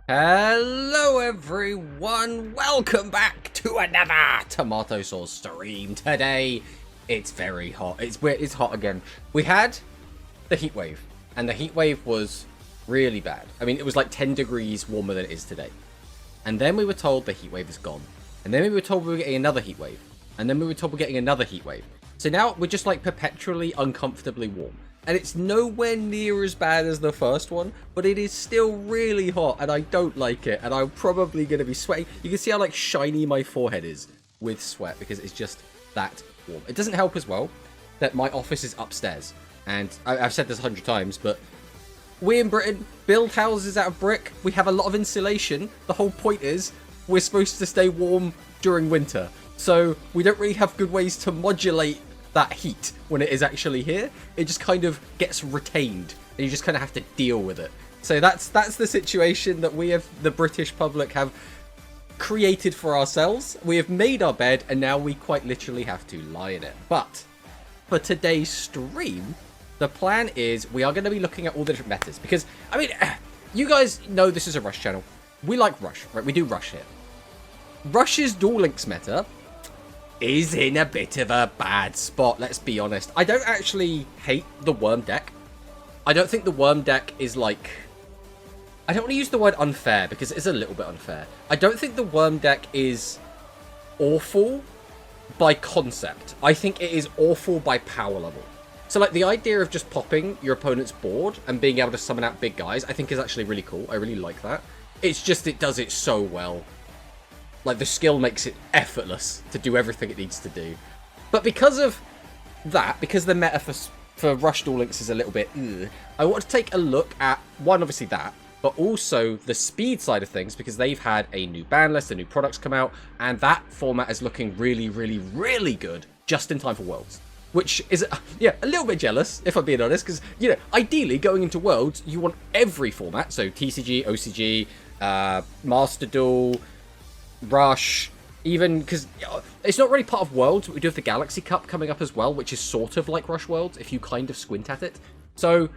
Hello everyone, welcome back to another tomato sauce stream. Today, it's very hot. It's hot again. We had the heat wave, and the heat wave was really bad. I mean, it was like 10 degrees warmer than it is today. And then we were told the heat wave is gone. And then we were told we were getting another heat wave. And then we were told we're getting another heat wave. So now we're just like perpetually uncomfortably warm. And it's nowhere near as bad as the first one, but it is still really hot, and I don't like it, and I'm probably going to be sweating. You can see how, like, shiny my forehead is with sweat, because it's just that warm. It doesn't help as well that my office is upstairs, and I've said this 100 times, but we in Britain build houses out of brick. We have a lot of insulation. The whole point is we're supposed to stay warm during winter, so we don't really have good ways to modulate that heat when it is actually here. It just kind of gets retained, and you just kind of have to deal with it. So that's the situation that we have, the British public, have created for ourselves. We have made our bed, and now we quite literally have to lie in it. But for today's stream, the plan is we are going to be looking at all the different metas, because I mean, you guys know this is a Rush channel. We like Rush, right? We do Rush here. Rush's Duel Links meta is in a bit of a bad spot, let's be honest. I don't actually hate the Worm deck. I don't think the Worm deck is like... I don't want to use the word unfair, because it is a little bit unfair. I don't think the Worm deck is awful by concept. I think it is awful by power level. So, like, the idea of just popping your opponent's board and being able to summon out big guys, I think is actually really cool. I really like that. It's just it does it so well. Like, the skill makes it effortless to do everything it needs to do. But because of that, because the meta for Rush Duel Links is a little bit... I want to take a look at, one, obviously that, but also the speed side of things, because they've had a new ban list, the new products come out, and that format is looking really, really, really good just in time for Worlds. Which is, yeah, a little bit jealous, if I'm being honest, because, you know, ideally, going into Worlds, you want every format, so TCG, OCG, Master Duel, Rush, even because it's not really part of Worlds, but we do have the Galaxy Cup coming up as well, which is sort of like Rush Worlds if you kind of squint at it. So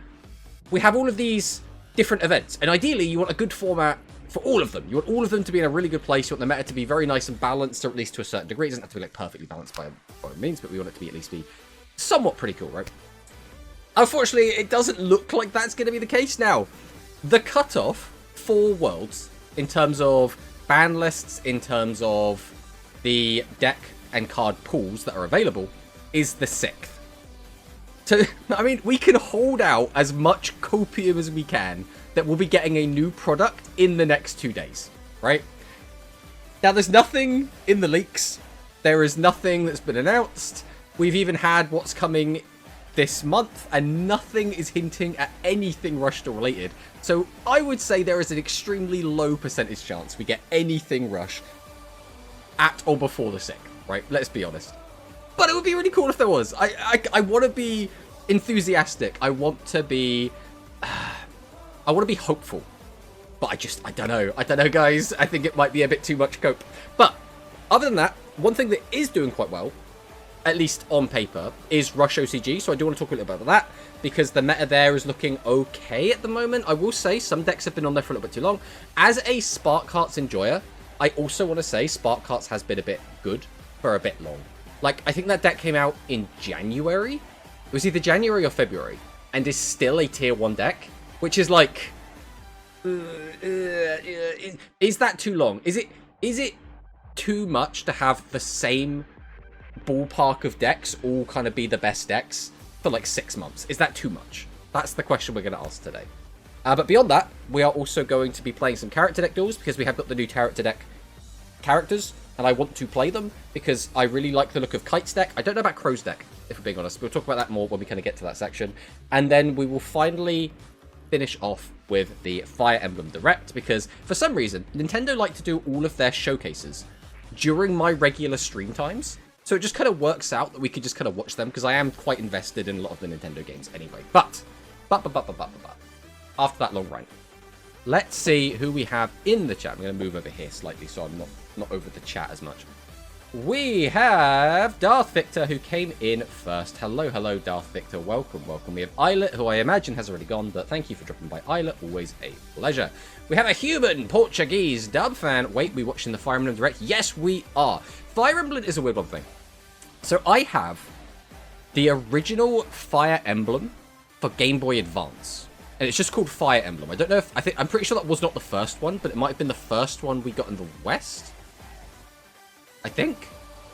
we have all of these different events, and ideally you want a good format for all of them. You want all of them to be in a really good place. You want the meta to be very nice and balanced, or at least to a certain degree. It doesn't have to be like perfectly balanced by all means, but we want it to be at least be somewhat pretty cool, right? Unfortunately, it doesn't look like that's going to be the case now. The cutoff for Worlds in terms of ban lists, in terms of the deck and card pools that are available, is the 6th. So, I mean, we can hold out as much copium as we can that we'll be getting a new product in the next 2 days, right? Now, there's nothing in the leaks. There is nothing that's been announced. We've even had what's coming this month, and nothing is hinting at anything Rush related. So I would say there is an extremely low percentage chance we get anything Rush at or before the 6th, right? Let's be honest. But it would be really cool if there was. I want to be enthusiastic. I want to be hopeful. But I don't know. I don't know, guys. I think it might be a bit too much cope. But other than that, one thing that is doing quite well, at least on paper, is Rush OCG. So I do want to talk a little bit about that, because the meta there is looking okay at the moment. I will say some decks have been on there for a little bit too long. As a Spark Hearts enjoyer, I also want to say Spark Hearts has been a bit good for a bit long. Like, I think that deck came out in January. It was either January or February, and is still a tier 1 deck, which is like... is that too long? Is it too much to have the same ballpark of decks all kind of be the best decks for like 6 months? Is that too much? That's the question we're going to ask today. But beyond that, we are also going to be playing some character deck duels, because we have got the new character deck characters, and I want to play them because I really like the look of Kite's deck. I don't know about Crow's deck, if we're being honest. We'll talk about that more when we kind of get to that section. And then we will finally finish off with the Fire Emblem Direct, because for some reason, Nintendo like to do all of their showcases during my regular stream times. So it just kind of works out that we could just kind of watch them, because I am quite invested in a lot of the Nintendo games anyway. But after that long rant, let's see who we have in the chat. I'm going to move over here slightly so I'm not over the chat as much. we have Darth Victor, who came in first. Hello, hello, Darth Victor. Welcome, welcome. We have Islet, who I imagine has already gone, but thank you for dropping by, Islet. Always a pleasure. We have a human Portuguese dub fan. Wait, we watching the Fire Emblem Direct? Yes, we are. Fire Emblem is a weird one thing. So I have the original Fire Emblem for Game Boy Advance. And it's just called Fire Emblem. I don't know if... I'm pretty sure that was not the first one, but it might have been the first one we got in the West. I think.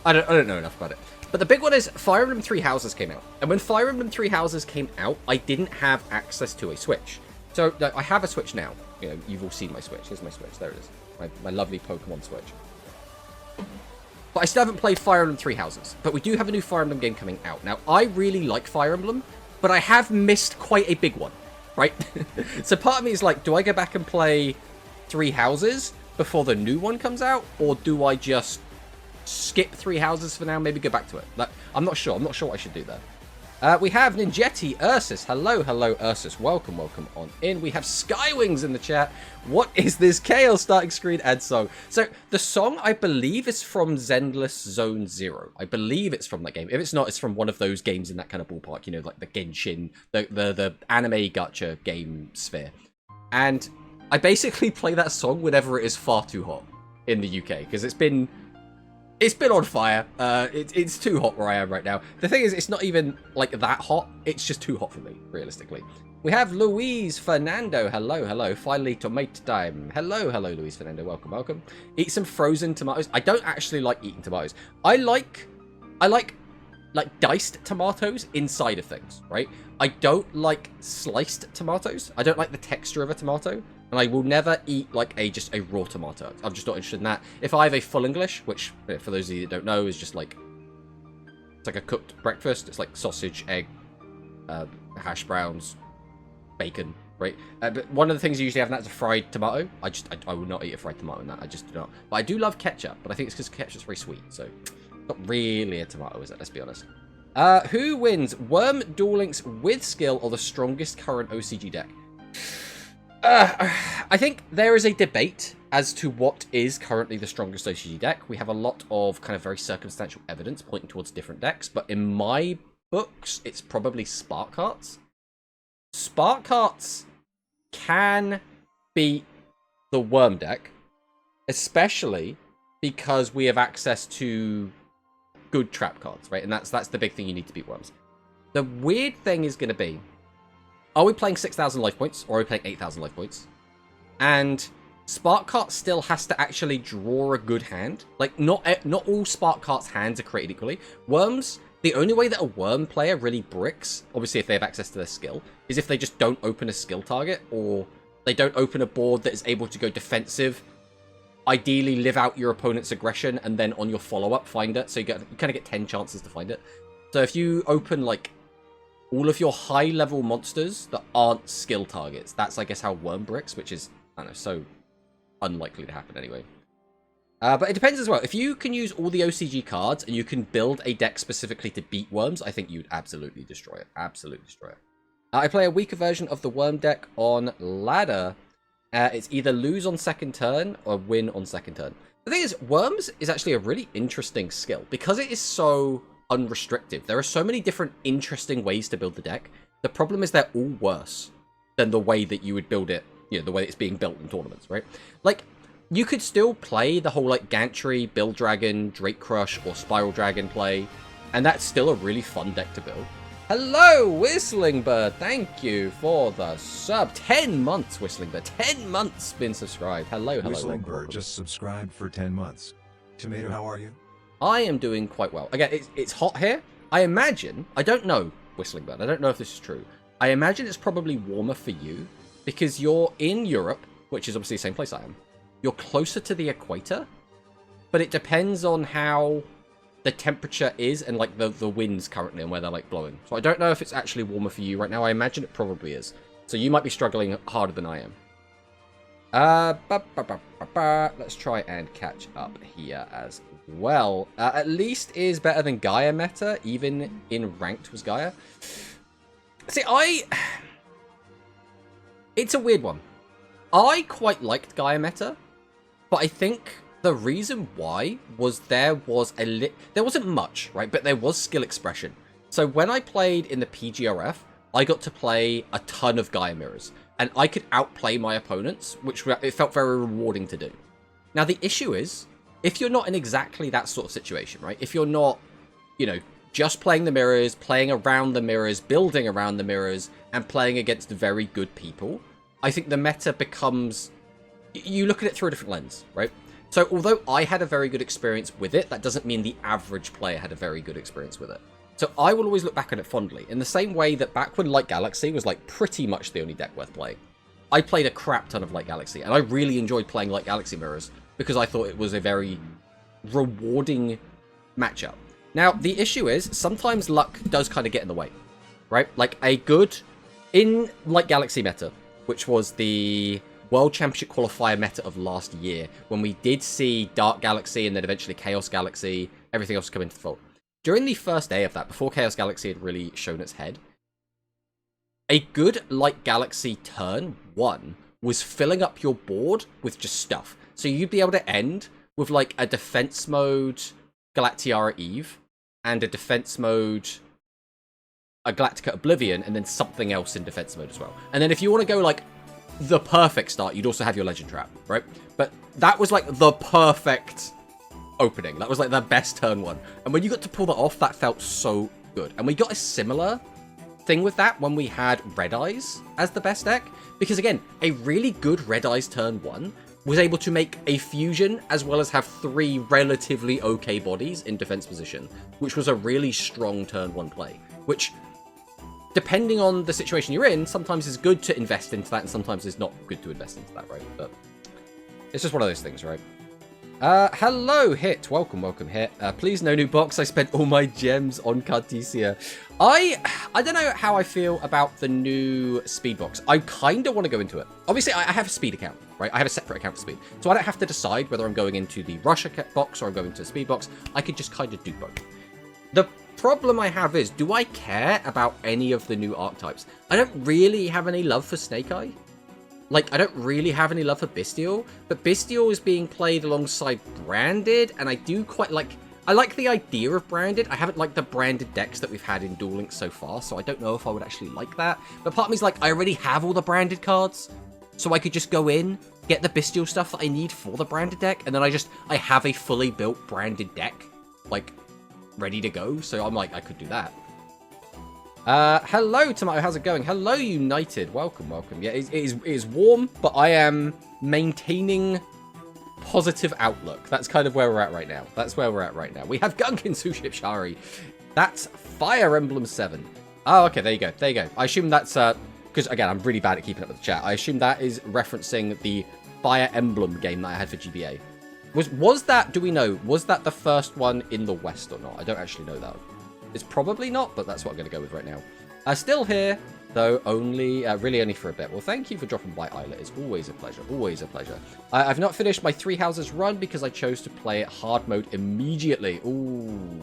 I don't know enough about it. But the big one is Fire Emblem Three Houses came out. And when Fire Emblem Three Houses came out, I didn't have access to a Switch. So I have a Switch now. You know, you've all seen my Switch. Here's my Switch. There it is. My lovely Pokemon Switch. But I still haven't played Fire Emblem Three Houses. But we do have a new Fire Emblem game coming out. Now, I really like Fire Emblem, but I have missed quite a big one. Right? So part of me is like, do I go back and play Three Houses before the new one comes out? Or do I just skip Three Houses for now, maybe go back to it? Like, I'm not sure. I'm not sure what I should do there. We have Ninjetti Ursus. Hello, hello, Ursus. Welcome, welcome on in. We have Skywings in the chat. What is this Chaos starting screen ad song? So the song, I believe, is from Zenless Zone Zero. I believe it's from that game. If it's not, it's from one of those games in that kind of ballpark. You know, like the Genshin, the anime gacha game sphere. And I basically play that song whenever it is far too hot in the UK because it's been on fire. It's too hot where I am right now. The thing is, it's not even like that hot. It's just too hot for me, realistically. We have Luis Fernando. Hello, hello. Finally, tomato time. Hello, hello, Luis Fernando. Welcome, welcome. Eat some frozen tomatoes. I don't actually like eating tomatoes. I like diced tomatoes inside of things, right? I don't like sliced tomatoes. I don't like the texture of a tomato. And I will never eat like just a raw tomato. I'm just not interested in that. If I have a full English, which for those of you that don't know is just like, it's like a cooked breakfast. It's like sausage, egg, hash browns, bacon, right? But one of the things you usually have in that is a fried tomato. I will not eat a fried tomato in that. I just do not. But I do love ketchup, but I think it's because ketchup's very sweet. So not really a tomato, is it? Let's be honest. Who wins? Worm Duel Links with skill or the strongest current OCG deck? I think there is a debate as to what is currently the strongest OCG deck. We have a lot of kind of very circumstantial evidence pointing towards different decks, but in my books, it's probably Spark Hearts. Spark Hearts can beat the Worm deck, especially because we have access to good trap cards, right? And that's the big thing you need to beat Worms. The weird thing is going to be, are we playing 6,000 life points, or are we playing 8,000 life points? And Spark Hearts still has to actually draw a good hand. Like, not all Spark Hearts hands are created equally. Worms, the only way that a Worm player really bricks, obviously if they have access to their skill, is if they just don't open a skill target, or they don't open a board that is able to go defensive, ideally live out your opponent's aggression, and then on your follow-up find it. So you kind of get 10 chances to find it. So if you open, like, all of your high-level monsters that aren't skill targets, that's, I guess, how Worm bricks, which is, I don't know, so unlikely to happen anyway. But it depends as well. If you can use all the OCG cards and you can build a deck specifically to beat Worms, I think you'd absolutely destroy it. Absolutely destroy it. I play a weaker version of the Worm deck on ladder. It's either lose on second turn or win on second turn. The thing is, Worms is actually a really interesting skill because it is so unrestricted. There are so many different interesting ways to build the deck. The problem is they're all worse than the way that you would build it, you know, the way it's being built in tournaments, right? Like, you could still play the whole, like, Gantry, Build Dragon, Drake Crush, or Spiral Dragon play, and that's still a really fun deck to build. Hello, Whistling Bird. Thank you for the sub. 10 months, Whistling Bird. 10 months been subscribed. Hello, hello. Whistling Bird just subscribed for 10 months. Tomato, how are you? I am doing quite well. Again, it's hot here. I imagine, I don't know, Whistling Bird, I don't know if this is true. I imagine it's probably warmer for you because you're in Europe, which is obviously the same place I am. You're closer to the equator, but it depends on how the temperature is and like the winds currently and where they're like blowing. So I don't know if it's actually warmer for you right now. I imagine it probably is. So you might be struggling harder than I am. Let's try and catch up here as well. At least is better than Gaia meta. Even in ranked was Gaia. See, it's a weird one. I quite liked Gaia meta, but I think the reason why was there wasn't much, right? But there was skill expression. So when I played in the PGRF, I got to play a ton of Gaia mirrors, and I could outplay my opponents, which it felt very rewarding to do. Now the issue is, if you're not in exactly that sort of situation, right? If you're not, you know, just playing the mirrors, playing around the mirrors, building around the mirrors, and playing against very good people, I think the meta becomes, you look at it through a different lens, right? So although I had a very good experience with it, that doesn't mean the average player had a very good experience with it. So I will always look back on it fondly, in the same way that back when Light Galaxy was like pretty much the only deck worth playing. I played a crap ton of Light Galaxy, and I really enjoyed playing Light Galaxy mirrors, because I thought it was a very rewarding matchup. Now, the issue is, sometimes luck does kind of get in the way, right? Like, in Light Galaxy meta, which was the World Championship Qualifier meta of last year, when we did see Dark Galaxy and then eventually Chaos Galaxy, everything else come into fold. During the first day of that, before Chaos Galaxy had really shown its head, a good Light Galaxy turn 1 was filling up your board with just stuff. So you'd be able to end with like a defense mode Galactiara Eve and a defense mode a Galactica Oblivion, and then something else in defense mode as well. And then if you want to go like the perfect start, you'd also have your Legend Trap, right? But that was like the perfect opening. That was like the best turn 1. And when you got to pull that off, that felt so good. And we got a similar thing with that when we had Red Eyes as the best deck. Because again, a really good Red Eyes turn 1 was able to make a fusion as well as have 3 relatively okay bodies in defense position, which was a really strong turn 1 play. Which, depending on the situation you're in, sometimes is good to invest into that and sometimes it's not good to invest into that, right? But it's just one of those things, right? Hello, Hit. Welcome, Hit. Please, no new box. I spent all my gems on Cartesia. I don't know how I feel about the new speed box. I kind of want to go into it. Obviously, I have a speed account, right? I have a separate account for speed. So I don't have to decide whether I'm going into the Rush box or I'm going to the speed box. I could just kind of do both. The problem I have is, do I care about any of the new archetypes? I don't really have any love for Snake Eye. Like, I don't really have any love for Bestial, but Bestial is being played alongside Branded, and I do quite like... I like the idea of Branded. I haven't liked the Branded decks that we've had in Duel Links so far, so I don't know if I would actually like that. But part of me is like, I already have all the Branded cards, so I could just go in, get the Bestial stuff that I need for the Branded deck, and then I have a fully built Branded deck, like, ready to go, so I'm like, I could do that. Hello, Tomato, how's it going? Hello, United. Welcome. Yeah, it is warm, but I am maintaining positive outlook. That's kind of where we're at right now. We have Gunkin Suship Shari. That's Fire Emblem 7. Oh, okay, there you go. I assume that's, because, again, I'm really bad at keeping up with the chat. I assume that is referencing the Fire Emblem game that I had for GBA. Was that, do we know, was that the first one in the West or not? I don't actually know that. It's probably not, but that's what I'm going to go with right now. Still here, though, really only for a bit. Well, thank you for dropping by, Isla. It's always a pleasure. I've not finished my 3 houses run because I chose to play it hard mode immediately. Ooh.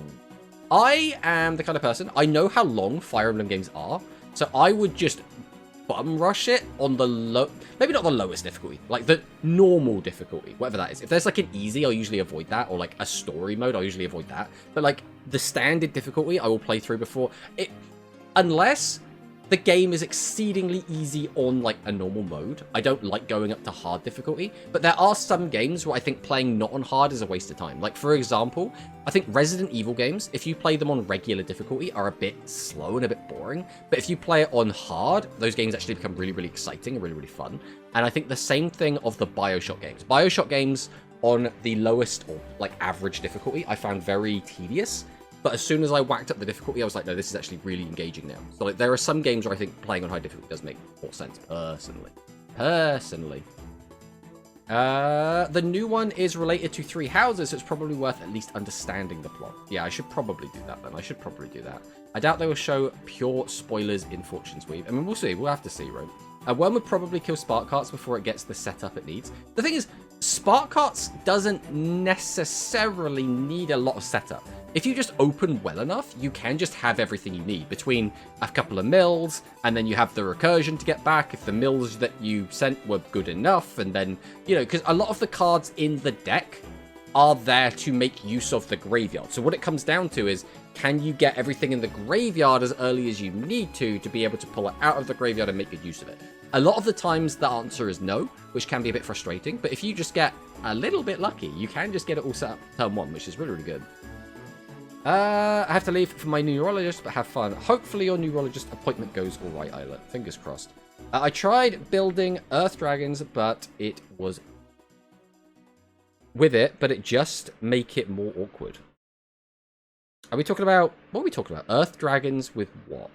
I am the kind of person, I know how long Fire Emblem games are, so I would just bum rush it on the maybe not the lowest difficulty, like the normal difficulty, whatever that is. If there's like an easy, I'll usually avoid that, or like a story mode, I'll usually avoid that. But like the standard difficulty, I will play through before it, unless the game is exceedingly easy on like a normal mode. I don't like going up to hard difficulty, but there are some games where I think playing not on hard is a waste of time. Like, for example, I think Resident Evil games, if you play them on regular difficulty, are a bit slow and a bit boring. But if you play it on hard, those games actually become really, really exciting and really, really fun. And I think the same thing of the BioShock games. BioShock games on the lowest or like average difficulty, I found very tedious. But as soon as I whacked up the difficulty, I was like, no, this is actually really engaging now. So like, there are some games where I think playing on high difficulty does make more sense, personally. The new one is related to 3 houses, so it's probably worth at least understanding the plot. Yeah, I should probably do that then. I doubt they will show pure spoilers in Fortune's Weave. I mean, we'll see. We'll have to see, right? One would probably kill Spark Carts before it gets the setup it needs. The thing is, Spark Carts doesn't necessarily need a lot of setup. If you just open well enough, you can just have everything you need between a couple of mills, and then you have the recursion to get back if the mills that you sent were good enough, and then, you know, because a lot of the cards in the deck are there to make use of the graveyard. So what it comes down to is, can you get everything in the graveyard as early as you need to be able to pull it out of the graveyard and make good use of it? A lot of the times the answer is no, which can be a bit frustrating, but if you just get a little bit lucky, you can just get it all set up turn 1, which is really, really good. I have to leave for my neurologist, but have fun. Hopefully your neurologist appointment goes alright, Isla. Fingers crossed. I tried building Earth Dragons, but it was... with it, but it just make it more awkward. Are we talking about... what are we talking about? Earth Dragons with what?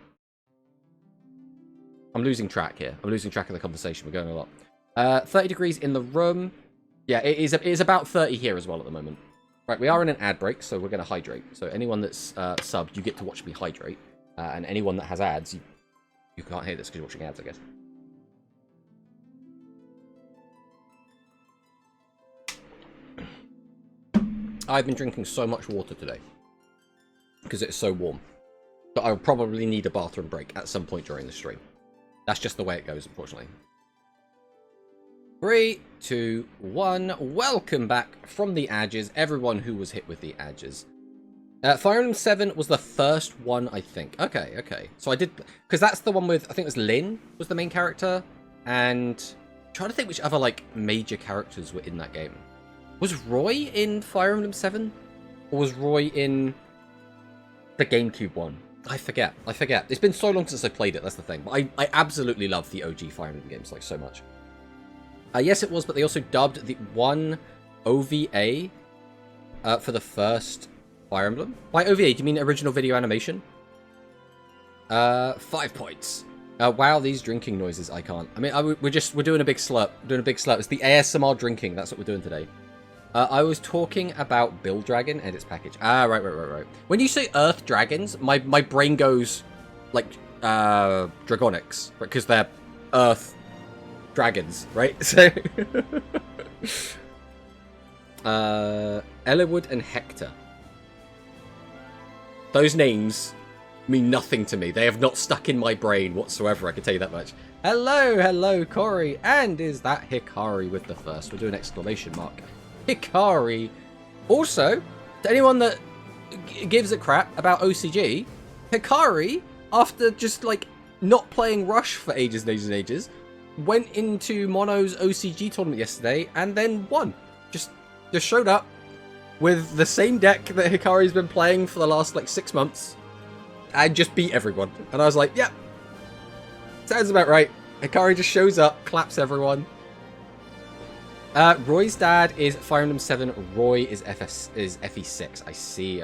I'm losing track here. I'm losing track of the conversation. We're going a lot. 30 degrees in the room. Yeah, it is about 30 here as well at the moment. Right, we are in an ad break, so we're going to hydrate. So anyone that's subbed, you get to watch me hydrate. And anyone that has ads, you can't hear this because you're watching ads, I guess. I've been drinking so much water today because it's so warm. But I'll probably need a bathroom break at some point during the stream. That's just the way it goes, unfortunately. 3, 2, 1. Welcome back from the Adges, everyone who was hit with the Adges. Fire Emblem 7 was the first one, I think. Okay. So I did... because that's the one with... I think it was Lyn was the main character. And... I'm trying to think which other, like, major characters were in that game. Was Roy in Fire Emblem 7? Or was Roy in the GameCube one? I forget. It's been so long since I played it, that's the thing. But I absolutely love the OG Fire Emblem games, like, so much. Yes, it was, but they also dubbed the one OVA for the first Fire Emblem. By OVA, do you mean original video animation? 5 points. Wow, these drinking noises, I can't. I mean, we're doing a big slurp. It's the ASMR drinking, that's what we're doing today. I was talking about Build Dragon and its package. Ah, right. When you say Earth Dragons, my brain goes, like, Dragonics, right? Because they're Earth Dragons, right? So, Eliwood and Hector. Those names mean nothing to me. They have not stuck in my brain whatsoever, I can tell you that much. Hello, Corey. And is that Hikari with the first? We'll do an exclamation mark. Hikari. Also, to anyone that gives a crap about OCG, Hikari, after just, like, not playing Rush for ages, went into Mono's OCG tournament yesterday and then won. Just showed up with the same deck that Hikari's been playing for the last, like, 6 months and just beat everyone. And I was like, yeah, sounds about right. Hikari just shows up, claps everyone. Roy's dad is Fire Emblem 7. Roy is FE6. I see.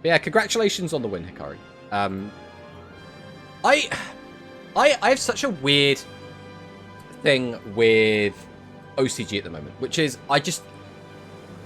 But yeah, congratulations on the win, Hikari. I have such a weird thing with OCG at the moment, which is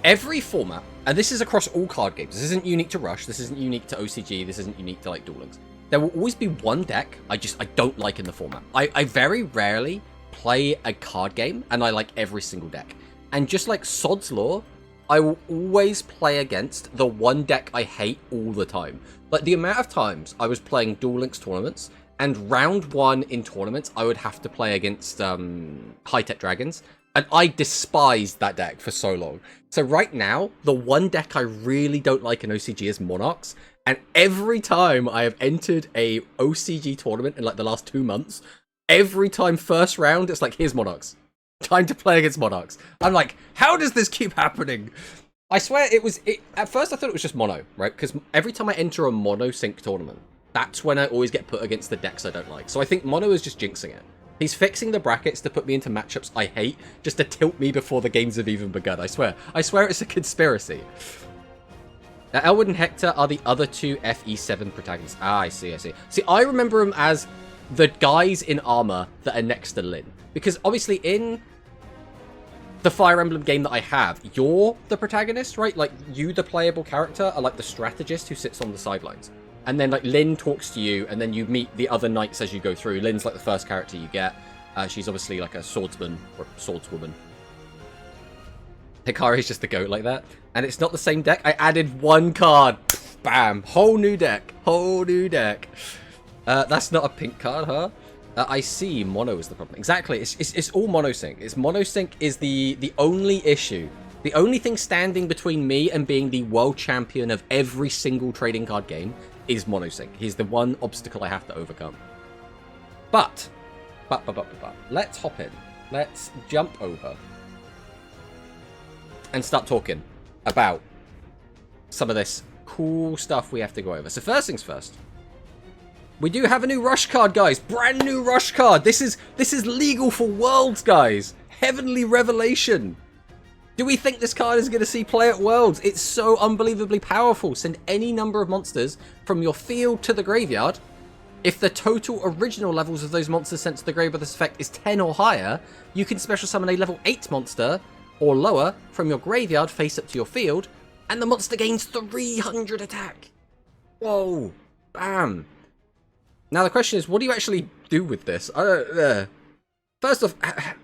every format, and this is across all card games. This isn't unique to Rush. This isn't unique to OCG. This isn't unique to, like, Duel Links. There will always be one deck I don't like in the format. I very rarely play a card game and I like every single deck. And just like Sod's Law, I will always play against the one deck I hate all the time. Like, the amount of times I was playing Duel Links tournaments, and round 1 in tournaments, I would have to play against high-tech dragons. And I despised that deck for so long. So right now, the one deck I really don't like in OCG is Monarchs. And every time I have entered a OCG tournament in, like, the last 2 months, every time first round, it's like, here's Monarchs. Time to play against Monarchs. I'm like, how does this keep happening? I swear at first I thought it was just mono, right? Because every time I enter a mono sync tournament, that's when I always get put against the decks I don't like. So I think mono is just jinxing it. He's fixing the brackets to put me into matchups I hate, just to tilt me before the games have even begun, I swear. I swear it's a conspiracy. Now, Eliwood and Hector are the other 2 FE7 protagonists. Ah, I see. See, I remember them as the guys in armor that are next to Lyn. Because obviously in the Fire Emblem game that I have, you're the protagonist, right? Like, you, the playable character, are like the strategist who sits on the sidelines. And then, like, Lyn talks to you, and then you meet the other knights as you go through. Lyn's like the first character you get. She's obviously like a swordsman or swordswoman. Hikari's just the goat like that. And it's not the same deck. I added 1 card. Bam. Whole new deck. That's not a pink card, huh? I see. Mono is the problem. Exactly. It's all monosync. Monosync is the only issue The only thing standing between me and being the world champion of every single trading card game is monosync. He's the one obstacle I have to overcome. But, let's hop in. Let's jump over and start talking about some of this cool stuff we have to go over. So first things first. We do have a new Rush card, guys. Brand new Rush card. This is legal for Worlds, guys. Heavenly Revelation. Do we think this card is going to see play at Worlds? It's so unbelievably powerful. Send any number of monsters from your field to the graveyard. If the total original levels of those monsters sent to the grave with this effect is 10 or higher, you can special summon a level 8 monster or lower from your graveyard face up to your field, and the monster gains 300 attack. Whoa. Bam. Now the question is, what do you actually do with this? First off,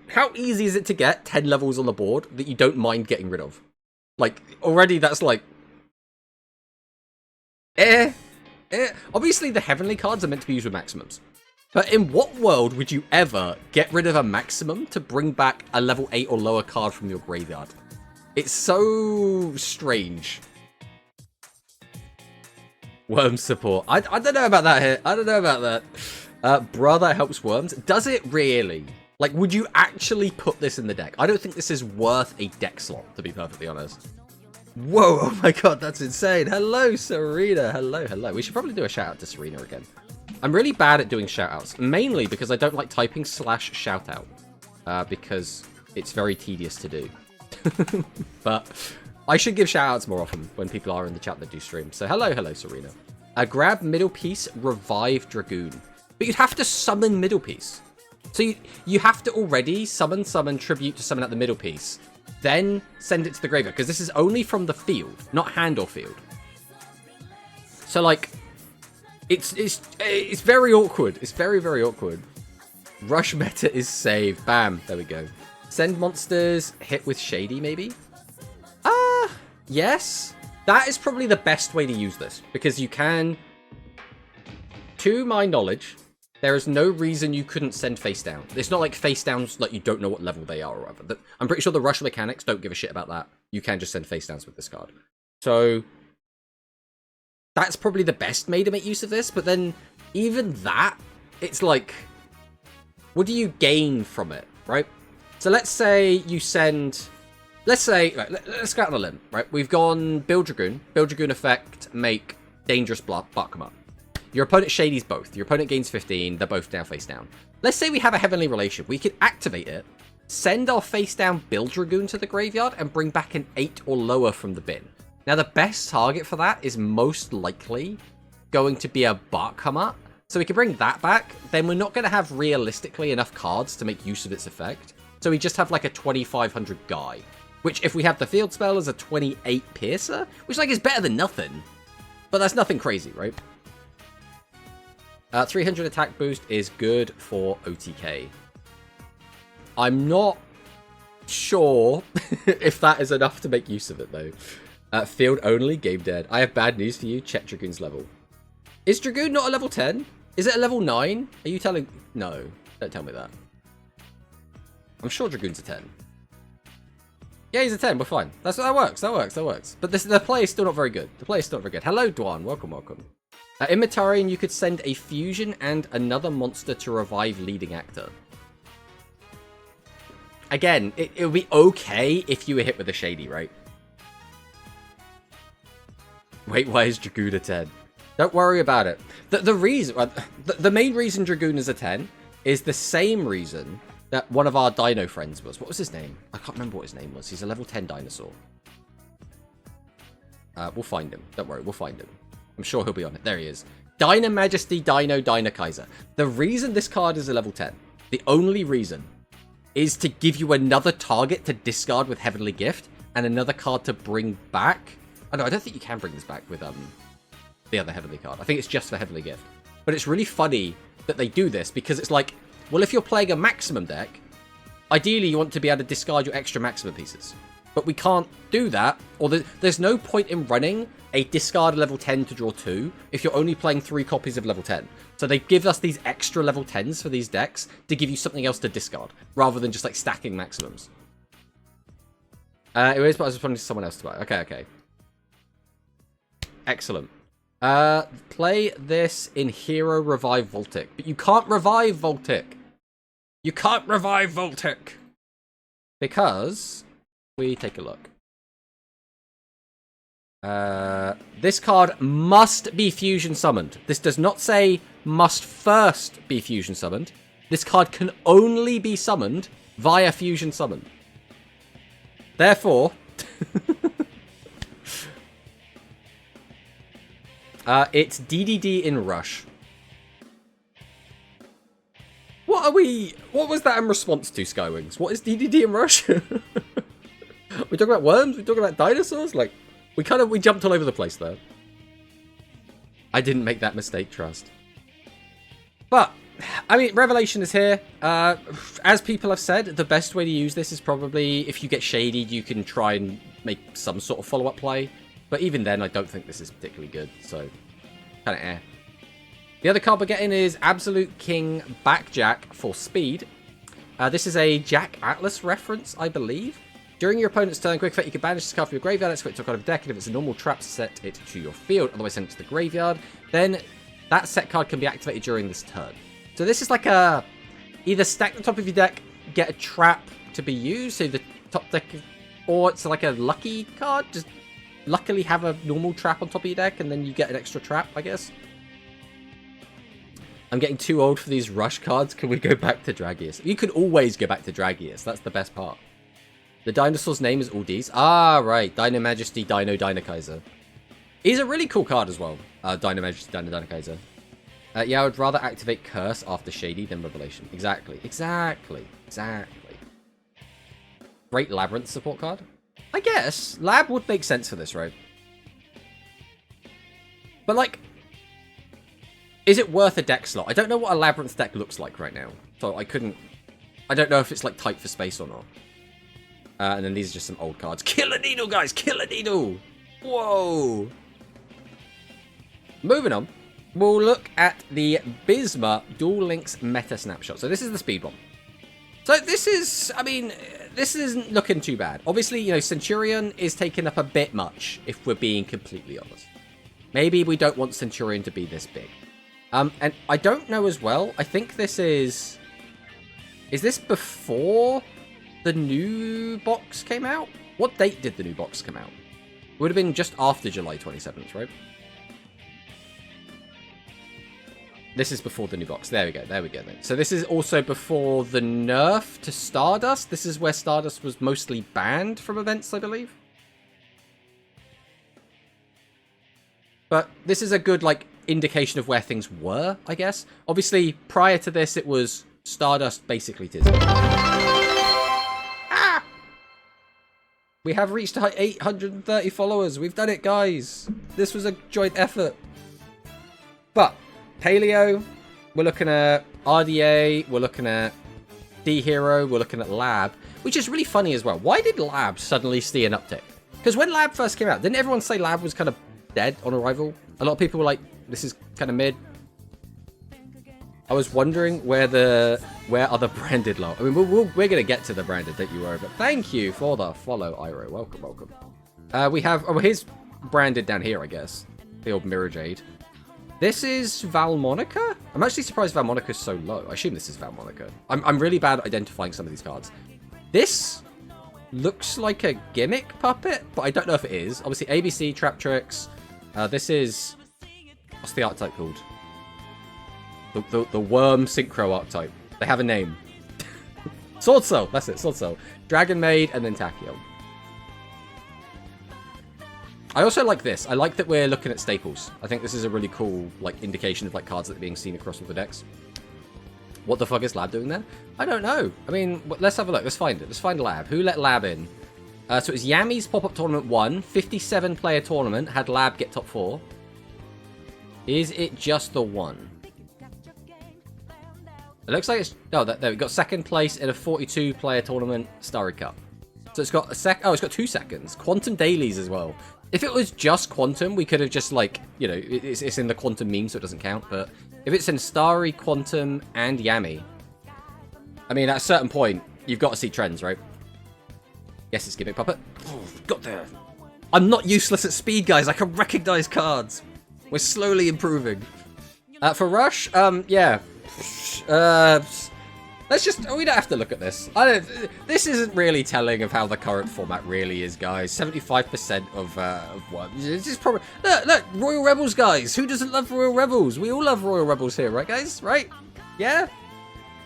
how easy is it to get 10 levels on the board that you don't mind getting rid of? Like, already that's like... Obviously, the Heavenly cards are meant to be used with maximums. But in what world would you ever get rid of a maximum to bring back a level 8 or lower card from your graveyard? It's so strange. Worm support. I don't know about that here. I don't know about that. Brother helps worms. Does it really? Like, would you actually put this in the deck? I don't think this is worth a deck slot, to be perfectly honest. Whoa, oh my god, that's insane. Hello, Serena. Hello, hello. We should probably do a shout out to Serena again. I'm really bad at doing shout outs, mainly because I don't like typing /shout out, because it's very tedious to do. But I should give shout outs more often when people are in the chat that do stream. So hello, hello, Serena. Grab middle piece, revive Dragoon. But you'd have to summon middle piece. So you have to already summon tribute to summon at the middle piece. Then send it to the graveyard, because this is only from the field, not hand or field. So like, it's very awkward. It's very, very awkward. Rush meta is saved. Bam. There we go. Send monsters, hit with Shady, maybe? Yes. That is probably the best way to use this, because you can, to my knowledge, there is no reason you couldn't send face down. It's not like face downs, like you don't know what level they are or whatever. I'm pretty sure the Rush mechanics don't give a shit about that. You can just send face downs with this card. So that's probably the best way to make use of this. But then even that, it's like, what do you gain from it, right? So let's say you send, let's say, right, let's go out on a limb, right? We've gone Build Dragoon effect, make Dangerous Bark come up. Your opponent Shady's both. Your opponent gains 15. They're both now face down. Let's say we have a Heavenly Relation. We could activate it, send our face down Build Dragoon to the graveyard, and bring back an 8 or lower from the bin. Now, the best target for that is most likely going to be a Bark come up. So we can bring that back. Then we're not going to have realistically enough cards to make use of its effect. So we just have like a 2500 guy. Which, if we have the field spell, is a 28 piercer. Which like is better than nothing. But that's nothing crazy, right? 300 attack boost is good for OTK. I'm not sure if that is enough to make use of it, though. Field only, game dead. I have bad news for you. Check Dragoon's level. Is Dragoon not a level 10? Is it a level 9? Are you telling... No, don't tell me that. I'm sure Dragoon's a 10. Yeah, he's a 10. We're fine. That works. That works. But the play is still not very good. The play is still not very good. Hello, Dwan. Welcome. In Metarian, you could send a fusion and another monster to revive leading actor. Again, it would be okay if you were hit with a Shady, right? Wait, why is Dragoon a 10? Don't worry about it. The reason, the main reason Dragoon is a 10 is the same reason that one of our dino friends was. What was his name? I can't remember what his name was. He's a level 10 dinosaur. We'll find him. Don't worry, we'll find him. I'm sure he'll be on it. There he is. Dino Majesty, Dino Kaiser. The reason this card is a level 10, the only reason, is to give you another target to discard with Heavenly Gift and another card to bring back. Oh no, I don't think you can bring this back with the other Heavenly card. I think it's just for Heavenly Gift. But it's really funny that they do this because it's like, well, if you're playing a maximum deck, ideally you want to be able to discard your extra maximum pieces. But we can't do that, or there's no point in running a discard level 10 to draw 2 if you're only playing 3 copies of level 10. So they give us these extra level 10s for these decks to give you something else to discard, rather than just like stacking maximums. It is, but I was responding to someone else to buy. Okay, okay. Excellent. Play this in Hero Revive Voltic. But you can't revive Voltic. You can't revive Voltic. Because we take a look. This card must be fusion summoned. This does not say must first be fusion summoned. This card can only be summoned via fusion summon. Therefore, it's DDD in Rush. What was that in response to, Skywings? What is DDD in Rush? We talking about worms? We talking about dinosaurs? Like, we jumped all over the place there. I didn't make that mistake, trust. But, I mean, Revelation is here. As people have said, the best way to use this is probably, if you get shaded, you can try and make some sort of follow-up play. But even then, I don't think this is particularly good, so kind of eh. The other card we're getting is Absolute King Backjack for speed. This is a Jack Atlas reference, I believe. During your opponent's turn, quick effect, you can banish this card from your graveyard, execute to a card of deck, and if it's a normal trap, set it to your field, otherwise send it to the graveyard. Then that set card can be activated during this turn. So this is like a, either stack the top of your deck, get a trap to be used, so the top deck, or it's like a lucky card, just luckily have a normal trap on top of your deck, and then you get an extra trap, I guess. I'm getting too old for these Rush cards. Can we go back to Dragius? You can always go back to Dragius. That's the best part. The dinosaur's name is Uldiz. Ah, right. Dino Majesty, Dino Kaiser. He's a really cool card as well. Dino Majesty, Dino Kaiser. Yeah, I would rather activate Curse after Shady than Revelation. Exactly. Exactly. Exactly. Great Labyrinth support card. I guess. Lab would make sense for this, right? But, like, is it worth a deck slot? I don't know what a Labyrinth deck looks like right now. So I don't know if it's, like, tight for space or not. And then these are just some old cards. Kill a Needle, guys! Kill a Needle! Whoa! Moving on. We'll look at the Bisma Duel Links Meta Snapshot. So this is the speed one. So this is, I mean, this isn't looking too bad. Obviously, you know, Centurion is taking up a bit much, if we're being completely honest. Maybe we don't want Centurion to be this big. And I don't know as well. I think this is this before the new box came out? What date did the new box come out? It would have been just after July 27th, right? This is before the new box. There we go. There we go then. So this is also before the nerf to Stardust. This is where Stardust was mostly banned from events, I believe. But this is a good, like, indication of where things were, I guess. Obviously, prior to this, it was Stardust basically did. Ah! We have reached 830 followers. We've done it, guys. This was a joint effort. But Paleo, we're looking at RDA, we're looking at D-Hero, we're looking at Lab, which is really funny as well. Why did Lab suddenly see an uptick? Because when Lab first came out, didn't everyone say Lab was kind of dead on arrival? A lot of people were like, this is kind of mid. I was wondering where are the branded low. I mean, we're going to get to the branded, don't you worry. But thank you for the follow, Iro. Welcome, welcome. We have, oh, here's branded down here, I guess. The old Mirror Jade. This is Valmonica? I'm actually surprised Valmonica's so low. I assume this is Valmonica. I'm really bad at identifying some of these cards. This looks like a gimmick puppet, but I don't know if it is. Obviously, ABC, Trap Tricks. This is... What's the archetype called? The Worm Synchro archetype. They have a name. Sword Soul. That's it, Sword Soul. Dragon Maid, and then Tachyon. I also like this. I like that we're looking at staples. I think this is a really cool, like, indication of, like, cards that are being seen across all the decks. What the fuck is Lab doing there? I don't know. I mean, let's have a look. Let's find it. Let's find Lab. Who let Lab in? So it's Yami's Pop-Up Tournament 1. 57-player tournament. Had Lab get top 4. Is it just the one? It looks like it's... Oh, there we got second place in a 42-player tournament, Starry Cup. So it's got a Oh, it's got 2 seconds. Quantum dailies as well. If it was just Quantum, we could have just, like, you know, it's in the Quantum meme, so it doesn't count. But if it's in Starry, Quantum, and Yami, I mean, at a certain point, you've got to see trends, right? Yes, it's Gimmick Puppet. Oh, got there. I'm not useless at speed, guys. I can recognize cards. We're slowly improving. For Rush, yeah. Let's just... we don't have to look at this. This isn't really telling of how the current format really is, guys. 75% of worms. It's just probably... Look, Royal Rebels, guys. Who doesn't love Royal Rebels? We all love Royal Rebels here, right, guys? Right? Yeah?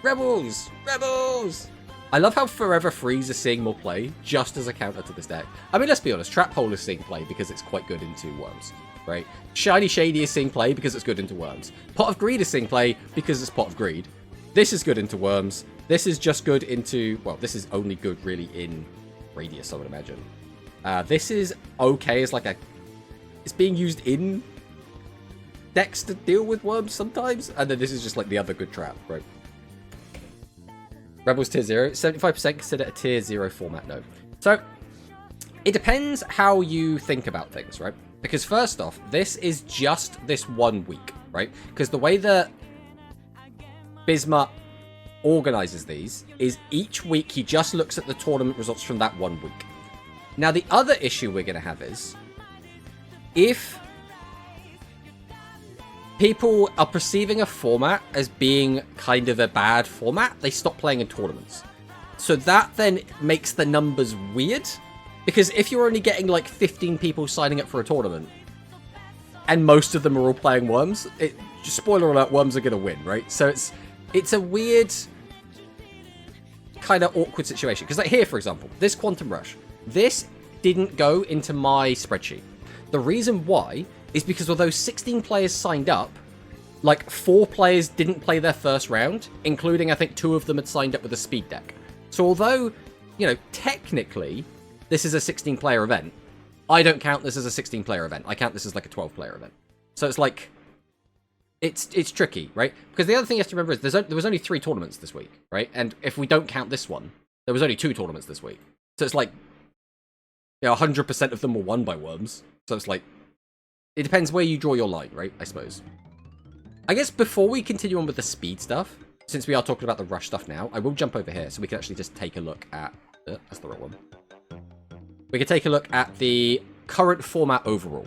Rebels! Rebels! I love how Forever Freeze is seeing more play, just as a counter to this deck. I mean, let's be honest, Trap Hole is seeing play because it's quite good into worms, right? Shiny Shady is seeing play because it's good into worms. Pot of Greed is seeing play because it's Pot of Greed. This is good into worms. This is just good into... well, this is only good, really, in Radius, I would imagine. This is okay as like a... it's being used in decks to deal with worms sometimes. And then this is just like the other good trap, right? Rebels tier 0. 75% consider a tier 0 format, no. So, it depends how you think about things, right? Because first off, this is just this 1 week, right? Because the way that Bismuth organizes these is each week he just looks at the tournament results from that 1 week. Now, the other issue we're going to have is if people are perceiving a format as being kind of a bad format, they stop playing in tournaments. So that then makes the numbers weird, because if you're only getting like 15 people signing up for a tournament, and most of them are all playing worms, spoiler alert, worms are going to win, right? So it's a weird, kind of awkward situation. Because like here, for example, this Quantum Rush, this didn't go into my spreadsheet. The reason why is because although 16 players signed up, like 4 players didn't play their first round, including I think 2 of them had signed up with a speed deck. So although, you know, technically this is a 16-player event, I don't count this as a 16-player event. I count this as like a 12-player event. So it's like, it's tricky, right? Because the other thing you have to remember is there was only 3 tournaments this week, right? And if we don't count this one, there was only 2 tournaments this week. So it's like, you know, 100% of them were won by worms. So it's like, it depends where you draw your line, right? I suppose. I guess before we continue on with the speed stuff, since we are talking about the rush stuff now, I will jump over here so we can actually just take a look at... that's the wrong one. We can take a look at the current format overall.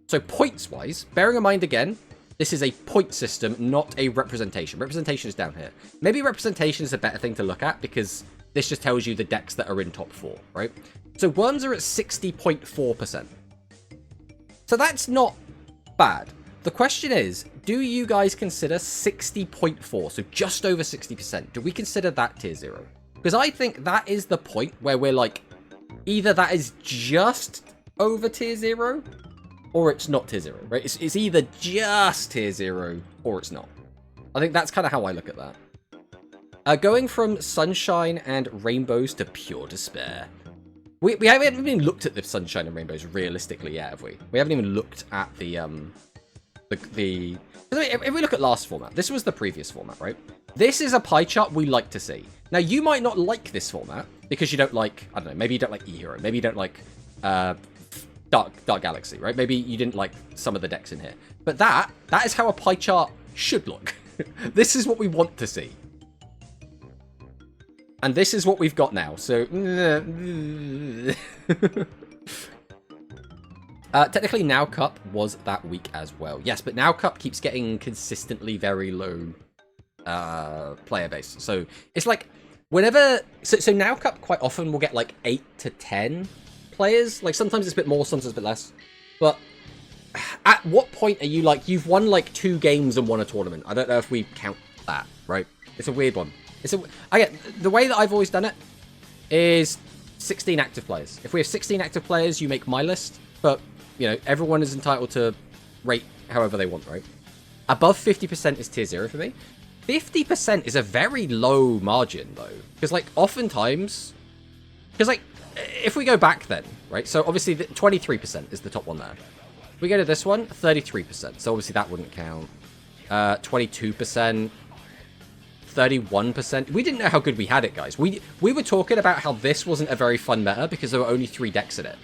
So points-wise, bearing in mind again, this is a point system, not a representation. Representation is down here. Maybe representation is a better thing to look at because this just tells you the decks that are in top 4, right? So worms are at 60.4%. So that's not bad. The question is, do you guys consider 60.4, so just over 60%, do we consider that tier 0? Because I think that is the point where we're like, either that is just over tier 0, or it's not tier 0, right? It's either just tier 0, or it's not. I think that's kind of how I look at that. Going from Sunshine and Rainbows to Pure Despair. We haven't even looked at the Sunshine and Rainbows realistically yet, have we? We haven't even looked at the if we look at last format, this was the previous format, right? This is a pie chart we like to see. Now, you might not like this format because you don't like, I don't know, maybe you don't like E-Hero, maybe you don't like Dark Galaxy, right? Maybe you didn't like some of the decks in here. But that is how a pie chart should look. This is what we want to see. And this is what we've got now, so... technically, Now Cup was that week as well. Yes, but Now Cup keeps getting consistently very low player base. So, it's like, whenever... So Now Cup quite often will get, like, 8 to 10 players. Like, sometimes it's a bit more, sometimes a bit less. But at what point are you, like, you've won, like, 2 games and won a tournament? I don't know if we count that, right? It's a weird one. The way that I've always done it is 16 active players. If we have 16 active players, you make my list, but, you know, everyone is entitled to rate however they want, right? Above 50% is tier 0 for me. 50% is a very low margin, though, because, like, oftentimes... Because, like, if we go back then, right, so obviously 23% is the top one there. If we go to this one, 33%, so obviously that wouldn't count. 22%... 31%. We didn't know how good we had it, guys. We were talking about how this wasn't a very fun meta because there were only 3 decks in it.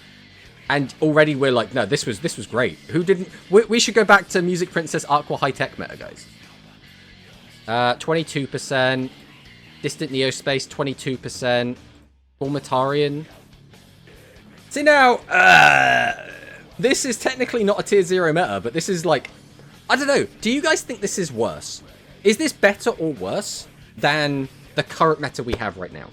And already we're like, no, this was great. Who didn't... We should go back to Music Princess Aqua High-Tech meta, guys. 22%. Distant Neospace, 22%. Formatarian, See now, this is technically not a tier 0 meta, but this is like, I don't know. Do you guys think this is worse? Is this better or worse than the current meta we have right now?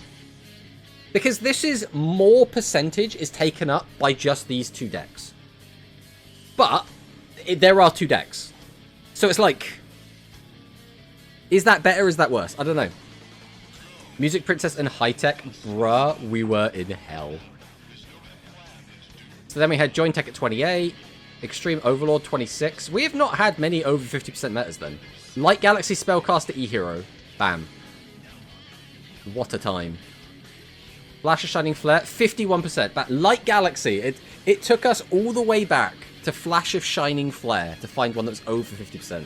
Because this is more percentage is taken up by just these two decks. But there are two decks. So it's like, is that better or is that worse? I don't know. Music Princess and High Tech, bruh, we were in hell. So then we had Join Tech at 28, Extreme Overlord 26. We have not had many over 50% metas then. Light Galaxy Spellcaster E-Hero. Bam. What a time. Flash of Shining Flare, 51%. That Light Galaxy, it took us all the way back to Flash of Shining Flare to find one that was over 50%.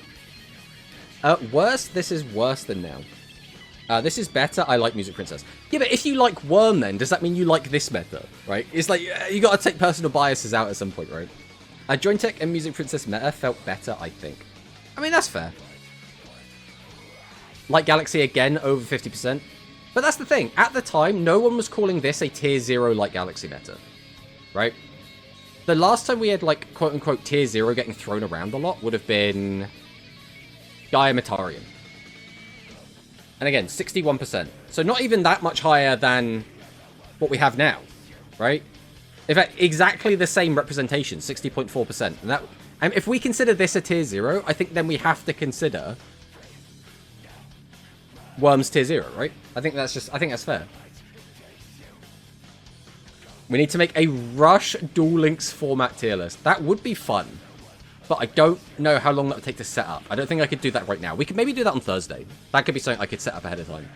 Worse, this is worse than now. This is better. I like Music Princess. Yeah, but if you like Worm, then does that mean you like this meta, right? It's like you got to take personal biases out at some point, right? Join Tech and Music Princess meta felt better, I think. I mean, that's fair. Light Galaxy again over 50%, but that's the thing. At the time, no one was calling this a tier 0 Light Galaxy meta, right? The last time we had like quote unquote tier 0 getting thrown around a lot would have been Gaia Metarian. And again, 61%. So not even that much higher than what we have now, right? In fact, exactly the same representation, 60.4%. And if we consider this a tier 0, I think then we have to consider Worm's tier 0, right? I think that's fair. We need to make a Rush Duel Links format tier list. That would be fun. But I don't know how long that would take to set up. I don't think I could do that right now. We could maybe do that on Thursday. That could be something I could set up ahead of time.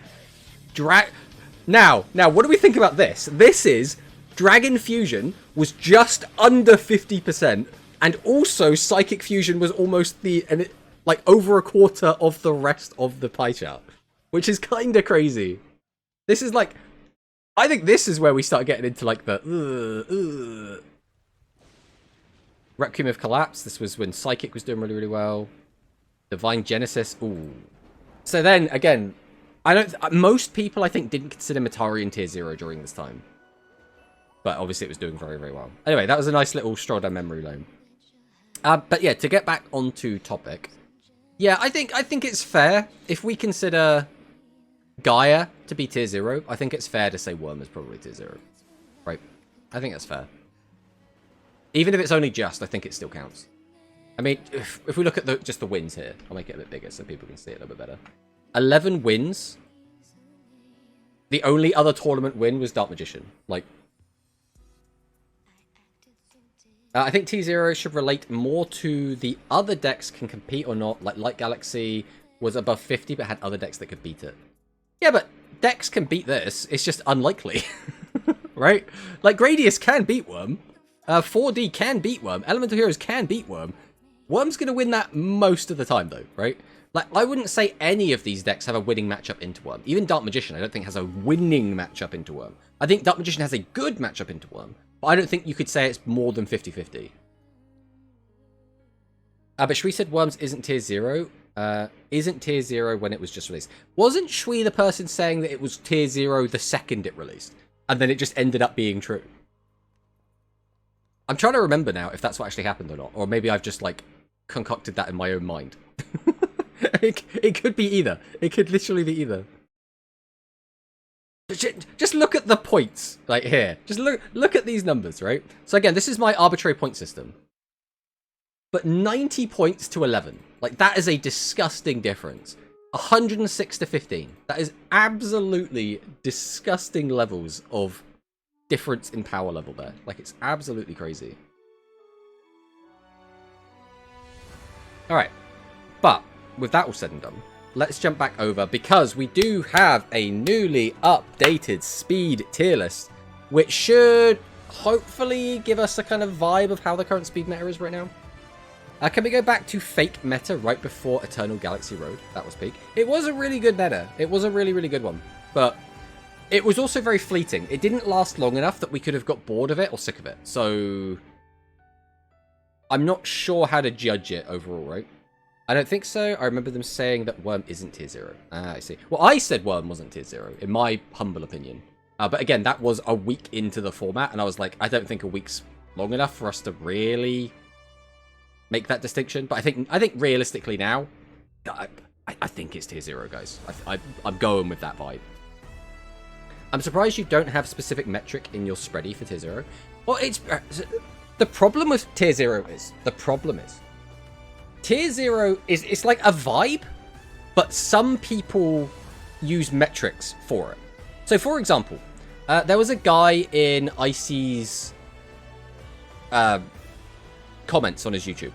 Now, what do we think about this? This is Dragon Fusion was just under 50%, and also Psychic Fusion was almost like over a quarter of the rest of the pie chart, which is kind of crazy. This is like, I think this is where we start getting into like the Requiem of Collapse. This was when Psychic was doing really, really well. Divine Genesis. Ooh. So then, again, most people, I think, didn't consider Metarian tier 0 during this time. But obviously it was doing very, very well. Anyway, that was a nice little stroll down memory lane. But yeah, to get back onto topic. Yeah, I think it's fair. If we consider Gaia to be tier 0, I think it's fair to say Worm is probably tier 0. Right? I think that's fair. Even if it's only just, I think it still counts. I mean, if we look at just the wins here, I'll make it a bit bigger so people can see it a little bit better. 11 wins. The only other tournament win was Dark Magician. Like, I think T0 should relate more to the other decks can compete or not. Like Light Galaxy was above 50 but had other decks that could beat it. Yeah, but decks can beat this. It's just unlikely. Right? Like, Gradius can beat Worm. 4D can beat Worm. Elemental Heroes can beat Worm. Worm's going to win that most of the time, though, right? Like, I wouldn't say any of these decks have a winning matchup into Worm. Even Dark Magician, I don't think has a winning matchup into Worm. I think Dark Magician has a good matchup into Worm, but I don't think you could say it's more than 50-50. But Shui said Worms isn't tier 0. Isn't tier 0 when it was just released. Wasn't Shui the person saying that it was tier 0 the second it released? And then it just ended up being true? I'm trying to remember now if that's what actually happened or not. Or maybe I've just, like, concocted that in my own mind. It could be either. It could literally be either. Just look at the points, like here. Just look at these numbers, right? So again, this is my arbitrary point system. But 90 points to 11. Like, that is a disgusting difference. 106 to 15. That is absolutely disgusting levels of difference in power level there. Like, it's absolutely crazy. Alright. But, with that all said and done, let's jump back over, because we do have a newly updated speed tier list, which should hopefully give us a kind of vibe of how the current speed meta is right now. Can we go back to fake meta right before Eternal Galaxy Road? That was peak. It was a really good meta. It was a really, really good one. But it was also very fleeting. It didn't last long enough that we could have got bored of it or sick of it. So I'm not sure how to judge it overall, right? I don't think so. I remember them saying that Worm isn't tier 0. Ah, I see. Well, I said Worm wasn't tier 0, in my humble opinion. But again, that was a week into the format, and I was like, I don't think a week's long enough for us to really make that distinction. But I think realistically now, I think it's tier 0, guys. I'm going with that vibe. I'm surprised you don't have specific metric in your spready for tier 0. Well, it's the problem with tier 0 is tier 0 is it's like a vibe, but some people use metrics for it. So, for example, there was a guy in Icy's comments on his YouTube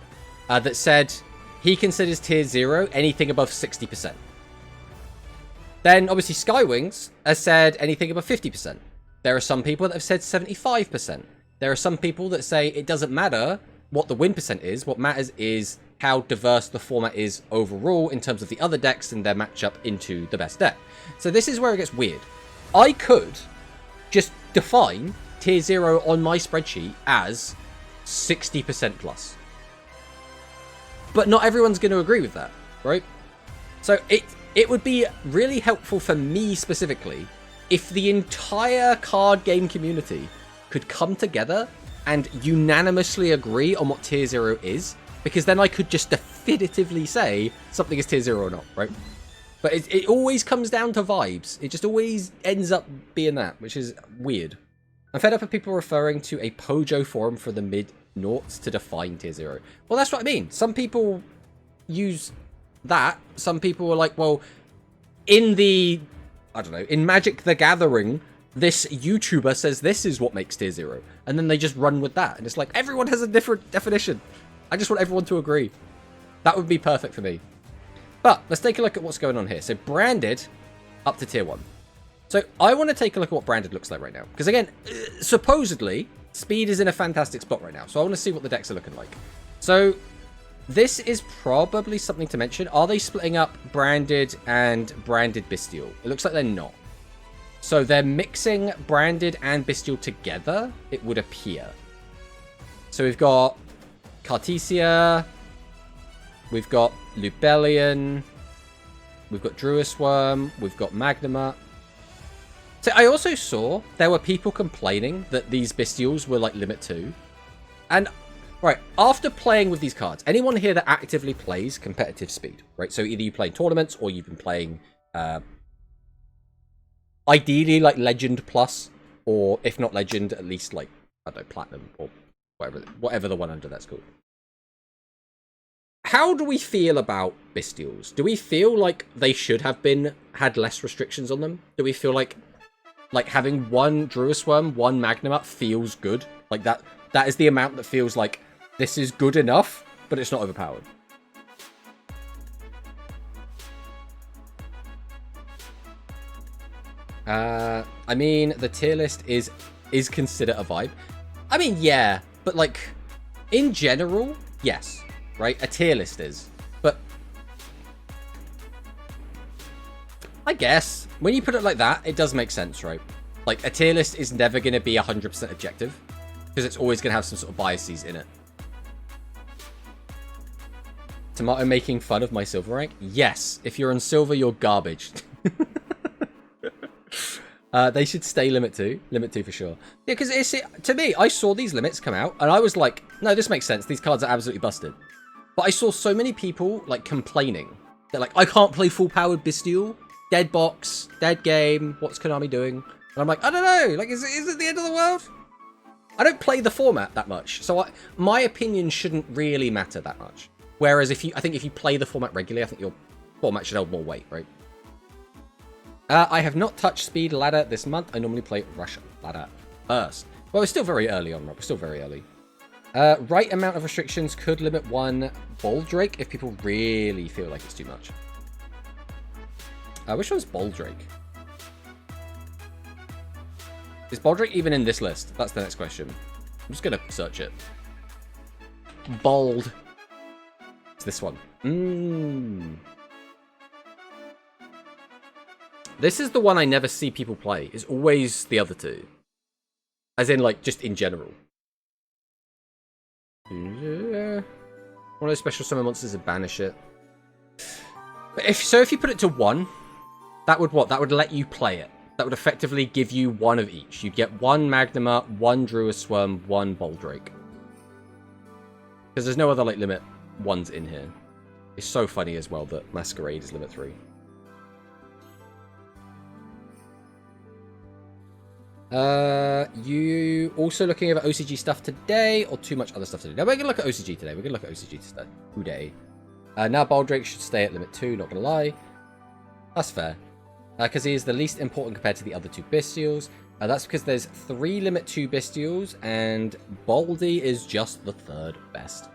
that said he considers tier 0 anything above 60%. Then, obviously, Skywings has said anything above 50%. There are some people that have said 75%. There are some people that say it doesn't matter what the win percent is. What matters is how diverse the format is overall in terms of the other decks and their matchup into the best deck. So this is where it gets weird. I could just define tier 0 on my spreadsheet as 60% plus. But not everyone's going to agree with that, right? So it would be really helpful for me specifically if the entire card game community could come together and unanimously agree on what tier 0 is, because then I could just definitively say something is tier 0 or not, right? But it always comes down to vibes. It just always ends up being that, which is weird. I'm fed up of people referring to a Pojo forum for the mid-noughts to define tier 0. Well, that's what I mean. Some people use that. Some people are like, well, in the, I don't know, in Magic the Gathering, this YouTuber says this is what makes tier 0. And then they just run with that. And it's like, everyone has a different definition. I just want everyone to agree. That would be perfect for me. But let's take a look at what's going on here. So branded up to tier 1. So I want to take a look at what branded looks like right now. Because again, supposedly, speed is in a fantastic spot right now. So I want to see what the decks are looking like. So this is probably something to mention. Are they splitting up branded and branded bestial? It looks like they're not. So they're mixing branded and bestial together, it would appear. So we've got Cartesia, we've got Lubellion, we've got Druisworm, we've got Magnuma. So I also saw there were people complaining that these bestials were like limit 2. And, right, after playing with these cards, anyone here that actively plays competitive speed, right? So either you play tournaments or you've been playing, ideally like Legend Plus, or if not Legend, at least like, I don't know, Platinum or whatever the one under that's called. How do we feel about bestials? Do we feel like they should have had less restrictions on them? Do we feel like having one Druisworm, one Magnum feels good? Like that is the amount that feels like this is good enough, but it's not overpowered. I mean, the tier list is considered a vibe. I mean, yeah, but like, in general, yes, right? A tier list is. But I guess, when you put it like that, it does make sense, right? Like, a tier list is never going to be 100% objective, because it's always going to have some sort of biases in it. Tomato making fun of my silver rank? Yes, if you're on silver, you're garbage. They should stay limit 2. Limit 2 for sure. Yeah, because to me, I saw these limits come out, and I was like, no, this makes sense. These cards are absolutely busted. But I saw so many people, like, complaining. They're like, I can't play full-powered Bestial. Dead box. Dead game. What's Konami doing? And I'm like, I don't know. Like, is it the end of the world? I don't play the format that much. So my opinion shouldn't really matter that much. Whereas I think if you play the format regularly, I think your format should hold more weight, right? I have not touched Speed Ladder this month. I normally play Rush Ladder first. Well, we're still very early on, Rob. We're still very early. Right amount of restrictions could limit one Boldrake if people really feel like it's too much. Which one's Boldrake? Is Boldrake even in this list? That's the next question. I'm just going to search it. Bold. It's this one. This is the one I never see people play. It's always the other two. As in, like, just in general. One of those special summon monsters to banish it. But if you put it to 1, that would what? That would let you play it. that would effectively give you one of each. You'd get one Magnuma, one Druid Swarm, one Boldrake. Because there's no other, like, limit ones in here. It's so funny as well that Masquerade is limit 3. You also looking over OCG stuff today, or too much other stuff today? No, we're going to look at OCG today. We're going to look at OCG today. Now Boldrake should stay at limit 2, not going to lie. That's fair. Because he is the least important compared to the other 2 Bestials. That's because there's 3 limit 2 Bestials, and Baldy is just the 3rd best.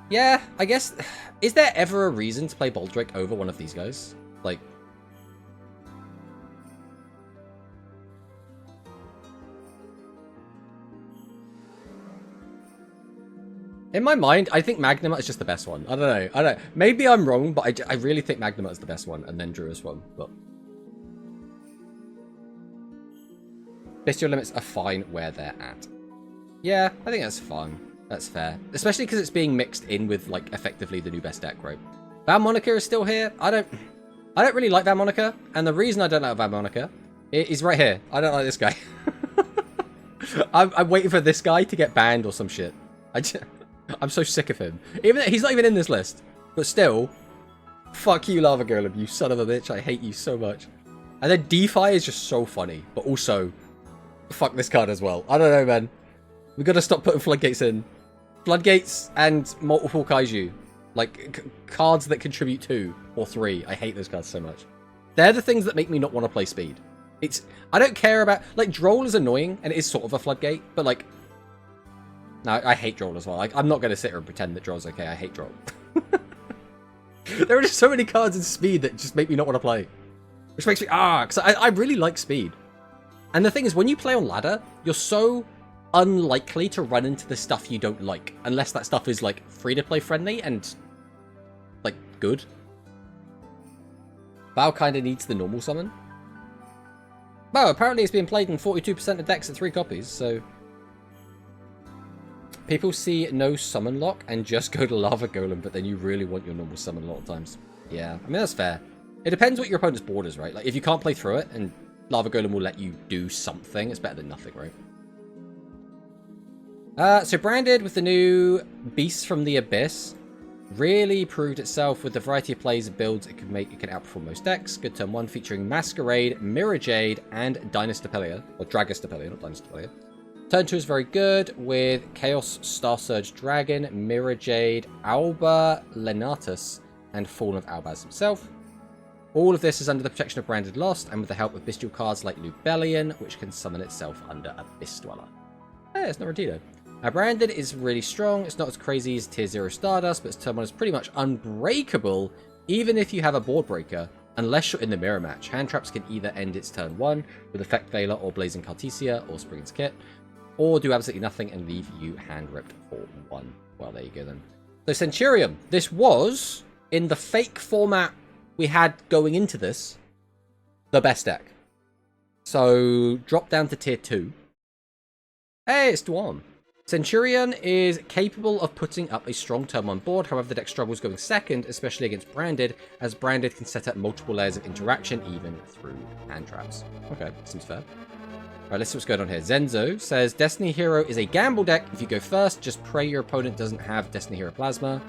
Yeah, I guess... Is there ever a reason to play Boldrake over one of these guys? Like... In my mind, I think Magnuma is just the best one. I don't know. Maybe I'm wrong, but I really think Magnuma is the best one, and then Druid's one. But Bestial limits are fine where they're at. Yeah, I think that's fine. That's fair. Especially because it's being mixed in with, like, effectively the new best deck, right? Van Monica is still here. I don't really like Van Monica, and the reason I don't like Van Monica is right here. I don't like this guy. I'm waiting for this guy to get banned or some shit. I'm so sick of him. He's not even in this list. But still, fuck you, Lava Golem, you son of a bitch. I hate you so much. And then DeFi is just so funny. But also, fuck this card as well. I don't know, man. We gotta stop putting floodgates in. Floodgates and multiple Kaiju. Like, cards that contribute 2 or 3. I hate those cards so much. They're the things that make me not want to play Speed. I don't care about... Like, Droll is annoying, and it is sort of a floodgate. But, like... No, I hate Droll as well. Like, I'm not going to sit here and pretend that Droll's okay. I hate Droll. There are just so many cards in Speed that just make me not want to play. Which makes me... because I really like Speed. And the thing is, when you play on ladder, you're so unlikely to run into the stuff you don't like. Unless that stuff is, like, free-to-play friendly and, like, good. Bao kind of needs the normal summon. Well, apparently it's being played in 42% of decks at 3 copies, so... People see no summon lock and just go to Lava Golem, but then you really want your normal summon a lot of times. Yeah, I mean, that's fair. It depends what your opponent's board is, right? Like, if you can't play through it and Lava Golem will let you do something, it's better than nothing, right? So Branded with the new Beast from the Abyss really proved itself with the variety of plays and builds it can make. It can outperform most decks. Good turn 1 featuring Masquerade, Mirror Jade, and Dynastopelia. Or Dragostopelia, not Dynastopelia. Turn 2 is very good with Chaos Star Surge Dragon, Mirror Jade, Alba Lenatus, and Fallen of Albaz himself. All of this is under the protection of Branded Lost, and with the help of bestial cards like Lubellion, which can summon itself under Abyss Dweller. Hey, it's not Retido. Now, Branded is really strong. It's not as crazy as Tier 0 Stardust, but its turn 1 is pretty much unbreakable, even if you have a board breaker, unless you're in the mirror match. Hand traps can either end its turn 1 with Effect Veiler or Blazing Cartesia or Spring's Kit, or do absolutely nothing and leave you hand-ripped for 1. Well, there you go then. So Centurion, this was, in the fake format we had going into this, the best deck. So, drop down to Tier 2. Hey, it's Dwan. Centurion is capable of putting up a strong turn 1 board, however the deck struggles going second, especially against Branded, as Branded can set up multiple layers of interaction even through hand traps. Okay, seems fair. Alright, let's see what's going on here. Zenzo says, Destiny Hero is a gamble deck. If you go first, just pray your opponent doesn't have Destiny Hero Plasma.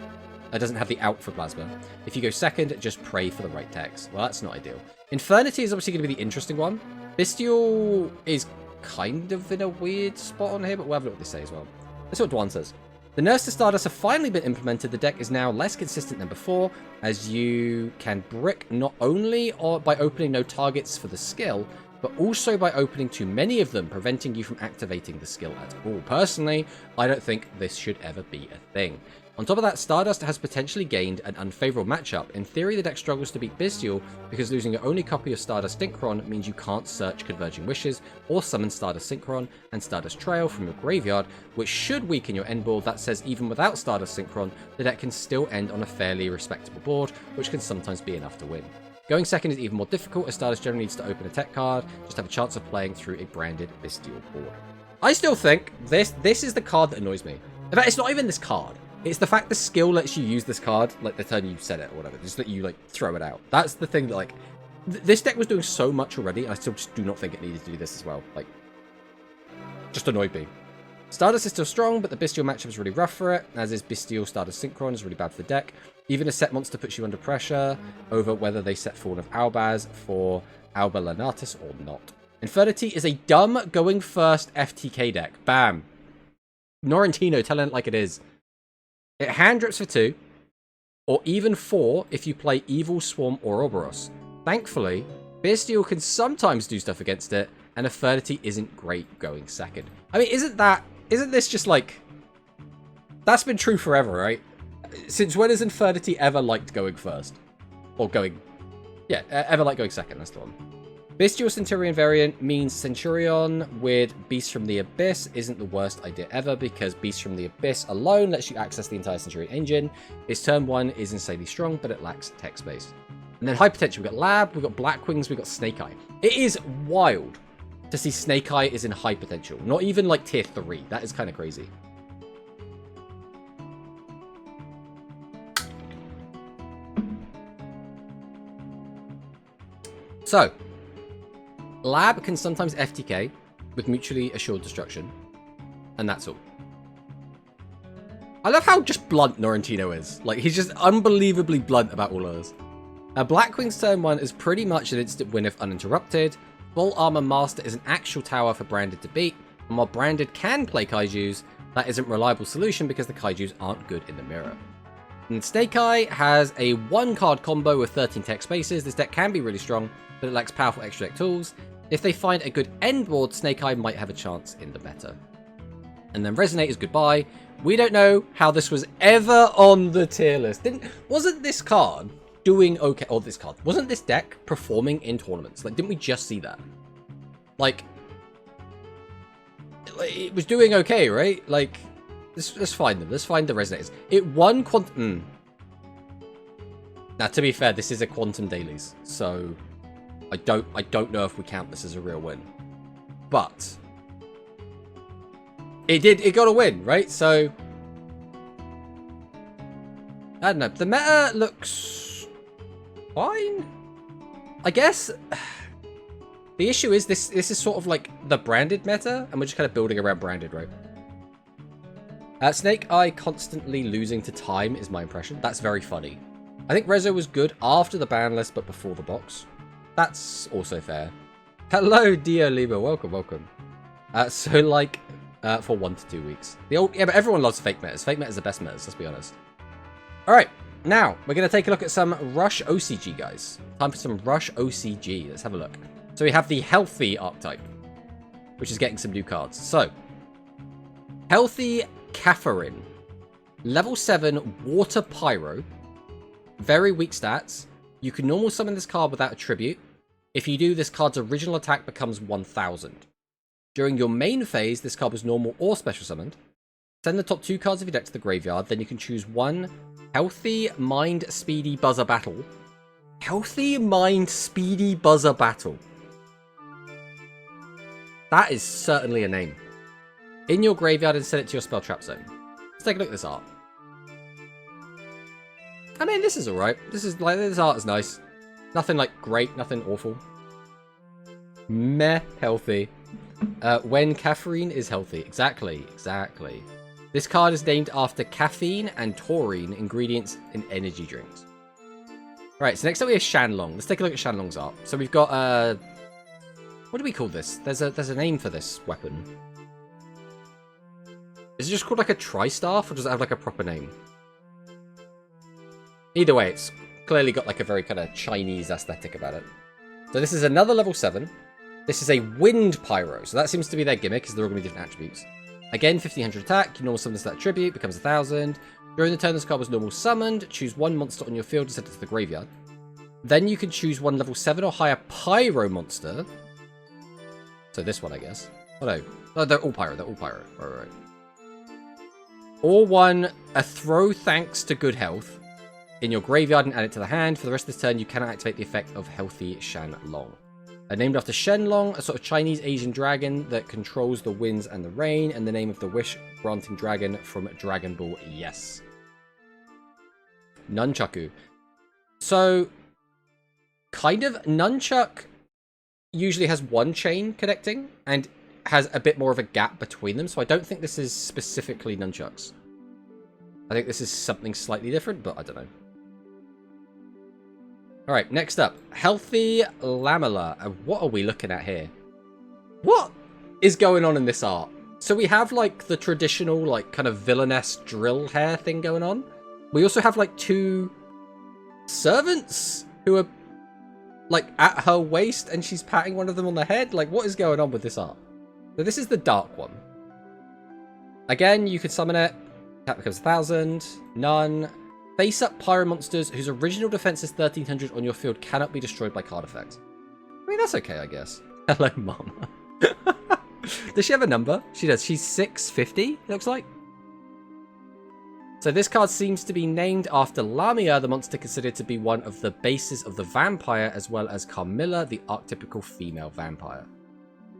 Doesn't have the out for Plasma. If you go second, just pray for the right text. Well, that's not ideal. Infernity is obviously going to be the interesting one. Bestial is kind of in a weird spot on here, but we'll have a look what they say as well. That's what Dwan says. The Nerfs to Stardust have finally been implemented. The deck is now less consistent than before, as you can brick not only by opening no targets for the skill, but also by opening too many of them, preventing you from activating the skill at all. Personally, I don't think this should ever be a thing. On top of that, Stardust has potentially gained an unfavorable matchup. In theory, the deck struggles to beat Bestial because losing your only copy of Stardust Synchron means you can't search Converging Wishes or summon Stardust Synchron and Stardust Trail from your graveyard, which should weaken your end board. That says even without Stardust Synchron, the deck can still end on a fairly respectable board, which can sometimes be enough to win. Going second is even more difficult, as Stardust generally needs to open a tech card, just have a chance of playing through a branded Bestial board. I still think this is the card that annoys me. In fact, it's not even this card. It's the fact the skill lets you use this card, like the turn you set it or whatever, just let you, like, throw it out. That's the thing that, like, This deck was doing so much already, I still just do not think it needed to do this as well. Like, just annoyed me. Stardust is still strong, but the Bestial matchup is really rough for it, as is Bestial Stardust Synchron is really bad for the deck. Even a set monster puts you under pressure over whether they set Fawn of Albaz for Alba Lanatus or not. Infernity is a dumb going first FTK deck. Bam. Norrentino telling it like it is. It hand drips for 2, or even 4 if you play Evil, Swarm, or Ouroboros. Thankfully, Bestial can sometimes do stuff against it, and Infernity isn't great going second. I mean, isn't this just like... That's been true forever, right? Since when has Infernity ever liked going first? Or going... Yeah, ever liked going second, that's the one. Bestial Centurion variant means Centurion with Beast from the Abyss isn't the worst idea ever, because Beast from the Abyss alone lets you access the entire Centurion engine. Its turn 1 is insanely strong, but it lacks tech space. And then high potential, we've got Lab, we've got Black Wings, we've got Snake Eye. It is wild to see Snake Eye is in high potential. Not even like tier 3. That is kind of crazy. So, Lab can sometimes FTK with mutually assured destruction. And that's all. I love how just blunt Norrentino is. Like, he's just unbelievably blunt about all of this. Blackwing's turn 1 is pretty much an instant win if uninterrupted. Full Armor Master is an actual tower for Branded to beat. And while Branded can play Kaijus, that isn't a reliable solution because the Kaijus aren't good in the mirror. And Snake Eye has a 1-card combo with 13 tech spaces. This deck can be really strong, but it lacks powerful extra deck tools. If they find a good end board, Snake Eye might have a chance in the meta. And then Resonate is goodbye. We don't know how this was ever on the tier list. Wasn't this card doing okay? Or this card. Wasn't this deck performing in tournaments? Like, didn't we just see that? Like, it was doing okay, right? Like, let's find them. Let's find the Resonators. It won Quantum... Now, to be fair, this is a Quantum Dailies, so I don't know if we count this as a real win. But it got a win, right? So I don't know. The meta looks fine, I guess. The issue is this is sort of like the Branded meta, and we're just kind of building around Branded, right? Snake Eye constantly losing to time is my impression. That's very funny. I think Rezo was good after the ban list, but before the box. That's also fair. Hello, Dio Lima. Welcome, welcome. So, like, for 1 to 2 weeks. Yeah, but everyone loves fake metas. Fake metas are the best metas, let's be honest. Alright, now, we're going to take a look at some Rush OCG, guys. Time for some Rush OCG. Let's have a look. So we have the Healthy archetype, which is getting some new cards. So, Healthy Catherine. Level 7 Water Pyro. Very weak stats. You can normal summon this card without a tribute. If you do, this card's original attack becomes 1000. During your main phase, this card was normal or special summoned. Send the top 2 cards of your deck to the graveyard, then you can choose one Healthy Mind Speedy Buzzer Battle. Healthy Mind Speedy Buzzer Battle. That is certainly a name. In your graveyard and send it to your spell trap zone. Let's take a look at this art. I mean, this is alright. This art is nice. Nothing like great, nothing awful. Meh, healthy. When caffeine is healthy. Exactly. This card is named after caffeine and taurine, ingredients in energy drinks. Alright, so next up we have Shanlong. Let's take a look at Shanlong's art. So we've got, what do we call this? There's a name for this weapon. Is it just called like a tri-staff, or does it have like a proper name? Either way, it's clearly got like a very kind of Chinese aesthetic about it. So this is another level 7. This is a Wind Pyro. So that seems to be their gimmick, because they're all going to be different attributes. Again, 1500 attack. You normal summon this to that attribute, becomes 1000. During the turn this card was normal summoned. Choose one monster on your field and send it to the graveyard. Then you can choose one level 7 or higher Pyro monster. So this one, I guess. Oh no. No, they're all Pyro. They're all Pyro. Right. Or one, a throw thanks to good health in your graveyard and add it to the hand. For the rest of this turn, you cannot activate the effect of Healthy Shanlong. Named after Shenlong, a sort of Chinese Asian dragon that controls the winds and the rain, and the name of the wish-granting dragon from Dragon Ball. Yes. Nunchaku. So, kind of Nunchuck usually has one chain connecting and has a bit more of a gap between them, so I don't think this is specifically Nunchucks. I think this is something slightly different, but I don't know. Alright, next up. Healthy Lamella. What are we looking at here? What is going on in this art? So we have, like, the traditional, like, kind of villainess drill hair thing going on. We also have, like, 2 servants who are, like, at her waist, and she's patting one of them on the head. Like, what is going on with this art? So this is the dark one. Again, you could summon it. Attack becomes 1,000. None. Face up pyro monsters whose original defense is 1300 on your field cannot be destroyed by card effects. I mean, that's okay, I guess. Hello, Mama. Does she have a number? She does. She's 650, it looks like. So this card seems to be named after Lamia, the monster considered to be one of the bases of the vampire, as well as Carmilla, the archetypical female vampire.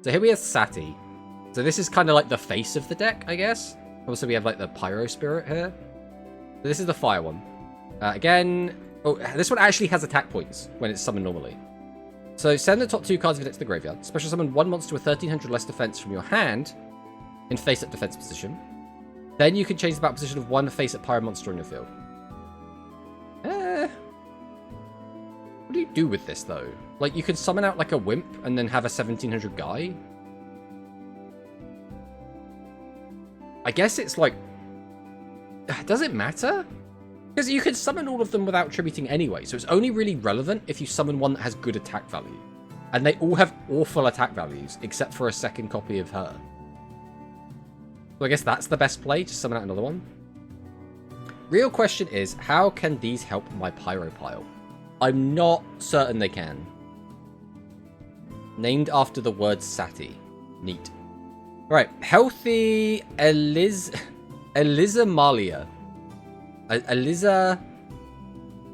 So here we have Sati. So this is kind of like the face of the deck, I guess. Also, we have like the Pyro Spirit here. So this is the fire one. Again, oh, this one actually has attack points when it's summoned normally. So send the top 2 cards of your deck to the graveyard. Special summon 1 monster with 1300 less defense from your hand in face-up defense position. Then you can change the battle position of 1 face-up pyro monster on your field. What do you do with this, though? Like, you can summon out, like, a Wimp and then have a 1700 guy. I guess it's, like... Does it matter? Because you can summon all of them without tributing anyway, so it's only really relevant if you summon one that has good attack value. And they all have awful attack values, except for a second copy of her. So I guess that's the best play, just summon out another one. Real question is, how can these help my Pyro pile? I'm not certain they can. Named after the word Sati. Neat. Alright, Healthy Eliza Malia. Eliza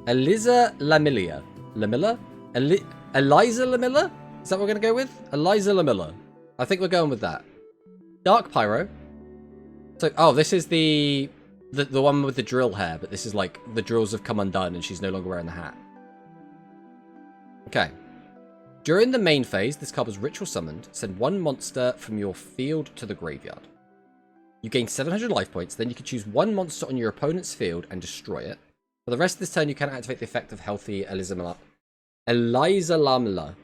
Lamilla. Lamilla? Eliza Lamilla? Is that what we're going to go with? Eliza Lamilla. I think we're going with that. Dark Pyro. So, oh, this is the one with the drill hair, but this is like the drills have come undone and she's no longer wearing the hat. Okay. During the main phase, this card was ritual summoned. Send 1 monster from your field to the graveyard. You gain 700 life points, then you can choose 1 monster on your opponent's field and destroy it. For the rest of this turn, you can activate the effect of Healthy Eliza Lamla.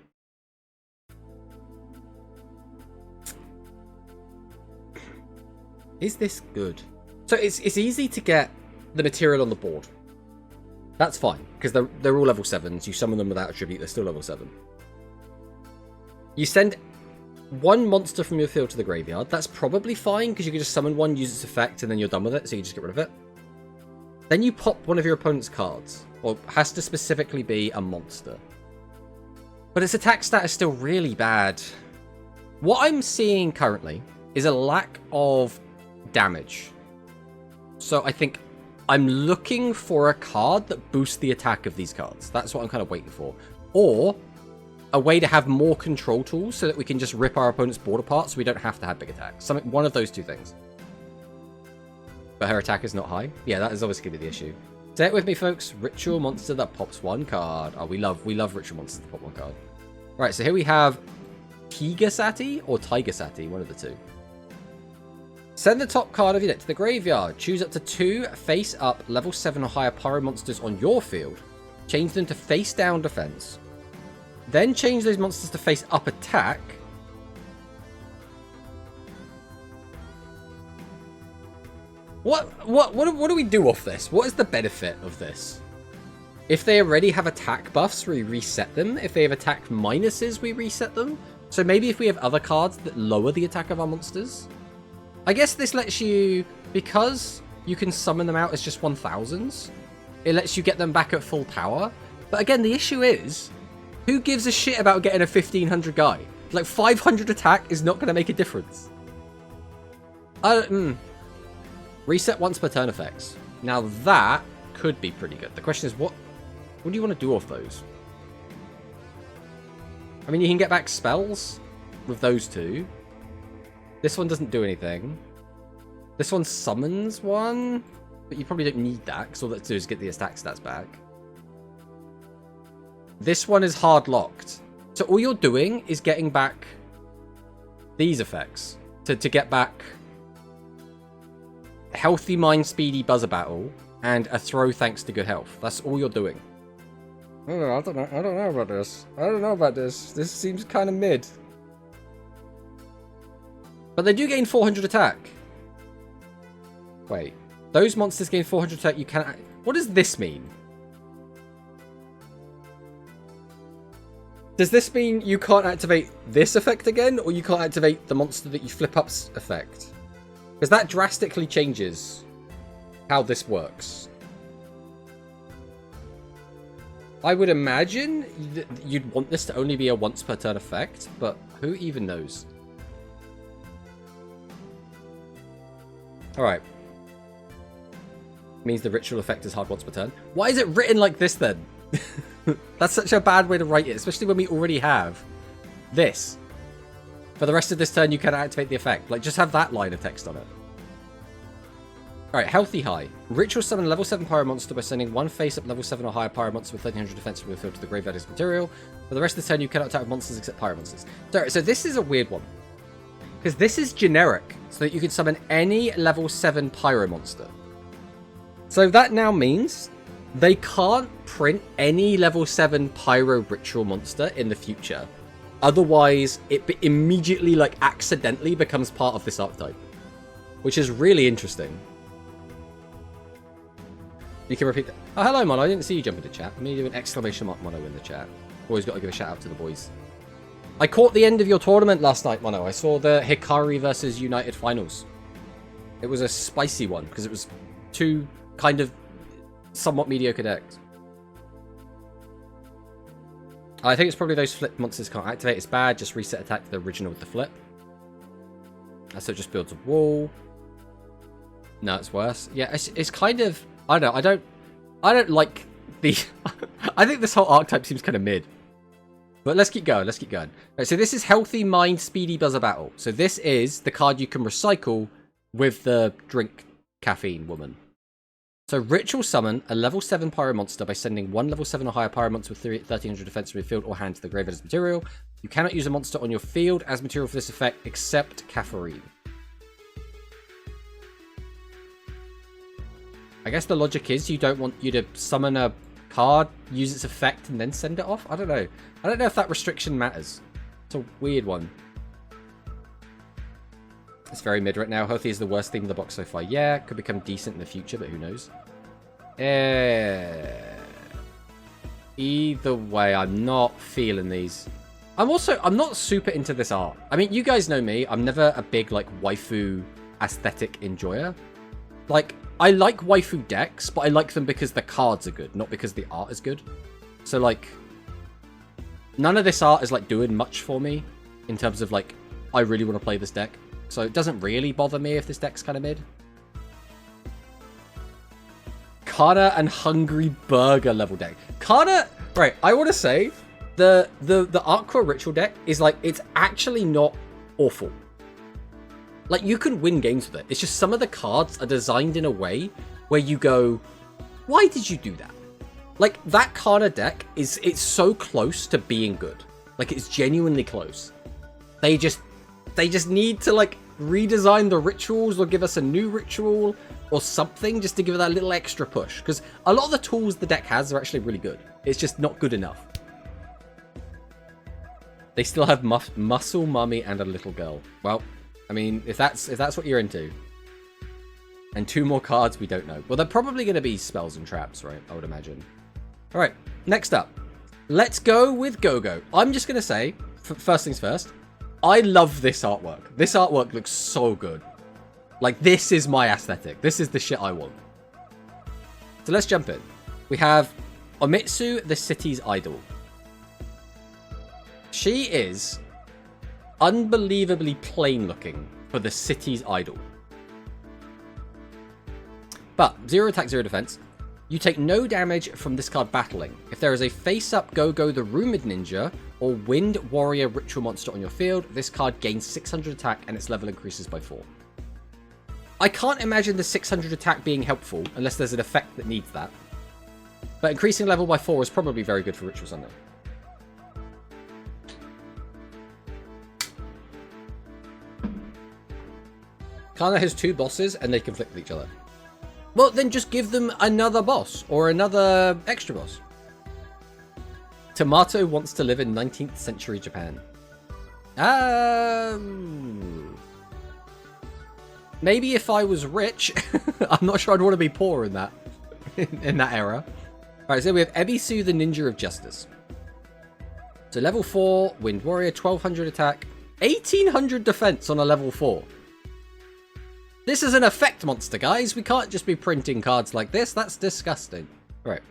Is this good? So it's easy to get the material on the board. That's fine, because they're all level 7s. You summon them without a tribute, they're still level 7. You send 1 monster from your field to the graveyard. That's probably fine, because you can just summon one, use its effect, and then you're done with it, so you just get rid of it. Then you pop one of your opponent's cards, or has to specifically be a monster. But its attack stat is still really bad. What I'm seeing currently is a lack of damage. So I think I'm looking for a card that boosts the attack of these cards. That's what I'm kind of waiting for. Or a way to have more control tools so that we can just rip our opponent's board apart so we don't have to have big attacks. One of those 2 things. But her attack is not high. Yeah, that is obviously going to be the issue. Say it with me, folks. Ritual monster that pops 1 card. Oh, we love ritual monsters that pop 1 card. Right, so here we have Tiger Sati or Tiger Sati, one of the 2. Send the top card of your deck to the graveyard. Choose up to 2 face-up level 7 or higher pyro monsters on your field. Change them to face-down defense. Then change those monsters to face-up attack. What do we do off this? What is the benefit of this? If they already have attack buffs, we reset them. If they have attack minuses, we reset them. So maybe if we have other cards that lower the attack of our monsters. I guess this lets you, because you can summon them out as just 1000s, it lets you get them back at full power. But again, the issue is, who gives a shit about getting a 1500 guy? Like, 500 attack is not going to make a difference. Reset once per turn effects. Now that could be pretty good. The question is, what do you want to do off those? I mean, you can get back spells with those 2. This one doesn't do anything. This one summons 1, but you probably don't need that, because all that to do is get the attack stats back. This one is hard locked. So all you're doing is getting back these effects. To get back Healthy Mind Speedy Buzzer Battle and a throw thanks to good health. That's all you're doing. I don't know about this. I don't know about this. This seems kind of mid. But they do gain 400 attack. Wait. Those monsters gain 400 attack. You can't... What does this mean? Does this mean you can't activate this effect again? Or you can't activate the monster that you flip up's effect? Because that drastically changes how this works. I would imagine you'd want this to only be a once per turn effect, but who even knows? Alright. Means the ritual effect is hard once per turn. Why is it written like this then? That's such a bad way to write it, especially when we already have this. For the rest of this turn, you can activate the effect. Like, just have that line of text on it. Alright, Healthy High. Ritual summon a level 7 pyro monster by sending one face-up level 7 or higher pyro monster with 1300 defense from the field to the graveyard as material. For the rest of the turn, you cannot attack monsters except pyro monsters. So this is a weird one. Because this is generic, so that you can summon any level 7 pyro monster. So that now means they can't print any level 7 pyro ritual monster in the future. Otherwise, it immediately, like, accidentally becomes part of this archetype. Which is really interesting. You can repeat that. Oh, hello, Mono. I didn't see you jump into chat. Let me do an exclamation mark Mono in the chat. Always got to give a shout out to the boys. I caught the end of your tournament last night, Mono. I saw the Hikari versus United finals. It was a spicy one, because it was two kind of somewhat mediocre decks. I think it's probably those flip monsters can't activate. It's bad. Just reset attack to the original with the flip. So it just builds a wall. No, it's worse. Yeah, it's kind of... I don't know. I don't like the... I think this whole archetype seems kind of mid. But let's keep going. Let's keep going. Right, so this is Healthy Mind Speedy Buzzer Battle. So this is the card you can recycle with the drink caffeine woman. So Ritual Summon a level 7 pyro monster by sending one level 7 or higher pyro monster with 1300 defense from your field or hand to the graveyard as material. You cannot use a monster on your field as material for this effect except Caffeine. I guess the logic is you don't want you to summon a card, use its effect, and then send it off? I don't know. I don't know if that restriction matters. It's a weird one. It's very mid right now. Healthy is the worst theme in the box so far. Yeah, could become decent in the future, but who knows? Either way, I'm not feeling these. I'm not super into this art. I mean, you guys know me. I'm never a big, like, waifu aesthetic enjoyer. Like, I like waifu decks, but I like them because the cards are good, not because the art is good. So, like, none of this art is, like, doing much for me in terms of, like, I really want to play this deck. So it doesn't really bother me if this deck's kind of mid. Kana and Hungry Burger level deck. Kana, right, I want to say, the Artcore Ritual deck is, like, it's actually not awful. Like, you can win games with it. It's just some of the cards are designed in a way where you go, why did you do that? Like, that Kana deck it's so close to being good. Like, it's genuinely close. They just need to, like, redesign the rituals or give us a new ritual or something just to give it that little extra push. Because a lot of the tools the deck has are actually really good. It's just not good enough. They still have Muscle Mummy and a little girl. Well, I mean, if that's what you're into. And 2 more cards we don't know. Well, they're probably going to be spells and traps, right? I would imagine. All right, next up. Let's go with Go-Go. I'm just going to say, first things first, I love this artwork. This artwork looks so good. Like, this is my aesthetic. This is the shit I want. So let's jump in. We have Omitsu, the city's idol. She is unbelievably plain looking for the city's idol. But 0 attack, 0 defense. You take no damage from this card battling. If there is a face-up Go-Go the Rumored Ninja or Wind Warrior Ritual monster on your field, this card gains 600 attack and its level increases by 4. I can't imagine the 600 attack being helpful unless there's an effect that needs that. But increasing level by 4 is probably very good for Ritual Sunday. Kana has 2 bosses and they conflict with each other. Well, then just give them another boss or another extra boss. Tomato wants to live in 19th century Japan. Maybe if I was rich, I'm not sure I'd want to be poor in that in that era. Alright, so we have Ebisu, the Ninja of Justice. So level 4, Wind Warrior, 1200 attack, 1800 defense on a level 4. This is an effect monster, guys. We can't just be printing cards like this. That's disgusting. Alright.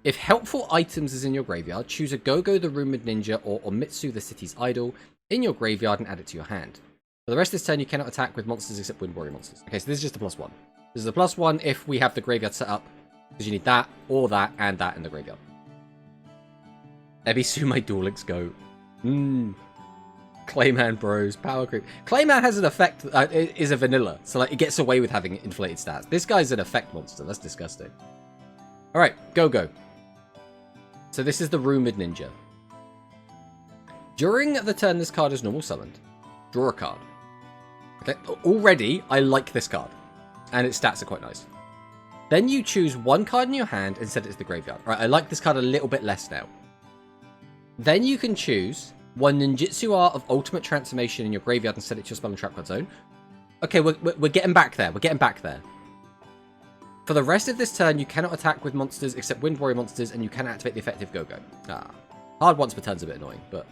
If helpful items is in your graveyard, choose a Gogo the Rumored Ninja or Omitsu the City's Idol in your graveyard and add it to your hand. For the rest of this turn, you cannot attack with monsters except Wind Warrior monsters. Okay, so this is just a +1. This is a +1 if we have the graveyard set up, because you need that, or that, and that in the graveyard. Ebisu, my Duel Links go. Clayman bros, power creep. Clayman has an effect, is a vanilla, so like it gets away with having inflated stats. This guy's an effect monster, that's disgusting. Alright, go. So this is the Rumored Ninja. During the turn this card is normal summoned, draw a card. Okay, already I like this card, and its stats are quite nice. Then you choose 1 card in your hand and set it to the graveyard. Alright, I like this card a little bit less now. Then you can choose 1 Ninjutsu Art of Ultimate Transformation in your graveyard and set it to your spell and trap card zone. Okay, we're getting back there. We're getting back there. For the rest of this turn, you cannot attack with monsters except Wind Warrior monsters, and you can activate the effective Go-Go. Hard once per turn's a bit annoying, but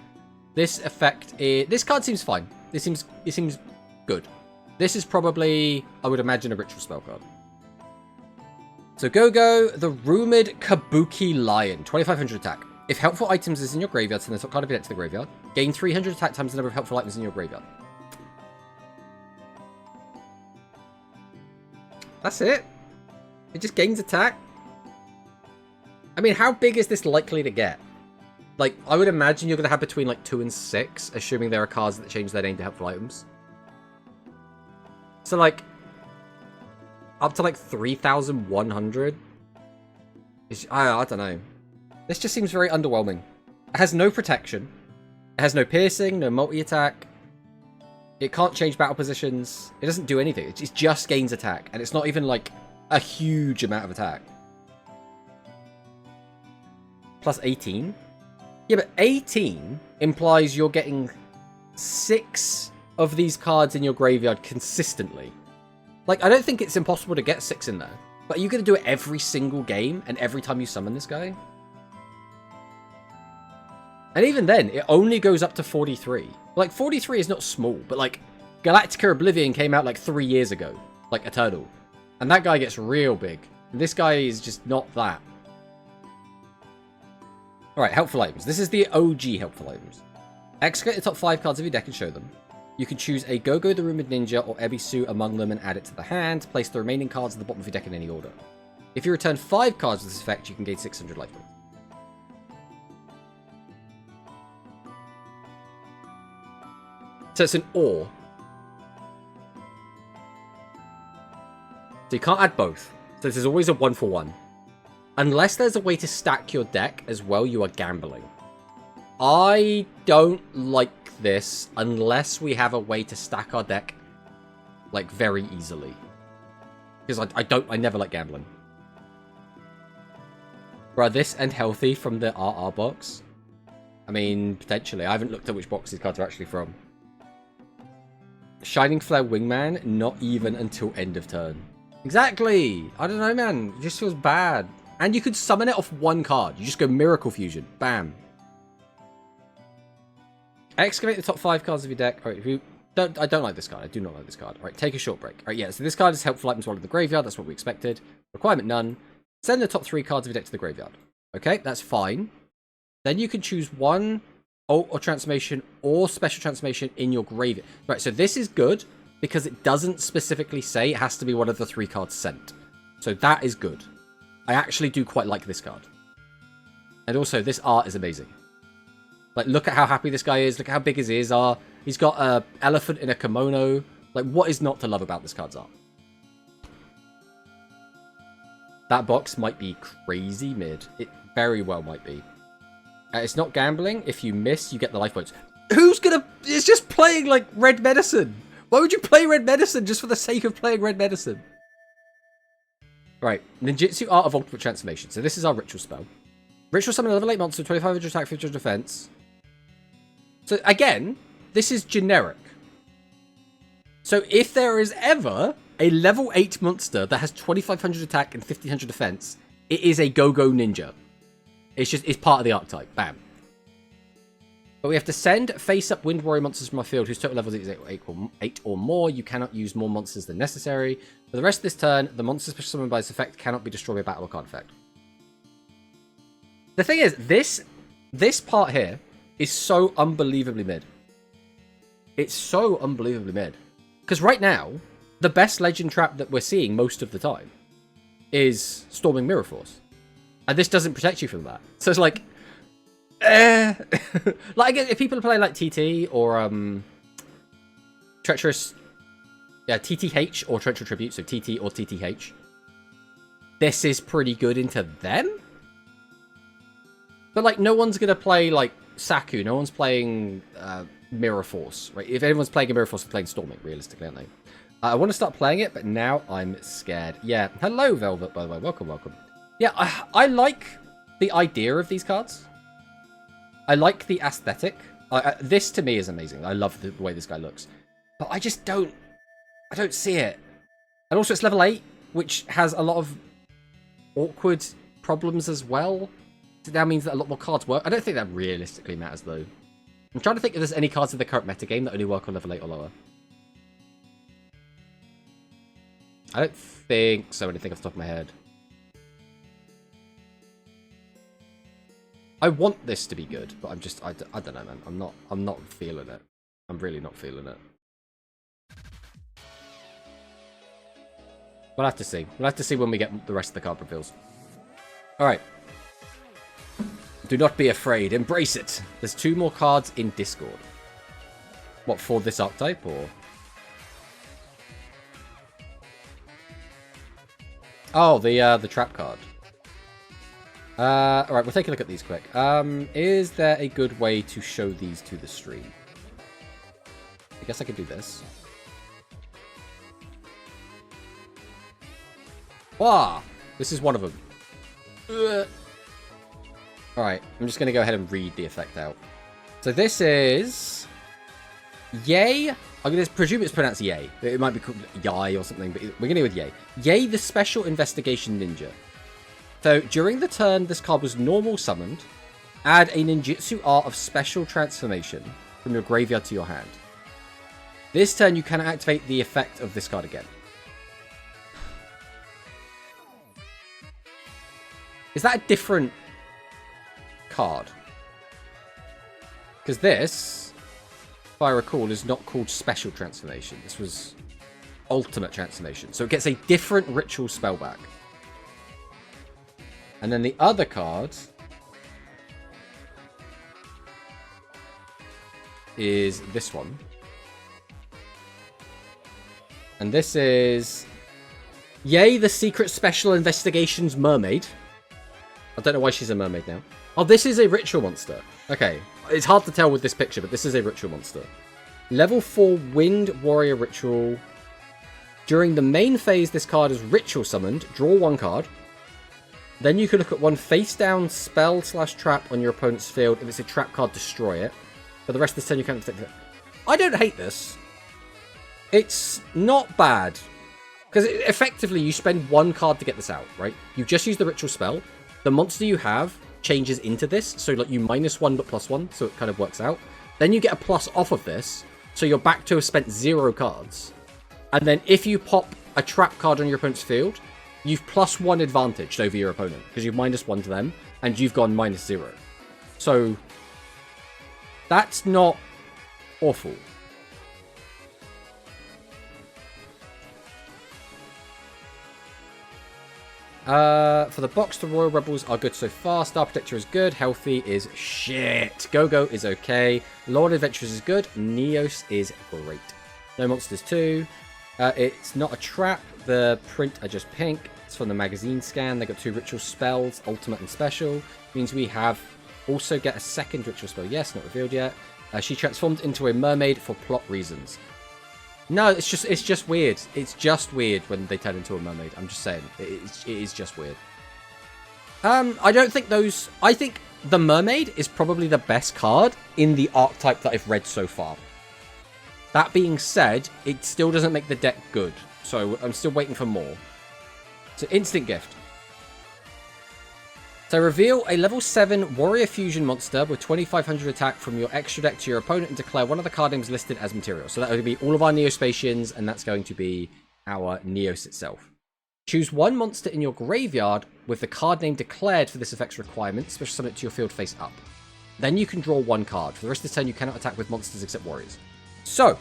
this effect is... This card seems fine. It seems good. This is probably, I would imagine, a ritual spell card. So Go-Go, the Rumored Kabuki Lion, 2500 attack. If helpful items is in your graveyard, send the top card of your deck to the graveyard. Gain 300 attack times the number of helpful items in your graveyard. That's it. It just gains attack. I mean, how big is this likely to get? Like, I would imagine you're going to have between like 2 and 6, assuming there are cards that change their name to helpful items. So like, up to like 3,100. I don't know. This just seems very underwhelming. It has no protection. It has no piercing, no multi-attack. It can't change battle positions. It doesn't do anything. It just gains attack. And it's not even like a huge amount of attack. Plus 18? Yeah, but 18 implies you're getting 6 of these cards in your graveyard consistently. Like, I don't think it's impossible to get 6 in there. But are you going to do it every single game and every time you summon this guy? And even then, it only goes up to 43. Like, 43 is not small, but like, Galactica Oblivion came out like 3 years ago. Like, Eternal. And that guy gets real big. And this guy is just not that. Alright, helpful items. This is the OG helpful items. Excavate the top 5 cards of your deck and show them. You can choose a Gogo the Rumored Ninja or Ebisu among them and add it to the hand. Place the remaining cards at the bottom of your deck in any order. If you return 5 cards with this effect, you can gain 600 life points. So it's an or. So you can't add both. So this is always a 1-for-1. Unless there's a way to stack your deck as well, you are gambling. I don't like this unless we have a way to stack our deck like very easily. Because I never like gambling. Bro, this and healthy from the RR box. I mean, potentially. I haven't looked at which box these cards are actually from. Shining Flare Wingman, not even until end of turn. Exactly! I don't know, man. It just feels bad. And you could summon it off 1 card. You just go Miracle Fusion. Bam. Excavate the top 5 cards of your deck. Alright, I don't like this card. I do not like this card. Alright, take a short break. Alright, yeah, so this card is helpful items while in the graveyard. That's what we expected. Requirement none. Send the top 3 cards of your deck to the graveyard. Okay, that's fine. Then you can choose 1 Alt or Transformation or Special Transformation in your graveyard. Right, so this is good because it doesn't specifically say it has to be one of the 3 cards sent. So that is good. I actually do quite like this card. And also, this art is amazing. Like, look at how happy this guy is. Look at how big his ears are. He's got an elephant in a kimono. Like, what is not to love about this card's art? That box might be crazy mid. It very well might be. It's not gambling. If you miss, you get the life points. Who's gonna... It's just playing, like, red medicine. Why would you play red medicine just for the sake of playing red medicine? Right. Ninjutsu Art of Ultimate Transformation. So this is our ritual spell. Ritual summon a level 8 monster, 2500 attack, 5000 defense. So, again, this is generic. So if there is ever a level 8 monster that has 2500 attack and 1500 defense, it is a go-go ninja. It's part of the archetype. Bam. But we have to send face-up Wind Warrior monsters from our field whose total level is 8 or more. You cannot use more monsters than necessary. For the rest of this turn, the monster special summoned by this effect cannot be destroyed by battle or card effect. The thing is, this part here is so unbelievably mid. It's so unbelievably mid. Because right now, the best legend trap that we're seeing most of the time is Storming Mirror Force. And this doesn't protect you from that. So it's like... like, if people are playing like TT or Treacherous... Yeah, TTH or Treacherous Tribute, so TT or TTH. This is pretty good into them? But, like, no one's going to play, like, Saku. No one's playing Mirror Force, right? If anyone's playing a Mirror Force, they're playing Storming, realistically, aren't they? I want to start playing it, but now I'm scared. Yeah, hello, Velvet, by the way. Welcome, welcome. Yeah, I like the idea of these cards. I like the aesthetic. This, to me, is amazing. I love the way this guy looks. But I just don't... I don't see it. And also, it's level 8, which has a lot of awkward problems as well. So that means that a lot more cards work. I don't think that realistically matters, though. I'm trying to think if there's any cards in the current metagame that only work on level 8 or lower. I don't think so, anything off the top of my head. I want this to be good, but I'm just... I don't know, man. I'm not feeling it. I'm really not feeling it. We'll have to see. We'll have to see when we get the rest of the card reveals. Alright. Do not be afraid. Embrace it. There's 2 more cards in Discord. What, for this archetype, or...? Oh, the trap card. Alright, we'll take a look at these quick. Is there a good way to show these to the stream? I guess I could do this. Ah! This is one of them. Alright, I'm just going to go ahead and read the effect out. So this is... Yay! I'm going to presume it's pronounced Yay. It might be called Yai or something, but we're going to go with Yay. Yay, the Special Investigation Ninja. So, during the turn this card was normal summoned, add a ninjutsu art of Special Transformation from your graveyard to your hand. This turn you can activate the effect of this card again. Is that a different card? Because this, if I recall, is not called Special Transformation. This was Ultimate Transformation. So it gets a different ritual spell back. And then the other card is this one. And this is... Yay, the Secret Special Investigations Mermaid. I don't know why she's a mermaid now. Oh, this is a ritual monster. Okay. It's hard to tell with this picture, but this is a ritual monster. Level 4 Wind Warrior Ritual. During the main phase, this card is ritual summoned. Draw 1 card. Then you can look at 1 face-down spell/trap on your opponent's field. If it's a trap card, destroy it. For the rest of this turn, you can't protect it. I don't hate this. It's not bad. Because effectively, you spend 1 card to get this out, right? You just use the ritual spell. The monster you have changes into this. So like you -1 but +1. So it kind of works out. Then you get a plus off of this. So you're back to have spent 0 cards. And then if you pop a trap card on your opponent's field, you've +1 advantaged over your opponent. Because you've -1 to them. And you've gone -0. So that's not awful. For the box, the Royal Rebels are good so far. Star Protector is good. Healthy is shit. Go-Go is okay. Lord Adventurers is good. Neos is great. No monsters too. It's not a trap. The print are just pink. cards from the magazine scan. They got 2 ritual spells, ultimate and special. Means we have also get a second ritual spell. Yes, not revealed yet. She transformed into a mermaid for plot reasons. No, it's just weird. It's just weird when they turn into a mermaid. I'm just saying. It is just weird. I don't think those... I think the mermaid is probably the best card in the archetype that I've read so far. That being said, it still doesn't make the deck good. So I'm still waiting for more. So instant gift. So reveal a level 7 warrior fusion monster with 2500 attack from your extra deck to your opponent and declare one of the card names listed as material. So that would be all of our Neospatians, and that's going to be our Neos itself. Choose one monster in your graveyard with the card name declared for this effect's requirement, special summon it to your field face up. Then you can draw 1 card. For the rest of the turn, you cannot attack with monsters except warriors. So,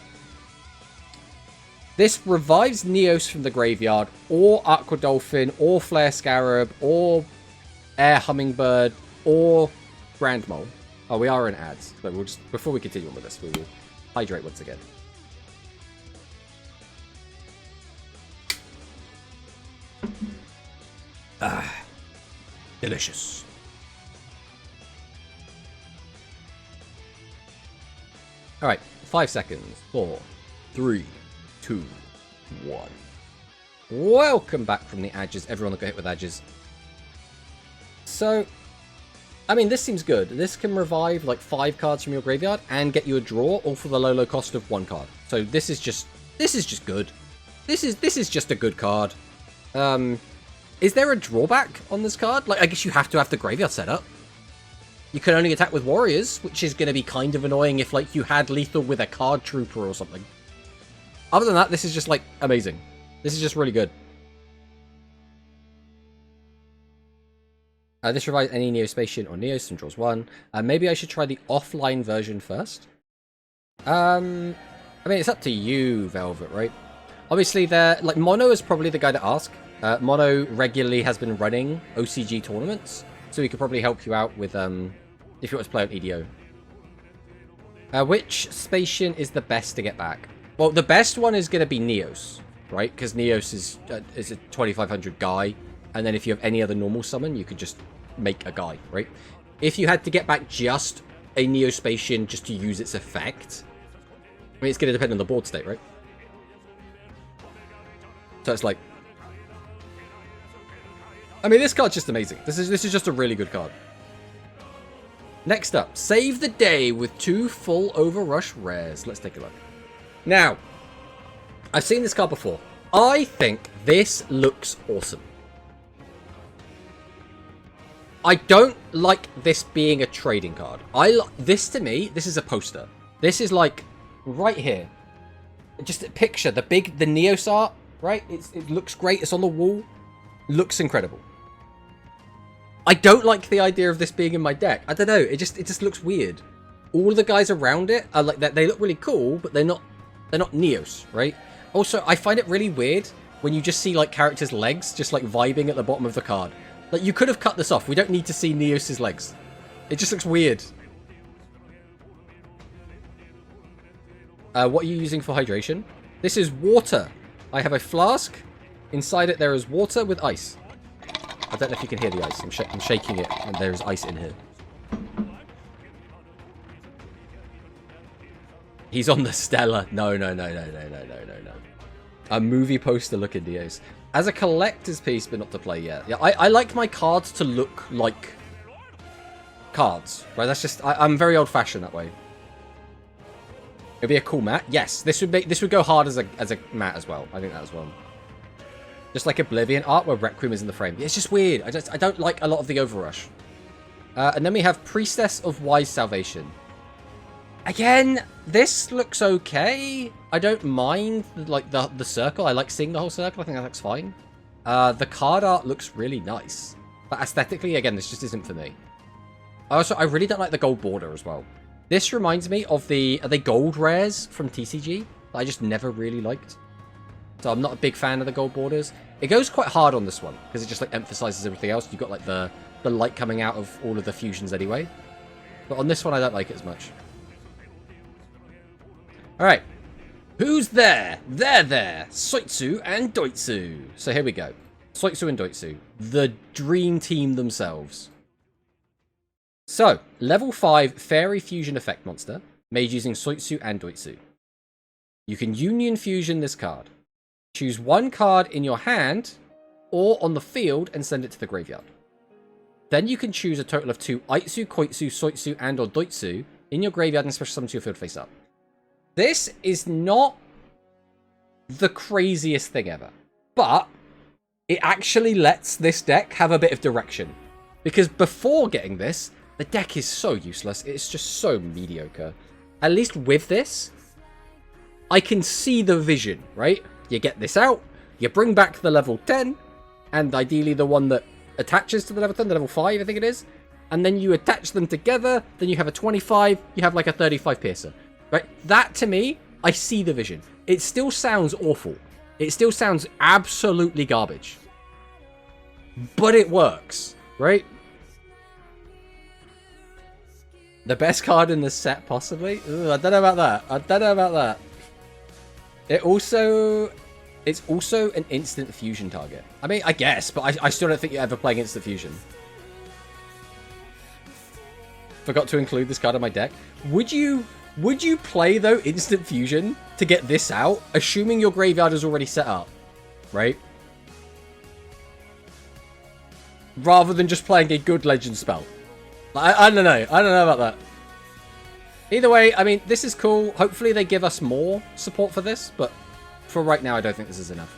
this revives Neos from the graveyard, or Aqua Dolphin, or Flare Scarab, or Air Hummingbird, or Grand Mole. Oh, we are in ads. So we'll just, before we continue on with this, we will hydrate once again. Ah, delicious. Alright, 5 seconds. 4, 3, 2, 1. Welcome back from the edges. Everyone that got hit with edges. So, I mean, this seems good. This can revive like 5 cards from your graveyard and get you a draw, all for the low cost of 1 card. So this is just good. This is just a good card. Is there a drawback on this card? Like, I guess you have to have the graveyard set up. You can only attack with warriors, which is going to be kind of annoying if like you had lethal with a card trooper or something. Other than that, this is just like amazing. This is just really good. This revives any Neospatian or Neos and draws 1. Maybe I should try the offline version first. I mean, it's up to you, Velvet, right? Obviously, like Mono is probably the guy to ask. Mono regularly has been running OCG tournaments, so he could probably help you out with if you want to play on EDO. Which Spatian is the best to get back? Well, the best one is going to be Neos, right? Because Neos is a 2500 guy, and then if you have any other normal summon, you could just make a guy, right? If you had to get back just a Neospatian just to use its effect, I mean, it's going to depend on the board state, right? So it's like, I mean, this card's just amazing. This is just a really good card. Next up, save the day with 2 full Overrush rares. Let's take a look. Now, I've seen this card before. I think this looks awesome. I don't like this being a trading card. This, to me, this is a poster. This is like right here. Just picture the Neos art, right? It looks great. It's on the wall. Looks incredible. I don't like the idea of this being in my deck. I don't know. It just looks weird. All of the guys around it are like that. They look really cool, but they're not Neos, right? Also, I find it really weird when you just see like characters' legs just like vibing at the bottom of the card. Like, you could have cut this off. We don't need to see Neos' legs. It just looks weird. What are you using for hydration? This is water. I have a flask. Inside it, there is water with ice. I don't know if you can hear the ice. I'm shaking it, and there is ice in here. He's on the Stella. No. A movie poster looking Neos. As a collector's piece, but not to play yet. Yeah, I like my cards to look like cards, right? That's just I'm very old-fashioned that way. It'd be a cool mat. Yes, this would go hard as a mat as well. I think that as well. Just like Oblivion art where Requiem is in the frame. It's just weird. I don't like a lot of the Overrush. And then we have Priestess of Wise Salvation. Again, this looks okay. I don't mind like the circle. I like seeing the whole circle. I think that looks fine. The card art looks really nice. But aesthetically, again, this just isn't for me. Also, I really don't like the gold border as well. This reminds me of are they gold rares from TCG that I just never really liked. So I'm not a big fan of the gold borders. It goes quite hard on this one because it just like emphasizes everything else. You've got like the light coming out of all of the fusions anyway. But on this one, I don't like it as much. Alright. Who's there? They're there. Soitsu and Doitsu. So here we go. Soitsu and Doitsu. The dream team themselves. So, level 5 Fairy Fusion Effect Monster, made using Soitsu and Doitsu. You can Union Fusion this card. Choose one card in your hand, or on the field, and send it to the graveyard. Then you can choose a total of 2 Aitsu, Koitsu, Soitsu, and or Doitsu in your graveyard and special summon to your field face up. This is not the craziest thing ever, but it actually lets this deck have a bit of direction. Because before getting this, the deck is so useless. It's just so mediocre. At least with this, I can see the vision, right? You get this out, you bring back the level 10, and ideally the one that attaches to the level 10, the level 5, I think it is. And then you attach them together, then you have a 25, you have like a 35 piercer. Right? That, to me, I see the vision. It still sounds awful. It still sounds absolutely garbage. But it works, right? The best card in the set, possibly? Ugh, I don't know about that. I don't know about that. It's also an instant fusion target. I mean, I guess, but I still don't think you're ever playing instant fusion. Forgot to include this card on my deck. Would you play, though, instant fusion to get this out, assuming your graveyard is already set up, right? Rather than just playing a good legend spell. I don't know. I don't know about that. Either way, I mean, this is cool. Hopefully they give us more support for this, but for right now, I don't think this is enough.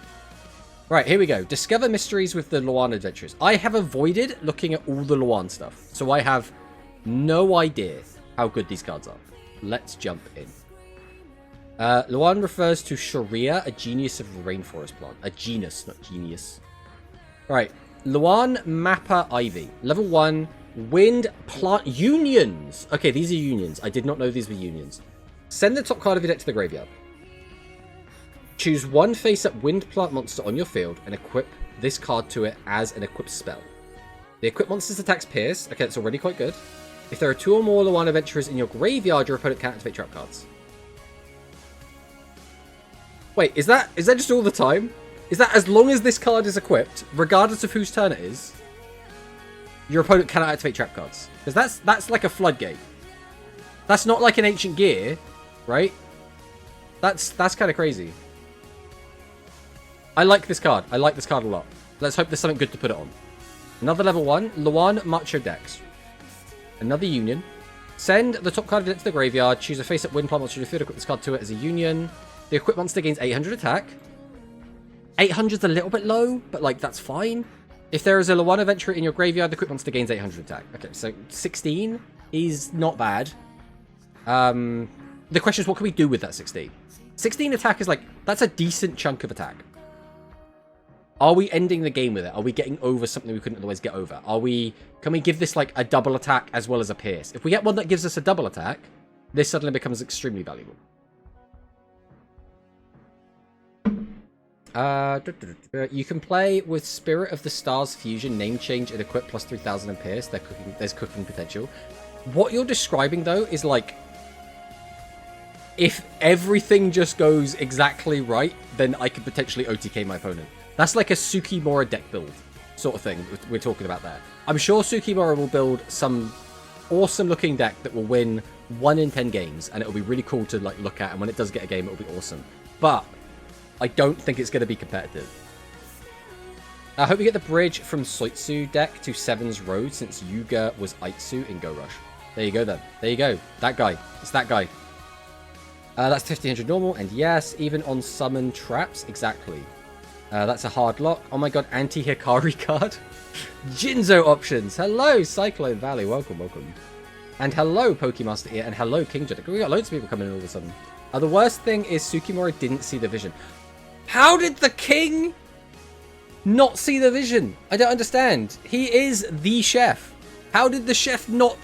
Right, here we go. Discover mysteries with the Luan adventures. I have avoided looking at all the Luan stuff, so I have no idea how good these cards are. Let's jump in. Luan refers to Sharia, a genius of the rainforest plant. A genus, not genius. Right, Luan Mappa Ivy. Level 1. Wind plant unions. Okay, these are unions. I did not know these were unions. Send the top card of your deck to the graveyard. Choose one face-up wind plant monster on your field and equip this card to it as an equipped spell. The equipped monster's attacks pierce. Okay, that's already quite good. If there are 2 or more Luan adventurers in your graveyard, your opponent can activate trap cards. Wait, is that just all the time? Is that as long as this card is equipped, regardless of whose turn it is, your opponent cannot activate trap cards? Because that's like a floodgate. That's not like an ancient gear, right? That's kind of crazy. I like this card. I like this card a lot. Let's hope there's something good to put it on. Another level 1, Luan Macho Dex. Another union. Send the top card of it to the graveyard. Choose a face-up wind plant monster in your field. Equip this card to it as a union. The equipped monster gains 800 attack. 800's a little bit low, but like that's fine. If there is a Luan adventurer in your graveyard, the equipped monster gains 800 attack. Okay, so 16 is not bad. The question is, what can we do with that 16? 16 attack is like, that's a decent chunk of attack. Are we ending the game with it? Are we getting over something we couldn't otherwise get over? Can we give this like a double attack as well as a pierce? If we get one that gives us a double attack, this suddenly becomes extremely valuable. You can play with Spirit of the Stars Fusion, name change, and equip plus 3000 and pierce. There's cooking potential. What you're describing, though, is like, if everything just goes exactly right, then I could potentially OTK my opponent. That's like a Tsukimura deck build sort of thing we're talking about there. I'm sure Tsukimura will build some awesome looking deck that will win 1 in 10 games, and it'll be really cool to like look at, and when it does get a game, it'll be awesome. But I don't think it's going to be competitive. I hope you get the bridge from Soitsu deck to Seven's Road, since Yuga was Aitsu in Go Rush. There you go then. There you go. That guy. It's that guy. That's 1500 normal, and yes, even on summon traps. Exactly. That's a hard lock. Oh my god, anti-Hikari card. Jinzo options. Hello, Cyclone Valley. Welcome, welcome. And hello, Pokemaster Ear, and hello, King Jedi. We got loads of people coming in all of a sudden. The worst thing is Tsukimura didn't see the vision. How did the king not see the vision? I don't understand. He is the chef. How did the chef not...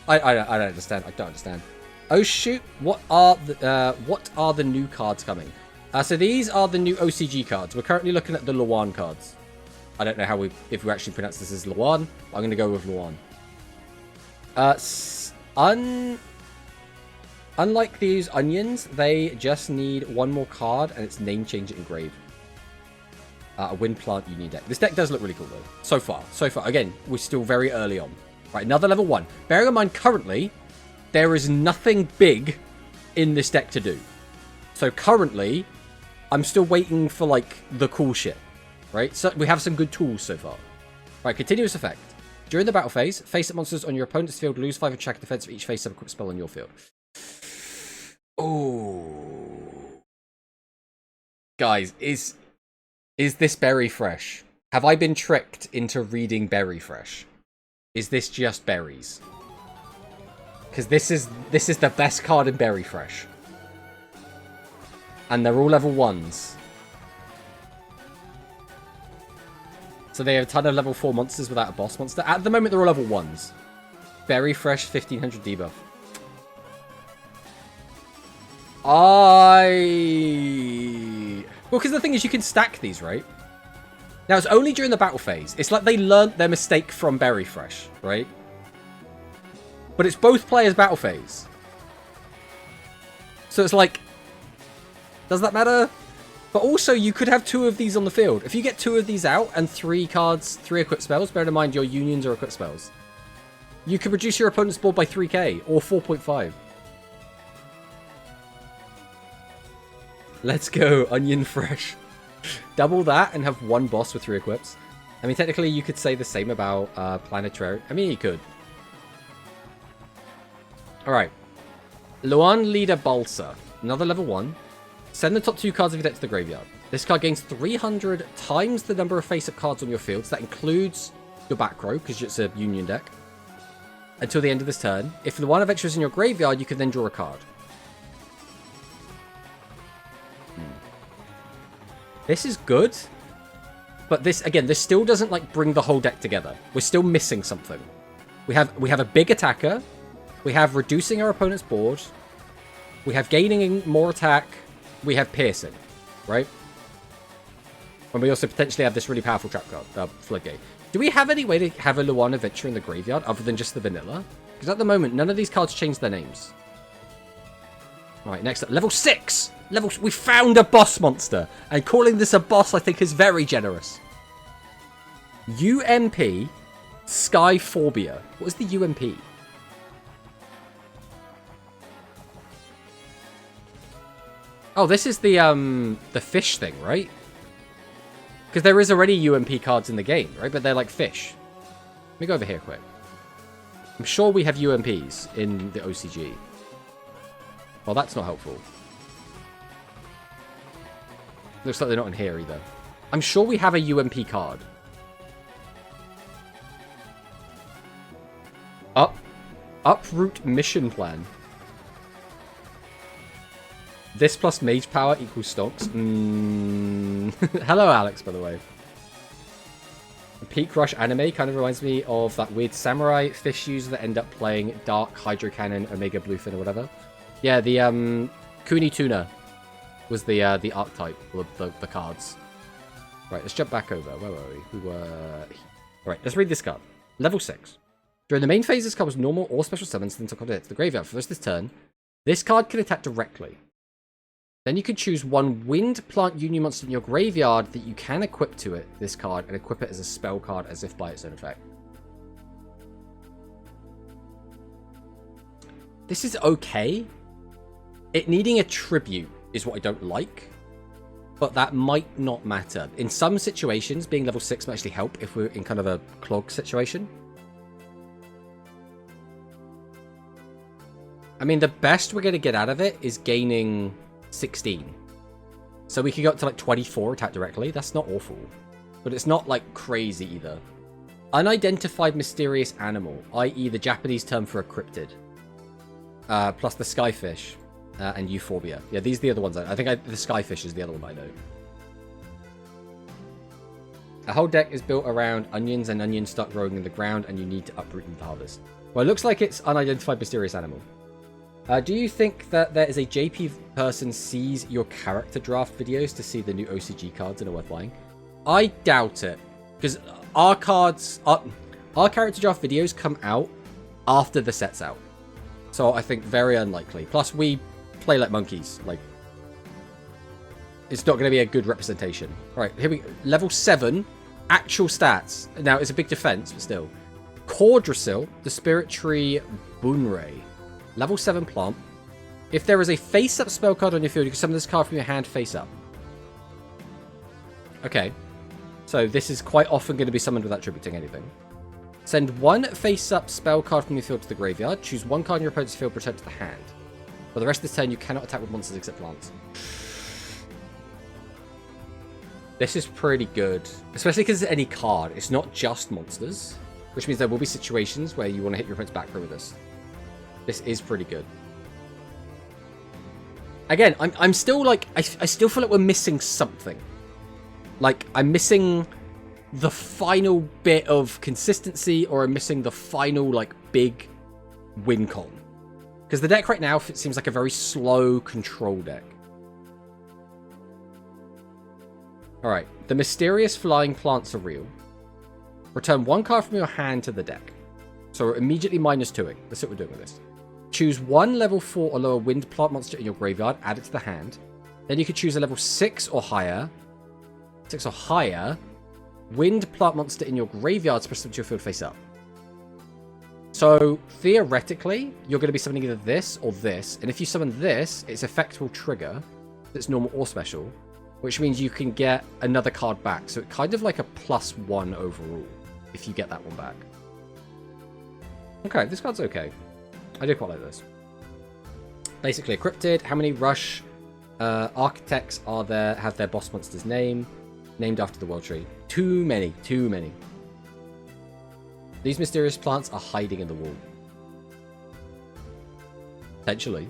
I don't understand. I don't understand. Oh shoot! What are the new cards coming? So these are the new OCG cards. We're currently looking at the Luan cards. I don't know if we actually pronounce this as Luan. I'm going to go with Luan. Unlike these onions, they just need one more card, and it's name change it engrave. A Wind Plant Union deck. This deck does look really cool, though. So far. Again, we're still very early on. Right, another level 1. Bearing in mind, currently, there is nothing big in this deck to do. So currently, I'm still waiting for, like, the cool shit. Right? So we have some good tools so far. Right, continuous effect. During the battle phase, face-up monsters on your opponent's field lose 5 attack defense for each face-up equipped spell on your field. Oh. Guys, is this berry fresh? Have I been tricked into reading berry fresh? Is this just berries? Because this is the best card in berry fresh. And they're all level 1s. So they have a ton of level 4 monsters without a boss monster. At the moment, they're all level 1s. Berry fresh, 1500 debuff. Well, because the thing is, you can stack these, right? Now, it's only during the battle phase. It's like they learnt their mistake from Berry Fresh, right? But it's both players' battle phase. So it's like, does that matter? But also, you could have 2 of these on the field. If you get 2 of these out and 3 cards, 3 equipped spells, bear in mind your unions are equipped spells, you could reduce your opponent's board by 3k or 4.5. Let's go, Onion Fresh. Double that and have 1 boss with 3 equips. I mean, technically, you could say the same about Planetary. I mean, you could. Alright. Luan Leader Balsa. Another level 1. Send the top 2 cards of your deck to the graveyard. This card gains 300 times the number of face-up cards on your field. So that includes your back row, because it's a Union deck. Until the end of this turn. If the one adventure is in your graveyard, you can then draw a card. This is good, but this still doesn't like bring the whole deck together. We're still missing something. We have a big attacker, we have reducing our opponent's board, we have gaining more attack, we have piercing, right? And we also potentially have this really powerful trap card, Floodgate. Do we have any way to have a Luan Adventure in the graveyard other than just the vanilla? Because at the moment, none of these cards change their names. Alright, next up, level 6! We found a boss monster, and calling this a boss I think is very generous. UMP Skyphobia. What is the UMP? Oh, this is the fish thing, right? Because there is already UMP cards in the game, right? But they're like fish. Let me go over here quick. I'm sure we have UMPs in the OCG. Well, that's not helpful. Looks like they're not in here either. I'm sure we have a UMP card. Uproot mission plan. This plus mage power equals stonks. Hello, Alex, by the way. The Peak Rush anime kind of reminds me of that weird samurai fish user that end up playing Dark Hydro Cannon, Omega Bluefin, or whatever. Yeah, the Kuni Tuna was the archetype, or the cards. Right, let's jump back over. Where were we? We were... Alright, let's read this card. Level 6. During the main phase, this card was normal or special summons, then took it to the graveyard. For the rest of this turn, this card can attack directly. Then you can choose 1 Wind Plant Union monster in your graveyard that you can equip to it, this card, and equip it as a spell card as if by its own effect. This is okay. It needing a tribute is what I don't like, but that might not matter. In some situations, being level 6 might actually help if we're in kind of a clog situation. I mean, the best we're going to get out of it is gaining 16. So we could go up to like 24 attack directly. That's not awful, but it's not like crazy either. Unidentified mysterious animal, i.e. the Japanese term for a cryptid. Plus the skyfish. And Euphorbia. Yeah, these are the other ones. I think the Skyfish is the other one I know. A whole deck is built around onions, and onions start growing in the ground, and you need to uproot them to harvest. Well, it looks like it's unidentified mysterious animal. Do you think that there is a JP person sees your character draft videos to see the new OCG cards and are worth buying? I doubt it. Because our cards... Our character draft videos come out after the set's out. So I think very unlikely. Plus, we... play like monkeys. Like, it's not going to be a good representation. All right, here we go. Level 7, actual stats. Now, it's a big defense, but still. Cordrasil, the Spirit Tree Bunray. Level 7 plant. If there is a face-up spell card on your field, you can summon this card from your hand face-up. Okay. So this is quite often going to be summoned without tributing anything. Send one face-up spell card from your field to the graveyard. Choose one card in your opponent's field, return to the hand. For the rest of the turn, you cannot attack with monsters except plants. This is pretty good. Especially because it's any card. It's not just monsters. Which means there will be situations where you want to hit your opponent's back row with this. This is pretty good. Again, I'm still like... I still feel like we're missing something. Like, I'm missing the final bit of consistency, or I'm missing the final, like, big win con. Because the deck right now seems like a very slow control deck. Alright, the mysterious flying plants are real. Return one card from your hand to the deck. So we're immediately -2ing. That's what we're doing with this. Choose one level 4 or lower wind plant monster in your graveyard, add it to the hand. Then you could choose a level 6 or higher. 6 or higher. Wind plant monster in your graveyard, specific to your field face up. So, theoretically, you're going to be summoning either this or this. And if you summon this, its effect will trigger. It's normal or special. Which means you can get another card back. So it's kind of like a +1 overall, if you get that one back. Okay, this card's okay. I do quite like this. Basically, encrypted. How many Rush architects are there? Have their boss monster's name named after the world tree? Too many. Too many. These mysterious plants are hiding in the wall. Potentially.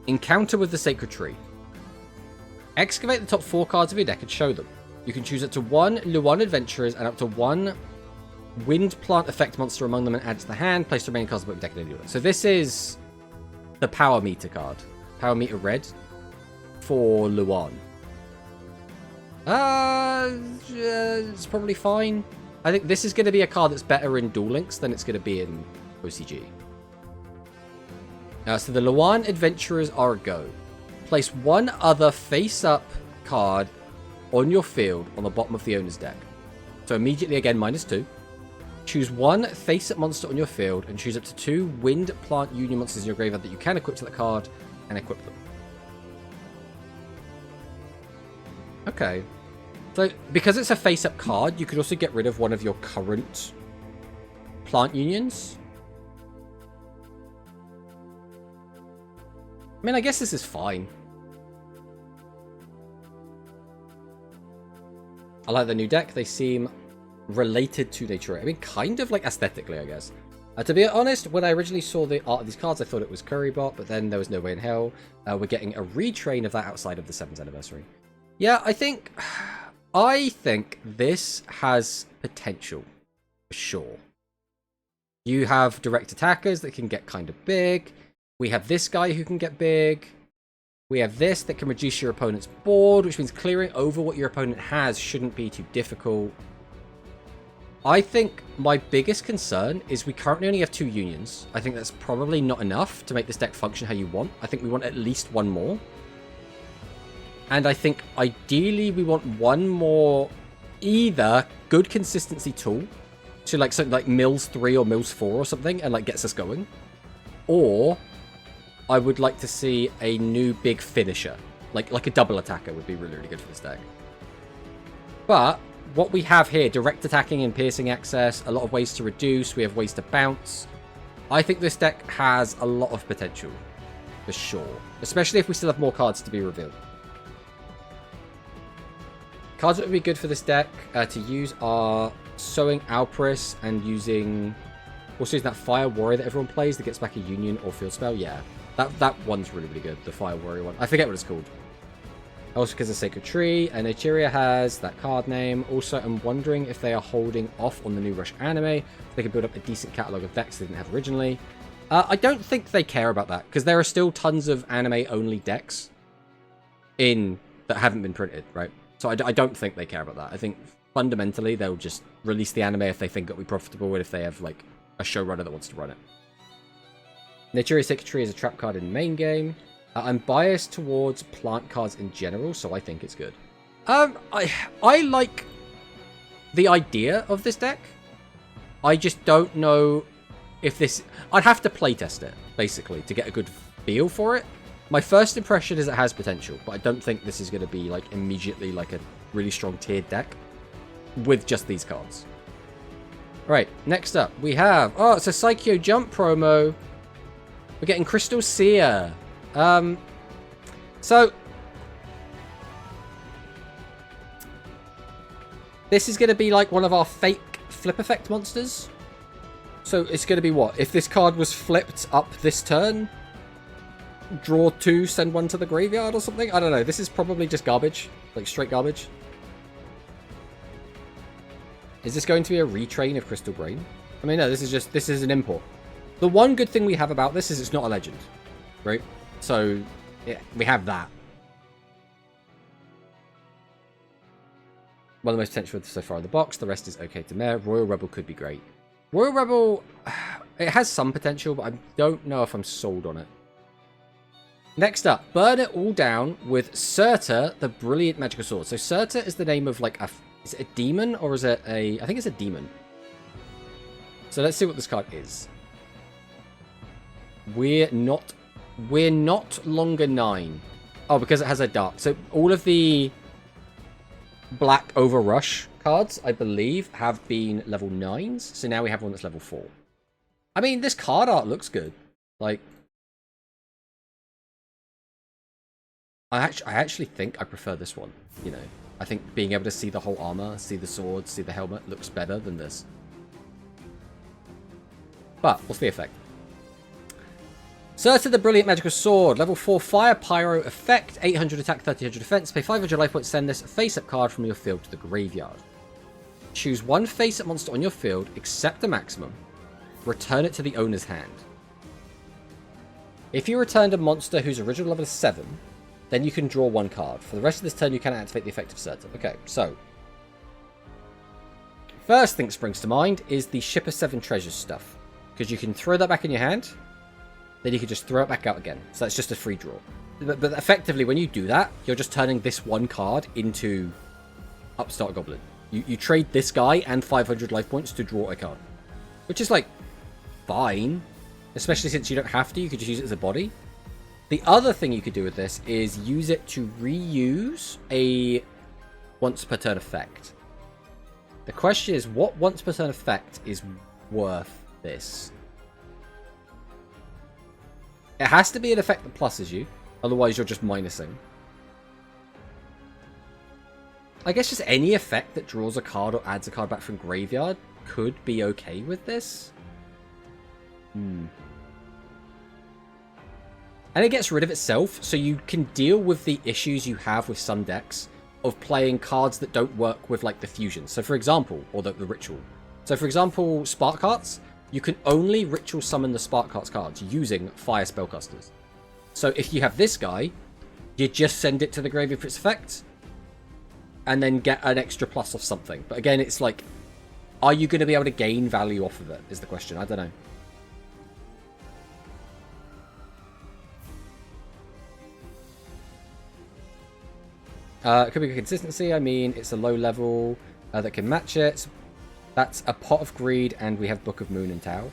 Encounter with the sacred tree. Excavate the top 4 cards of your deck and show them. You can choose up to 1 Luan Adventurers and up to 1 Wind Plant Effect monster among them and add it to the hand. Place the remaining cards of the deck in any order. So this is the Power Meter card. Power Meter Red for Luan. It's probably fine. I think this is going to be a card that's better in Duel Links than it's going to be in OCG. So the Luan Adventurers are a go. Place one other face-up card on your field on the bottom of the owner's deck. So immediately again, -2. Choose one face-up monster on your field and choose up to 2 Wind Plant Union monsters in your graveyard that you can equip to that card and equip them. Okay. So, because it's a face-up card, you could also get rid of one of your current Plant Unions. I mean, I guess this is fine. I like the new deck. They seem related to nature. I mean, kind of like aesthetically, I guess. To be honest, when I originally saw the art of these cards, I thought it was Currybot, but then there was no way in hell. We're getting a retrain of that outside of the 7th anniversary. Yeah, I think this has potential, for sure. You have direct attackers that can get kind of big. We have this guy who can get big. We have this that can reduce your opponent's board, which means clearing over what your opponent has shouldn't be too difficult. I think my biggest concern is we currently only have 2 unions. I think that's probably not enough to make this deck function how you want. I think we want at least 1 more. And I think ideally we want 1 more either good consistency tool, so like something like Mills 3 or Mills 4 or something, and like gets us going. Or I would like to see a new big finisher. Like a double attacker would be really, really good for this deck. But what we have here, direct attacking and piercing access, a lot of ways to reduce, we have ways to bounce. I think this deck has a lot of potential, for sure. Especially if we still have more cards to be revealed. Cards that would be good for this deck to use are Sowing Alpris and also using that Fire Warrior that everyone plays that gets back a Union or Field Spell. Yeah, that one's really, really good, the Fire Warrior one. I forget what it's called. Also because of Sacred Tree, and Echeria has that card name. Also, I'm wondering if they are holding off on the new Rush anime. They can build up a decent catalogue of decks they didn't have originally. I don't think they care about that, because there are still tons of anime-only decks that haven't been printed, right? So I don't think they care about that. I think fundamentally they'll just release the anime if they think it'll be profitable and if they have like a showrunner that wants to run it. Echeria Sacred Tree is a trap card in the main game. I'm biased towards plant cards in general, so I think it's good. I like the idea of this deck. I just don't know if this... I'd have to playtest it, basically, to get a good feel for it. My first impression is it has potential, but I don't think this is going to be, like, immediately, like, a really strong tiered deck with just these cards. Right, next up, we have... Oh, it's a Psycho Jump promo. We're getting Crystal Seer. So... This is going to be, like, one of our fake flip effect monsters. So it's going to be what? If this card was flipped up this turn, draw 2, send 1 to the graveyard or something? I don't know. This is probably just garbage. Like, straight garbage. Is this going to be a retrain of Crystal Brain? I mean, no, this is an import. The one good thing we have about this is it's not a legend. Right? So, yeah, we have that. One of the most potential so far in the box. The rest is okay to mare. Royal Rebel could be great. Royal Rebel, it has some potential, but I don't know if I'm sold on it. Next up, burn it all down with Surta, the Brilliant Magical Sword. So Surta is the name of like a... Is it a demon or is it a... I think it's a demon. So let's see what this card is. We're not longer 9. Oh, because it has a dark. So all of the black over rush cards, I believe, have been level 9s. So now we have one that's level 4. I mean, this card art looks good. Like, I actually think I prefer this one, you know. I think being able to see the whole armor, see the sword, see the helmet looks better than this. But, what's the effect? Surta the Brilliant Magical Sword, level 4 Fire Pyro effect, 800 attack, 1300 defense, pay 500 life points, send this face-up card from your field to the graveyard. Choose one face-up monster on your field, except the maximum. Return it to the owner's hand. If you returned a monster whose original level is 7, then you can draw 1 card. For the rest of this turn, you can activate the effect of Surta. Okay, so... First thing that springs to mind is the Ship of 7 Treasures stuff. Because you can throw that back in your hand, then you can just throw it back out again. So that's just a free draw. But effectively, when you do that, you're just turning this 1 card into Upstart Goblin. You trade this guy and 500 life points to draw a card. Which is, like, fine. Especially since you don't have to. You could just use it as a body. The other thing you could do with this is use it to reuse a once per turn effect. The question is, what once per turn effect is worth this? It has to be an effect that pluses you. Otherwise, you're just minusing. I guess just any effect that draws a card or adds a card back from graveyard could be okay with this. And it gets rid of itself, so you can deal with the issues you have with some decks of playing cards that don't work with, like, the fusion. So, for example, or the ritual. So, for example, Spark Hearts, you can only ritual summon the Spark Hearts cards using Fire Spellcasters. So, if you have this guy, you just send it to the graveyard for its effect, and then get an extra plus off something. But again, it's like, are you going to be able to gain value off of it, is the question. I don't know. It could be consistency. I mean, it's a low level that can match it. That's a Pot of Greed, and we have Book of Moon and Tau.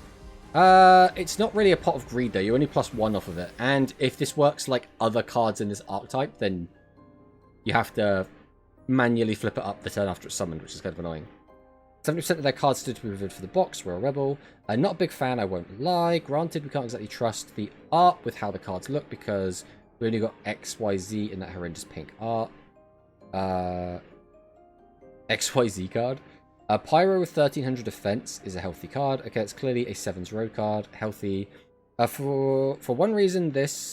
It's not really a Pot of Greed, though. You only +1 off of it. And if this works like other cards in this archetype, then you have to manually flip it up the turn after it's summoned, which is kind of annoying. 70% of their cards stood to be reviewed for the box. Royal Rebel. Not a big fan, I won't lie. Granted, we can't exactly trust the art with how the cards look, because we only got XYZ in that horrendous pink art. XYZ card. Pyro with 1300 defense is a healthy card. Okay, it's clearly a 7's road card. Healthy. For one reason, it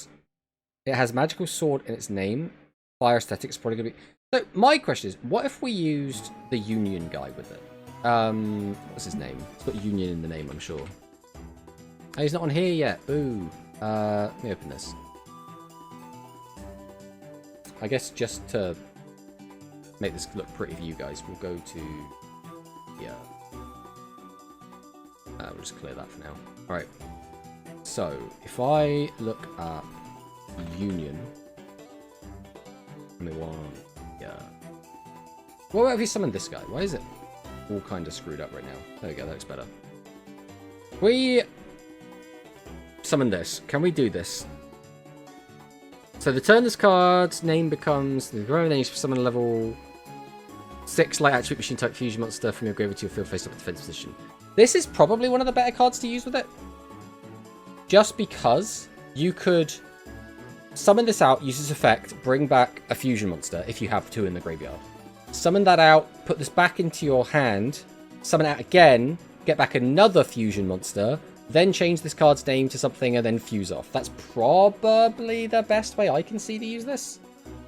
has Magical Sword in its name. Fire aesthetic is probably going to be... So, my question is, what if we used the Union guy with it? What's his name? It's got Union in the name, I'm sure. Oh, he's not on here yet. Ooh. Let me open this. I guess just to make this look pretty for you guys, we'll go to... Yeah. We'll just clear that for now. Alright. So, if I look at Union. Give me one. Yeah. What about if you summon this guy? Why is it all kind of screwed up right now? There we go, that looks better. We summon this. Can we do this? So the turn this card's name becomes the growing name for summon a level 6 light attribute machine type fusion monster from your graveyard to your field face up defense position. This is probably one of the better cards to use with it. Just because you could summon this out, use this effect, bring back a fusion monster if you have 2 in the graveyard. Summon that out, put this back into your hand, summon it out again, get back another fusion monster, then change this card's name to something and then fuse off. That's probably the best way I can see to use this.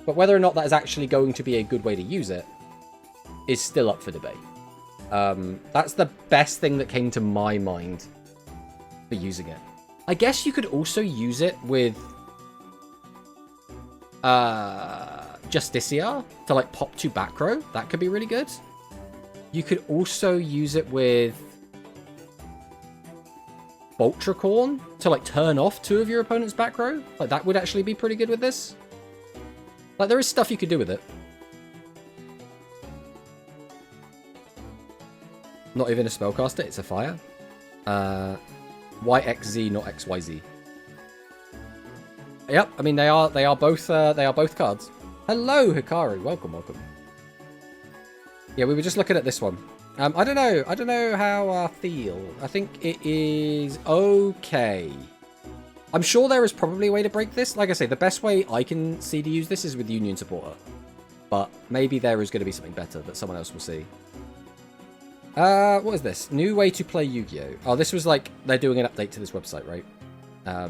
But whether or not that is actually going to be a good way to use it is still up for debate. That's the best thing that came to my mind for using it. I guess you could also use it with Justiciar to like pop 2 back row. That could be really good. You could also use it with Boltracorn to like turn off 2 of your opponent's back row. Like that would actually be pretty good with this. Like there is stuff you could do with it. Not even a spellcaster, it's a fire. YXZ, not XYZ. Yep, I mean they are both cards. Hello, Hikari. Welcome. Yeah, we were just looking at this one. I don't know how I feel. I think it is okay. I'm sure there is probably a way to break this. Like I say, the best way I can see to use this is with Union Supporter. But maybe there is going to be something better that someone else will see. What is this? New way to play Yu-Gi-Oh! Oh, this was like, they're doing an update to this website, right? I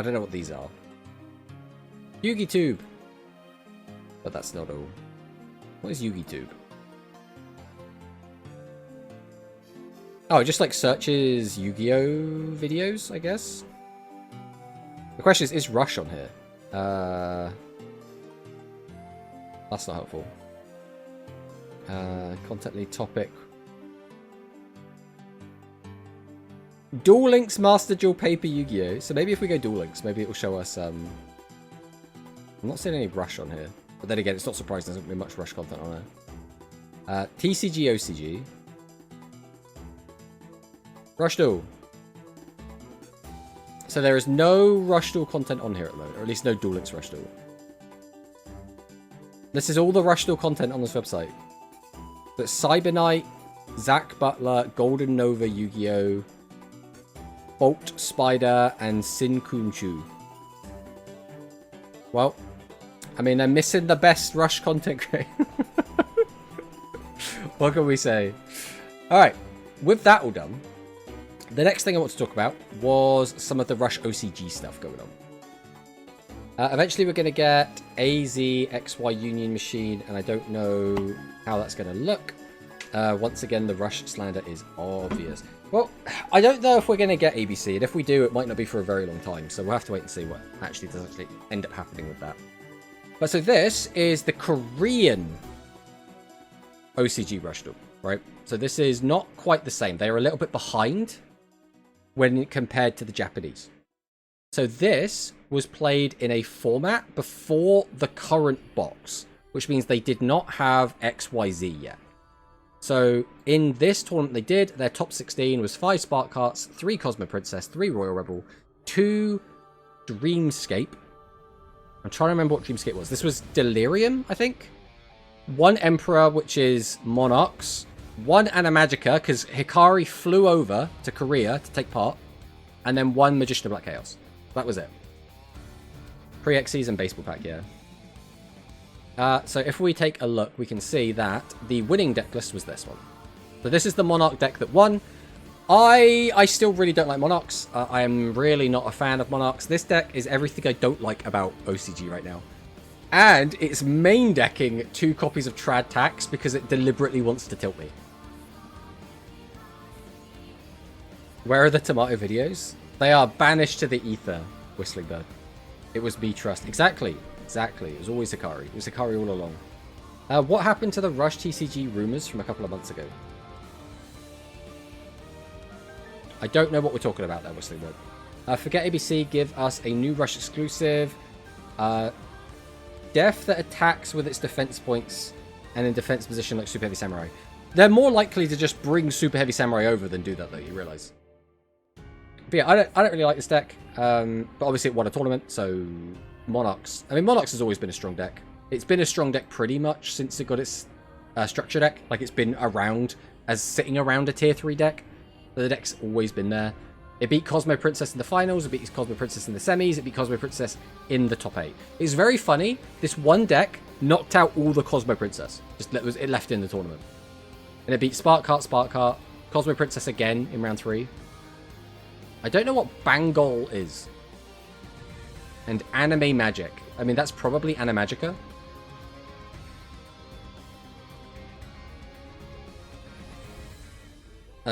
don't know what these are. Yugi-Tube. But that's not all. What is Yugi-Tube? Oh, it just like searches Yu-Gi-Oh! Videos, I guess? The question is Rush on here? That's not helpful. Content lead topic. Duel Links Master Duel Paper Yu-Gi-Oh! So maybe if we go Duel Links, maybe it will show us... I'm not seeing any Rush on here. But then again, it's not surprising there's not going to be much Rush content on there. TCG OCG. Rush Duel. So there is no Rush Duel content on here at the moment. Or at least no Duel Links Rush Duel. This is all the Rush Duel content on this website. But Cyber Knight, Zach Butler, Golden Nova Yu-Gi-Oh!, Bolt Spider, and Sin Kun Chu. Well, I mean, they're missing the best Rush content creator. What can we say? Alright, with that all done, the next thing I want to talk about was some of the Rush OCG stuff going on. Eventually we're going to get AZ XY Union Machine, and I don't know how that's going to look. Once again, the Rush slander is obvious. Well, I don't know if we're going to get ABC, and if we do, it might not be for a very long time, so we'll have to wait and see what actually does actually end up happening with that. But so this is the Korean OCG Rush Duel, right? So this is not quite the same. They are a little bit behind when compared to the Japanese. So this was played in a format before the current box, which means they did not have XYZ yet. So in this tournament they did, their top 16 was 5 Spark Hearts, 3 Cosmo Princess, 3 Royal Rebel, 2 Dreamscape. I'm trying to remember what Dreamscape was. This was Delirium, I think. 1 Emperor, which is Monarchs. 1 Animagica, because Hikari flew over to Korea to take part. And then 1 Magician of Black Chaos. That was it. Pre-Xyz and Baseball Pack, yeah. So if we take a look, we can see that the winning deck list was this one. So this is the Monarch deck that won. I still really don't like Monarchs. I am really not a fan of Monarchs. This deck is everything I don't like about OCG right now. And it's main decking 2 copies of Trad Tax because it deliberately wants to tilt me. Where are the tomato videos? They are banished to the ether, Whistling Bird. It was me trust. Exactly. It was always Hikari. It was Hikari all along. What happened to the Rush TCG rumors from a couple of months ago? I don't know what we're talking about there, Whistling Bird. Forget ABC, give us a new Rush exclusive. Def that attacks with its defense points and in defense position like Super Heavy Samurai. They're more likely to just bring Super Heavy Samurai over than do that, though, you realize. But yeah, I don't really like this deck. But obviously it won a tournament, so Monarchs. I mean, Monarchs has always been a strong deck. It's been a strong deck pretty much since it got its structure deck. Like, it's been around as sitting around a tier 3 deck. The deck's always been there. It beat Cosmo Princess in the finals, it beat Cosmo Princess in the semis, it beat Cosmo Princess in the top 8. It's very funny, this one deck knocked out all the Cosmo Princess. It left in the tournament. And it beat Spark Heart, Cosmo Princess again in round 3. I don't know what Bangol is. And Anime Magic. I mean, that's probably Animagica.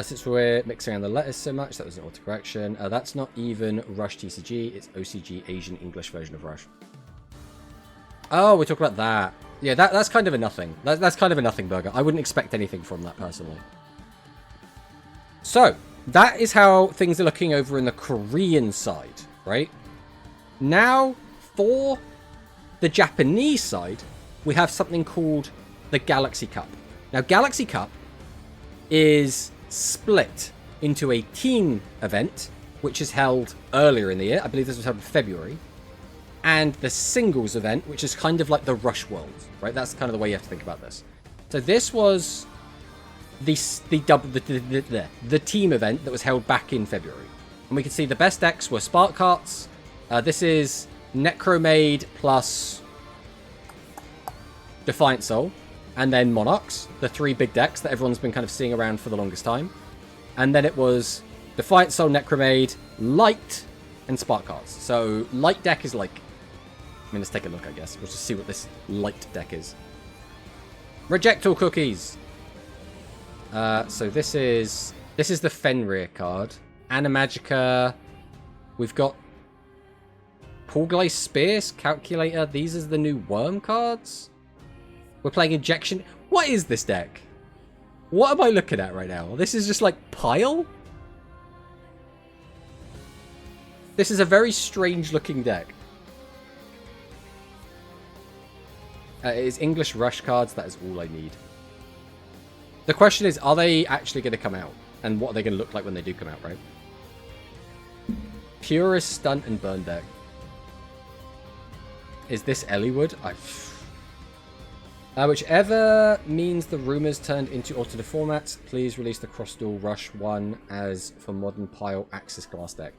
Since we're mixing around the letters so much, that was an autocorrection. That's not even Rush TCG, it's OCG Asian English version of Rush. Oh, we're talking about that. Yeah, that's kind of a nothing. That's kind of a nothing burger. I wouldn't expect anything from that, personally. So, that is how things are looking over in the Korean side, right? Now, for the Japanese side, we have something called the Galaxy Cup. Now, Galaxy Cup is split into a team event, which is held earlier in the year. I believe this was held in February. And the singles event, which is kind of like the Rush World, right? That's kind of the way you have to think about this. So this was the team event that was held back in February. And we can see the best decks were Spark Hearts. This is Necromaid plus Defiant Soul. And then Monarchs, the 3 big decks that everyone's been kind of seeing around for the longest time. And then it was Defiant Soul, Necromaid, Light, and Spark Hearts. So Light deck is like... I mean, let's take a look, I guess. We'll just see what this Light deck is. Reject all cookies! So this is the Fenrir card. Animagica. We've got Poolglaze Spears, Calculator. These are the new Worm cards. We're playing Injection. What is this deck? What am I looking at right now? This is just like Pile? This is a very strange looking deck. It is English Rush cards. That is all I need. The question is, are they actually going to come out? And what are they going to look like when they do come out, right? Purist Stunt and Burn deck. Is this Elliewood? Whichever means the rumors turned into alternate formats, please release the Crossduel Rush 1 as for modern Pile Axis Glass deck.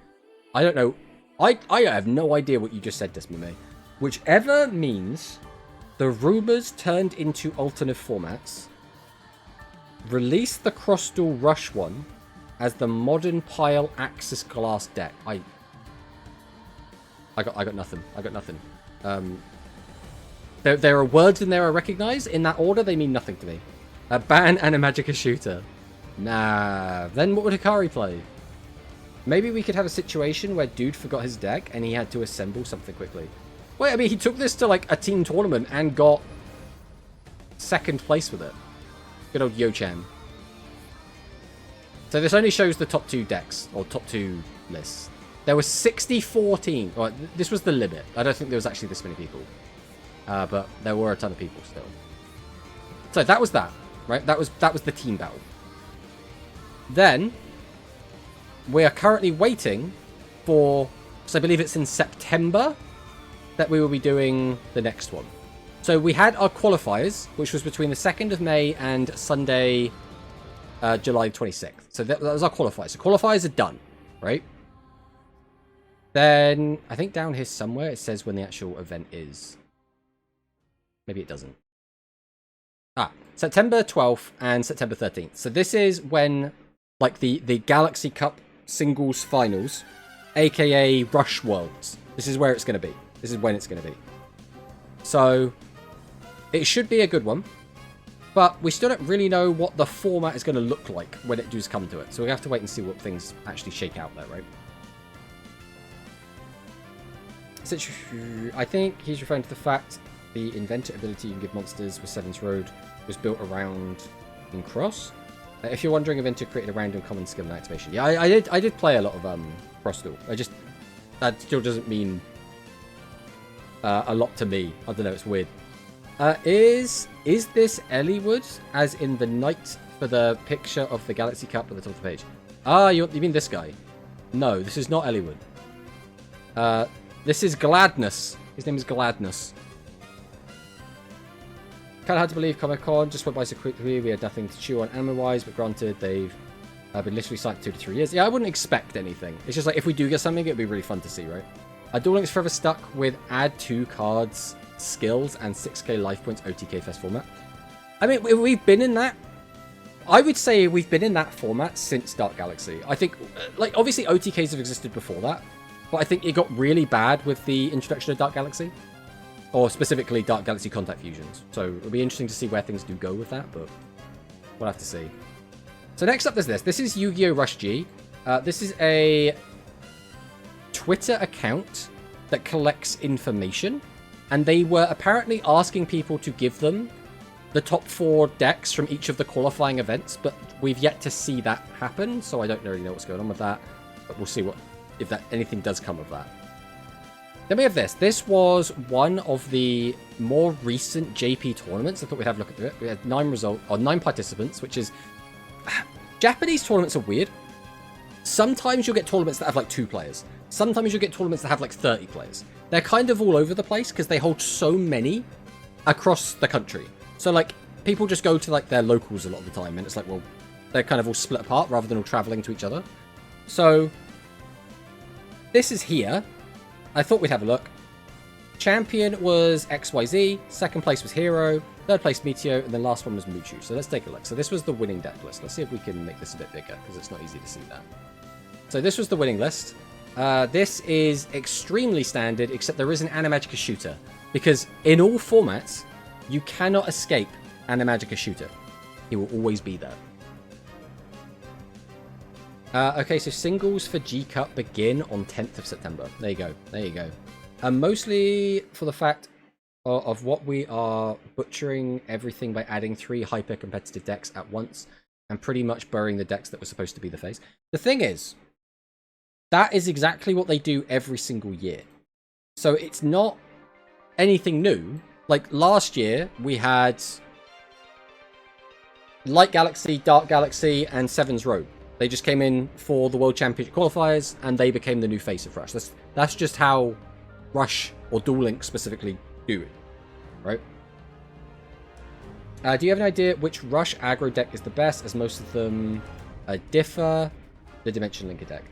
I don't know. I have no idea what you just said, Desmame. Whichever means the rumors turned into alternate formats, release the Crossduel Rush 1 as the modern Pile Axis Glass deck. I got nothing. I got nothing. There are words in there I recognize. In that order, they mean nothing to me. Ban Animagica Shooter. Nah. Then what would Hikari play? Maybe we could have a situation where dude forgot his deck and he had to assemble something quickly. Wait, I mean, he took this to like a team tournament and got 2nd place with it. Good old Yo-chan. So this only shows the top 2 decks, or top 2 lists. There were 64 teams. Well, this was the limit. I don't think there was actually this many people. But there were a ton of people still. So that was that, right? That was the team battle. Then we are currently waiting for, so I believe it's in September that we will be doing the next one. So we had our qualifiers, which was between the 2nd of May and Sunday, July 26th. So that was our qualifiers. So qualifiers are done, right? Then I think down here somewhere it says when the actual event is. Maybe it doesn't. September 12th and September 13th. So this is when, like, the Galaxy Cup singles finals, aka Rush Worlds. This is where it's going to be. This is when it's going to be. So it should be a good one. But we still don't really know what the format is going to look like when it does come to it. So we have to wait and see what things actually shake out there, right? I think he's referring to the fact the inventor ability you can give monsters with 7th Road was built around in Cross. If you're wondering, Inventor created a random common skill and activation. Yeah, I did play a lot of Crossduel. that still doesn't mean a lot to me. I don't know, it's weird. Is this Elliewood, as in the knight for the picture of the Galaxy Cup at the top of the page? Ah, you mean this guy? No, this is not Elliewood. This is Gladness. His name is Gladness. Kind of hard to believe Comic-Con just went by so quickly. We had nothing to chew on anime-wise, but granted, they've been literally signed 2 to 3 years. Yeah, I wouldn't expect anything. It's just like, if we do get something, it'd be really fun to see, right? Duel Links forever stuck with add 2 cards, skills, and 6k life points OTK Fest format. I mean, we've been in that. I would say we've been in that format since Dark Galaxy. I think, like, obviously OTKs have existed before that, but I think it got really bad with the introduction of Dark Galaxy. Or specifically Dark Galaxy Contact Fusions. So it'll be interesting to see where things do go with that, but we'll have to see. So next up there's this. This is Yu-Gi-Oh! Rush G. This is a Twitter account that collects information. And they were apparently asking people to give them the top 4 decks from each of the qualifying events. But we've yet to see that happen. So I don't really know what's going on with that. But we'll see if anything does come of that. Then we have this. This was one of the more recent JP tournaments. I thought we'd have a look at it. We had 9 participants, which is... Japanese tournaments are weird. Sometimes you'll get tournaments that have like 2 players. Sometimes you'll get tournaments that have like 30 players. They're kind of all over the place because they hold so many across the country. So like people just go to like their locals a lot of the time, and it's like, well, they're kind of all split apart rather than all traveling to each other. So this is here. I thought we'd have a look. Champion was XYZ, second place was Hero, third place Meteo, and then last one was Muchu. So let's take a look. So this was the winning deck list. Let's see if we can make this a bit bigger, because it's not easy to see that. So this was the winning list. This is extremely standard, except there is an Animagica shooter. Because in all formats, you cannot escape Animagica shooter. He will always be there. Okay, so singles for G Cup begin on 10th of September. There you go. There you go. Mostly for the fact of what we are butchering everything by adding 3 hyper-competitive decks at once and pretty much burying the decks that were supposed to be the face. The thing is, that is exactly what they do every single year. So it's not anything new. Like last year, we had Light Galaxy, Dark Galaxy, and Seven's Road. They just came in for the World Championship qualifiers, and they became the new face of Rush. That's just how Rush, or Duel Links specifically, do it, right? Do you have an idea which Rush aggro deck is the best, as most of them differ? The Dimension Linker deck.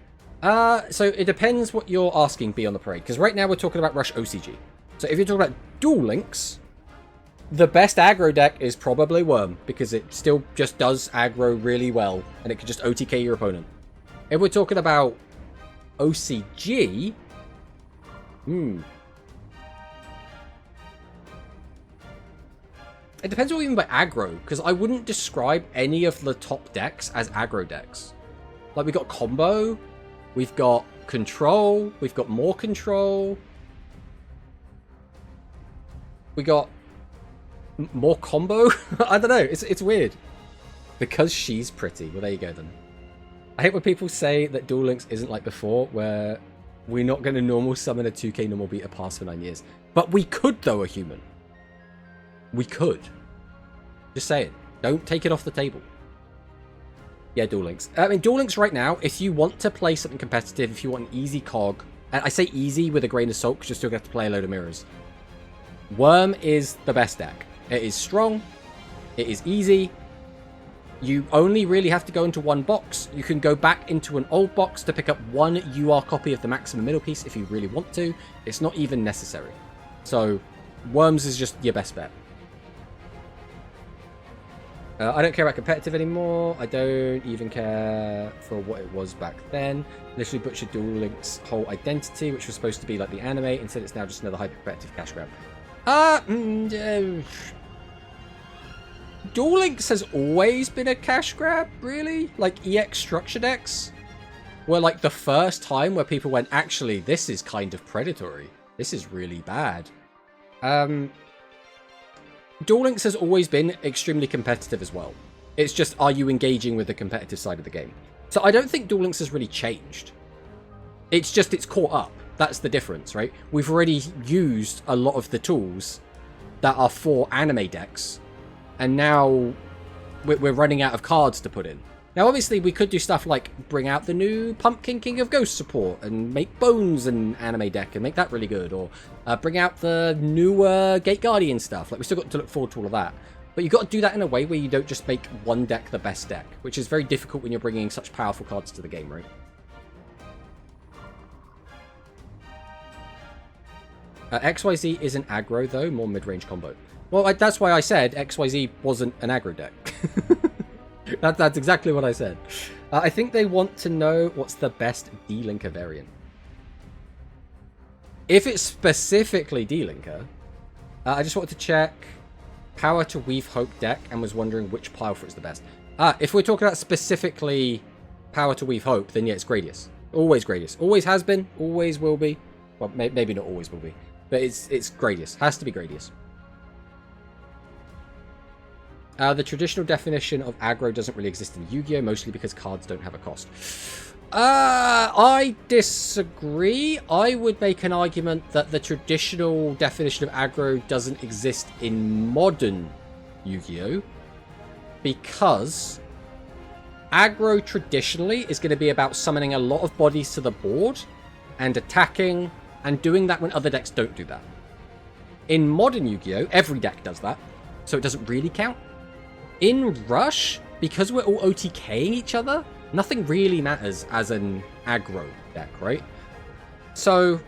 So it depends what you're asking be on the parade, because right now we're talking about Rush OCG. So if you're talking about Duel Links, the best aggro deck is probably Worm, because it still just does aggro really well, and it can just OTK your opponent. If we're talking about OCG, it depends what we mean by aggro, because I wouldn't describe any of the top decks as aggro decks. Like, we've got combo, we've got control, we've got more control, we got more combo. I don't know, it's weird. Because she's pretty. Well, there you go then. I hate when people say that Duel Links isn't like before, where we're not going to normal summon a 2k normal beta pass for 9 years. But we could, though, a human. We could. Just saying. Don't take it off the table. Yeah, Duel Links. I mean, Duel Links right now, if you want to play something competitive, if you want an easy cog, and I say easy with a grain of salt because you're still going to have to play a load of mirrors, Worm is the best deck. It is strong. It is easy. You only really have to go into one box. You can go back into an old box to pick up one UR copy of the maximum middle piece if you really want to. It's not even necessary. So, Worms is just your best bet. I don't care about competitive anymore. I don't even care for what it was back then. Literally butchered Duel Links' whole identity, which was supposed to be like the anime. Instead, it's now just another hyper-competitive cash grab. Duel Links has always been a cash grab, really? Like, EX structure decks were like the first time where people went, actually, this is kind of predatory. This is really bad. Duel Links has always been extremely competitive as well. It's just, are you engaging with the competitive side of the game? So I don't think Duel Links has really changed. It's just, it's caught up. that's the difference, right? We've already used a lot of the tools that are for anime decks, and now we're running out of cards to put in. Now, obviously, we could do stuff like bring out the new Pumpkin King of Ghosts support and make Bones an anime deck and make that really good, or bring out the newer Gate Guardian stuff. Like, we still got to look forward to all of that. But you've got to do that in a way where you don't just make one deck the best deck, which is very difficult when you're bringing such powerful cards to the game, right? XYZ is an aggro, though, more mid-range combo. Well, that's why I said XYZ wasn't an aggro deck. That's exactly what I said. I think they want to know what's the best D-Linker variant. If it's specifically D-Linker, I just wanted to check Power to Weave Hope deck and was wondering which pile for it's the best. If we're talking about specifically Power to Weave Hope, then yeah, it's Gradius. Always Gradius. Always has been, always will be. Well, maybe not always will be. But it's Gradius. Has to be Gradius. The traditional definition of aggro doesn't really exist in Yu-Gi-Oh! Mostly because cards don't have a cost. I disagree. I would make an argument that the traditional definition of aggro doesn't exist in modern Yu-Gi-Oh! Because aggro traditionally is going to be about summoning a lot of bodies to the board and attacking and doing that when other decks don't do that. In modern Yu-Gi-Oh! Every deck does that, so it doesn't really count. In Rush, because we're all OTKing each other, nothing really matters as an aggro deck, right? So,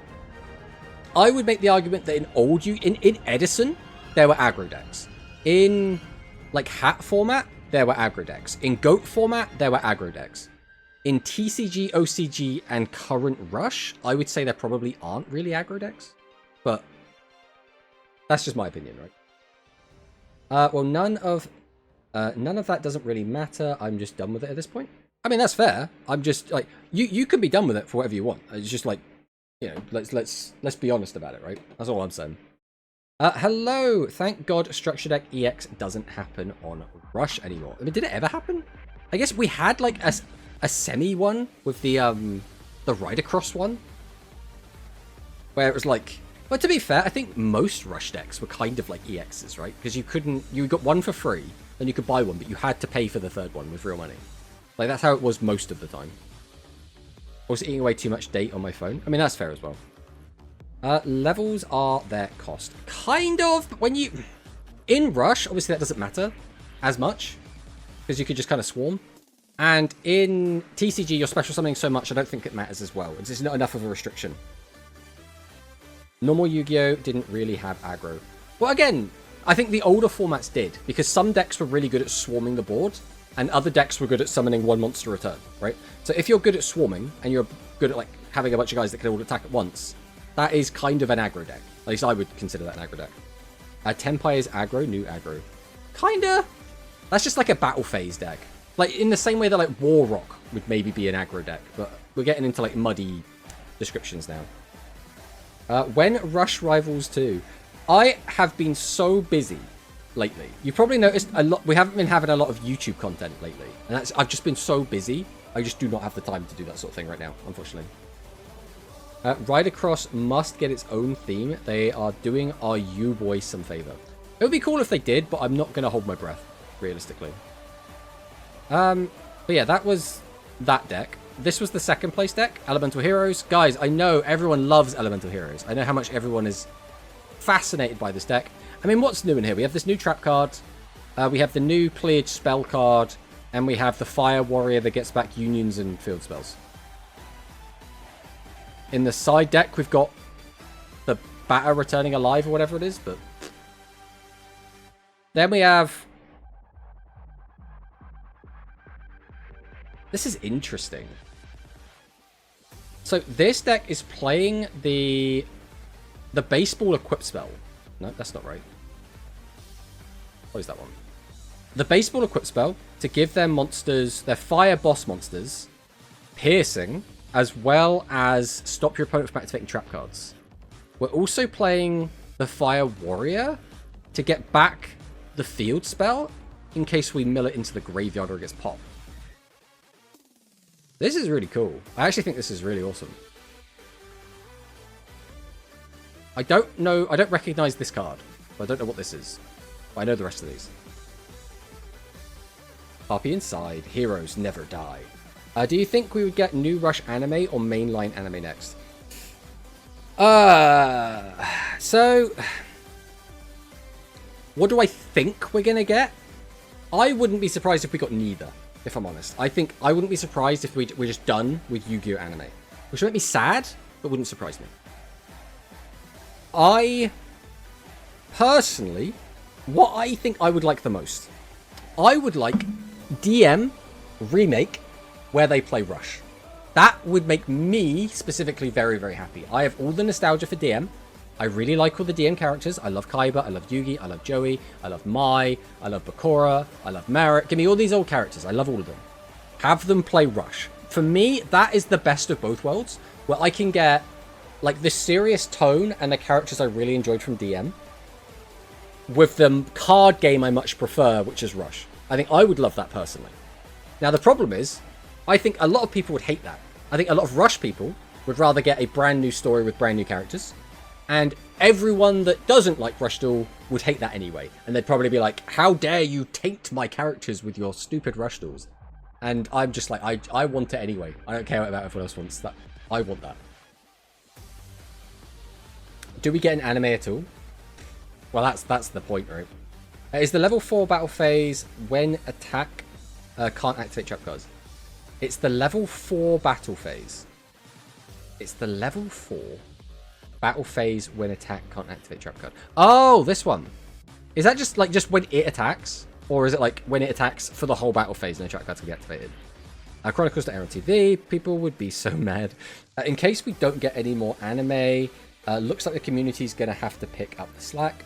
I would make the argument that in Edison, there were aggro decks. In, like, Hat format, there were aggro decks. In Goat format, there were aggro decks. In TCG, OCG, and current Rush, I would say there probably aren't really aggro decks. But, that's just my opinion, right? Well, none of that doesn't really matter. I'm just done with it at this point. I mean, that's fair. I'm just like you can be done with it for whatever you want. It's just like, you know, let's be honest about it, right? That's all I'm saying. Hello. Thank God Structure Deck EX doesn't happen on Rush anymore. I mean, did it ever happen? I guess we had like a semi one with the Rider Cross one, where it was like. But to be fair, I think most Rush decks were kind of like EXs, right? Because you got one for free, then you could buy one, but you had to pay for the third one with real money. Like, that's how it was most of the time. I was eating away too much date on my phone. I mean, that's fair as well. Levels are their cost. Kind of, but when you... In Rush, obviously that doesn't matter as much, because you could just kind of swarm. And in TCG, you're special summoning so much, I don't think it matters as well. It's just not enough of a restriction. Normal Yu-Gi-Oh! Didn't really have aggro. Well, again, I think the older formats did, because some decks were really good at swarming the board, and other decks were good at summoning one monster a turn, right? So if you're good at swarming, and you're good at like having a bunch of guys that can all attack at once, that is kind of an aggro deck. At least I would consider that an aggro deck. Tenpai is aggro, new aggro. Kinda. That's just like a battle phase deck. Like, in the same way that like War Rock would maybe be an aggro deck, but we're getting into like muddy descriptions now. When Rush Rivals 2? I have been so busy lately. You probably noticed a lot. We haven't been having a lot of YouTube content lately, and I've just been so busy. I just do not have the time to do that sort of thing right now, unfortunately. Rider Cross must get its own theme. They are doing our U-boys some favor. It would be cool if they did, but I'm not going to hold my breath, realistically. But yeah, that was that deck. This was the second place deck, Elemental Heroes. Guys, I know everyone loves Elemental Heroes. I know how much everyone is fascinated by this deck. I mean, what's new in here? We have this new trap card. We have the new cleared spell card. And we have the Fire Warrior that gets back unions and field spells. In the side deck, we've got the Batter returning alive or whatever it is. But then we have... This is interesting. So this deck is playing the baseball equip spell. No, that's not right. What is that one? The baseball equip spell to give their monsters, their fire boss monsters, piercing, as well as stop your opponent from activating trap cards. We're also playing the Fire Warrior to get back the field spell in case we mill it into the graveyard or it gets popped. This is really cool. I actually think this is really awesome. I don't know. I don't recognize this card. I don't know what this is. But I know the rest of these. Harpy Inside. Heroes never die. Do you think we would get new Rush anime or mainline anime next? So... What do I think we're going to get? I wouldn't be surprised if we got neither, if I'm honest. I wouldn't be surprised if we're just done with Yu-Gi-Oh! Anime. Which would make me sad, but wouldn't surprise me. I... Personally, what I think I would like the most. I would like DM remake where they play Rush. That would make me specifically very, very happy. I have all the nostalgia for DM. I really like all the DM characters. I love Kaiba, I love Yugi, I love Joey, I love Mai, I love Bakura, I love Marit. Give me all these old characters. I love all of them. Have them play Rush. For me, that is the best of both worlds, where I can get like the serious tone and the characters I really enjoyed from DM with the card game I much prefer, which is Rush. I think I would love that personally. Now, the problem is, I think a lot of people would hate that. I think a lot of Rush people would rather get a brand new story with brand new characters. And everyone that doesn't like Rush Duel would hate that anyway. And they'd probably be like, how dare you taint my characters with your stupid Rush Duels? And I'm just like, I want it anyway. I don't care about everyone else wants that. I want that. Do we get an anime at all? Well, that's the point, right? Is the level 4 battle phase when attack can't activate trap cards? It's the level 4 battle phase. It's the level 4 battle phase when attack can't activate trap card. Oh, this one. Is that just like just when it attacks? Or is it like when it attacks for the whole battle phase and the trap cards can be activated? Chronicles to Aaron TV. People would be so mad. In case we don't get any more anime, looks like the community's going to have to pick up the slack.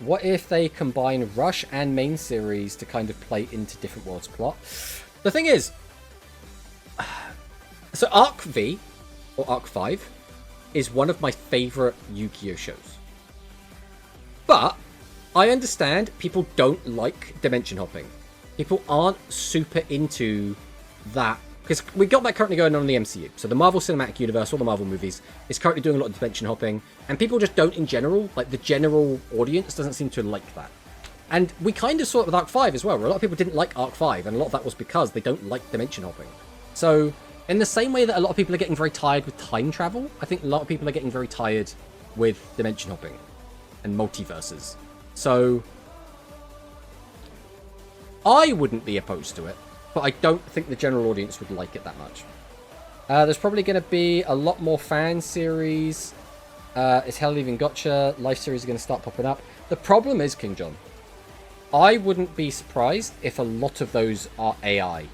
What if they combine Rush and main series to kind of play into different worlds plot? The thing is, so Arc V, or Arc 5, is one of my favourite Yu-Gi-Oh! Shows. But I understand people don't like dimension hopping. People aren't super into that. Because we got that currently going on in the MCU. So the Marvel Cinematic Universe, all the Marvel movies, is currently doing a lot of dimension hopping. And people just don't in general, like the general audience doesn't seem to like that. And we kind of saw it with Arc 5 as well, where a lot of people didn't like Arc 5. And a lot of that was because they don't like dimension hopping. So in the same way that a lot of people are getting very tired with time travel, I think a lot of people are getting very tired with dimension hopping and multiverses. So I wouldn't be opposed to it. But I don't think the general audience would like it that much. There's probably going to be a lot more fan series. Is Hell Even Gotcha? Life series are going to start popping up. The problem is, King John, I wouldn't be surprised if a lot of those are AI.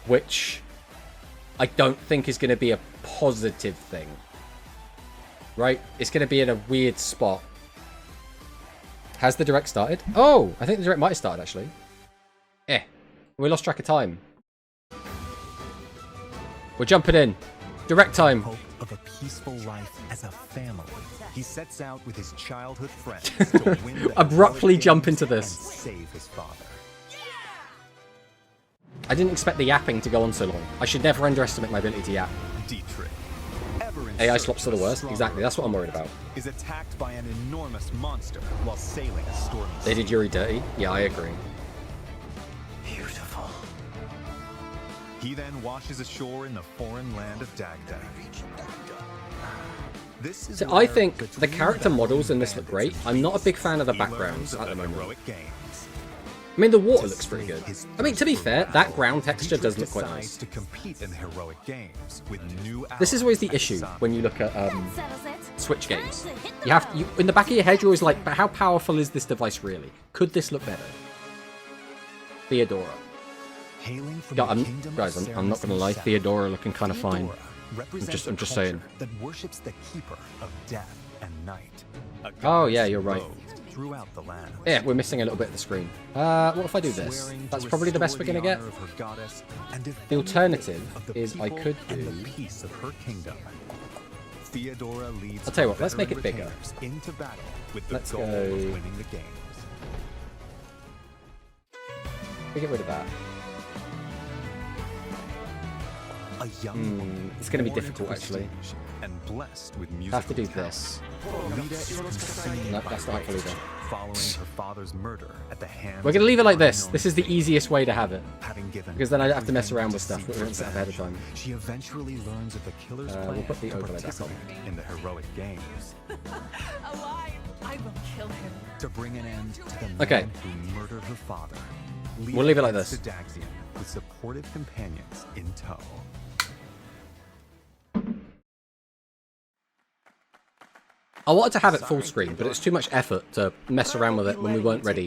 Which I don't think is going to be a positive thing. Right? It's going to be in a weird spot. Has the direct started? Oh, I think the direct might have started, actually. We lost track of time. We're jumping in. Direct time. Hope of a peaceful life as a family. He sets out with his childhood friends to win the Abruptly jump into this. and save his father. I didn't expect the yapping to go on so long. I should never underestimate my ability to yap. Dietrich, ever in AI search slops are of the a worst. stronger Exactly, that's what I'm worried about. is attacked by an enormous monster while sailing a stormy They sea. did Yuri dirty? Yeah, I agree. Beautiful. He then washes ashore in the foreign land of Dagda. This is So I where think the between character models in this bandits look great. and I'm not a big thieves, fan of the he backgrounds learns at of the moment. heroic games. I mean, the water To looks pretty good. slake his I mean, to be thirst for fair, that battle, ground texture does Dietrich look quite decides nice. to compete in the heroic games with new This is always the allies at issue his side. when you look at Settles it. Switch games. You have in the back of your head, you're always like, but how powerful is this device really? Could this look better? Theodora. Hailing from God, the kingdom guys, of I'm not Ceramus gonna lie, himself, Theodora looking kind of fine. Theodora represents I'm just a saying. culture that worships the keeper of death and night. A Oh, goddess yeah, you're right. roved throughout the land. Yeah, we're missing a little bit of the screen. What if I do this? Swearing to That's probably the best we're restore gonna get. honor of her goddess and defend The alternative faith of the is I people could and do- the peace of her kingdom. Theodora leads I'll tell you her what, let's make it veteran bigger. retainers into battle with the Let's goal go- of winning the games. We get rid of that. A young woman it's gonna be born difficult, into actually. prestige and blessed with musical Have to do talent. this. Lita is consumed No, by that's not rage Lita. following her father's murder at the hands We're gonna leave it like this. of This is the easiest way to have it. having given Because then I have to mess everything around to with stuff seek that we haven't set up ahead of revenge. time. She eventually learns of the killer's We'll plan put the to overlay back on. participate in the heroic games Alive! I will kill him. to bring an end to the man Okay. who murdered her father. We'll leave it like heads this. to Daxian with supportive companions in tow. I wanted to have it full screen, but it's too much effort to mess around with it when we weren't ready.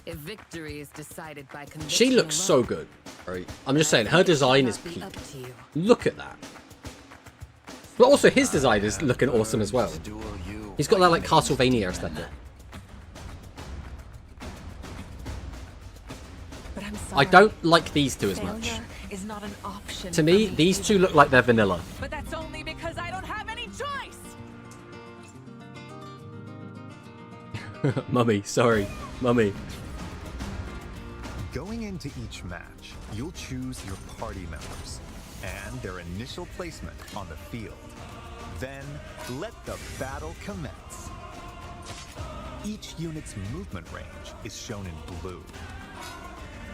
If victory is decided by conviction She looks so alone, good. Right? I'm just saying, her design is it will peak. not be up to you. Look at that. But also his design is looking awesome as well. He's got that like Castlevania aesthetic. But I'm I sorry. don't like these two as much. Failure is not an option To for me, these two look like they're vanilla. But that's only because I don't have any choice. Mummy, sorry. Mummy. Going into each match, you'll choose your party members and their initial placement on the field. Then, let the battle commence. Each unit's movement range is shown in blue.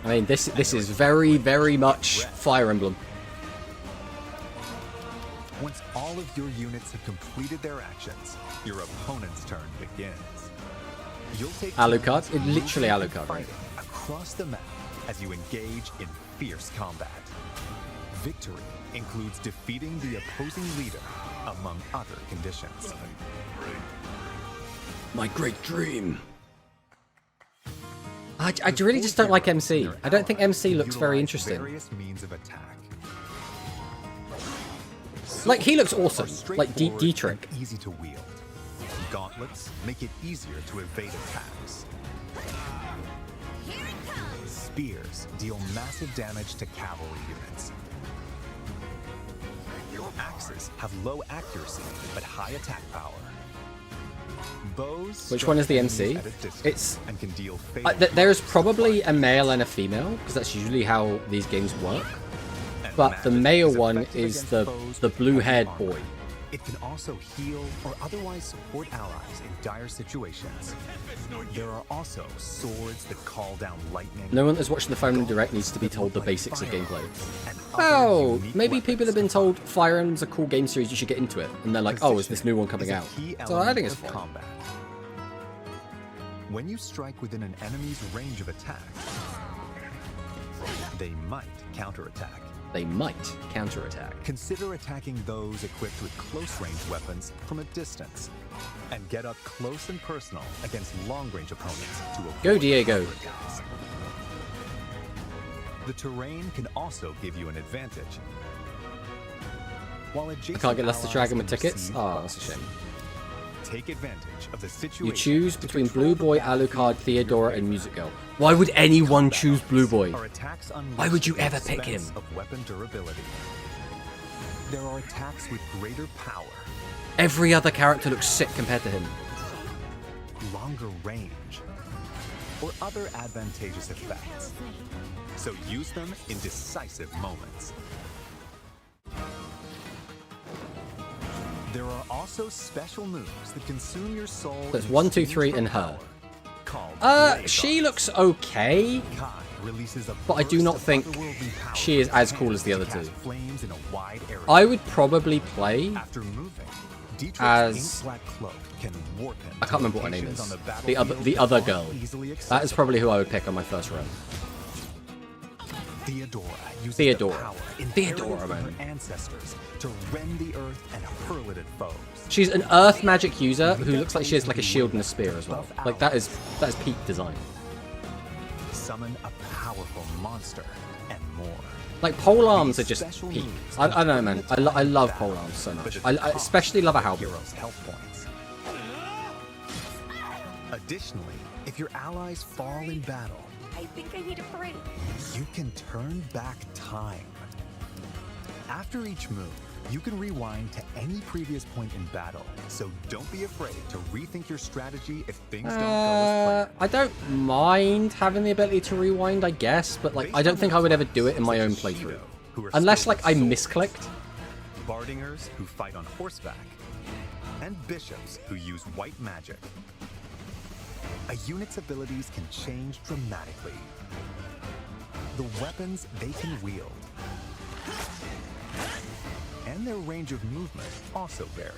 I mean, this is very, very much Fire Emblem. Once all of your units have completed their actions, your opponent's turn begins. You'll take Alucard? turns It's literally moving and Alucard, right? fighting across the map as you engage in fierce combat. Victory includes defeating the opposing leader, among other conditions. My great dream. I really just don't like MC. I don't think MC looks very interesting. Various means of attack. Like, he looks awesome. Are Like, straightforward Dietrich. and easy to wield. Gauntlets make it easier to evade attacks. Spears deal massive damage to cavalry units. Axes have low accuracy but high attack power. Bows. Which one is the MC? strike enemies at a distance It's... and can deal fatal There's damage probably with a male and a female, because that's usually how these games work. fire. And But the magic male is one effective is against the foes the with blue-haired heavy armor. boy. It can also heal or otherwise support allies in dire situations. There are also swords that call down lightning. No one that's watching the Fire Emblem Direct needs to be told the basics of gameplay. and other Well, unique maybe people have been weapons. told Fire Emblem's a cool game series, you should get into it. And they're like, oh, is this new one coming Positioning out? is a key So I element think it's of fine. combat. When you strike within an enemy's range of attack, they might counterattack. They might counterattack. Consider attacking those equipped with close-range weapons from a distance, and get up close and personal against long-range opponents to avoid Go, Diego. counterattacks. The terrain can also give you an advantage. While I adjacent can't get Lester allies Dragon with can tickets? receive Oh, that's a buffs, shame. take advantage of the situation. You choose to between control Blue the Boy, battlefield Alucard, in your Theodora, and favor. Music Girl. Why would anyone choose Blue Boy? Are attacks Why would you unleashed ever at the pick him? expense of weapon durability. There are attacks with greater power, Every other character looks sick compared to him. longer range, or other advantageous effects. So use them in decisive moments. There are also special moves that consume your soul. There's in 1, 2, exchange 3, for and her. power, called She Blade looks okay, Kai releases a but I do burst not of think otherworldly power she is as cool as the to other cast two. flames in a wide area. I would probably play After moving, Dietrich's as- ink-black cloak can warp him I can't to remember what her name locations is. on The battlefield other that girl. aren't easily That is accessible. probably who I would pick on my first run. Theodora uses Theodora. the power Theodora, inherited from man. her ancestors to rend the earth and hurl it at foes. She's an earth magic user who looks like she has like a shield and a spear as well. Like that is peak design. Summon a powerful monster and more. Like pole arms are just peak. I don't know, man. I love pole arms so much. I especially love a halberd. Heroes' health points. Additionally, if your allies fall in battle, I think I need a break. you can turn back time. After each move, You can rewind to any previous point in battle, so don't be afraid to rethink your strategy if things don't go as planned. I don't mind having the ability to rewind, I guess, but like I don't think I would ever do it in my own playthrough. Unless like I misclicked. Bardingers who fight on horseback, and bishops who use white magic. A unit's abilities can change dramatically. The weapons they can wield and their range of movement also vary.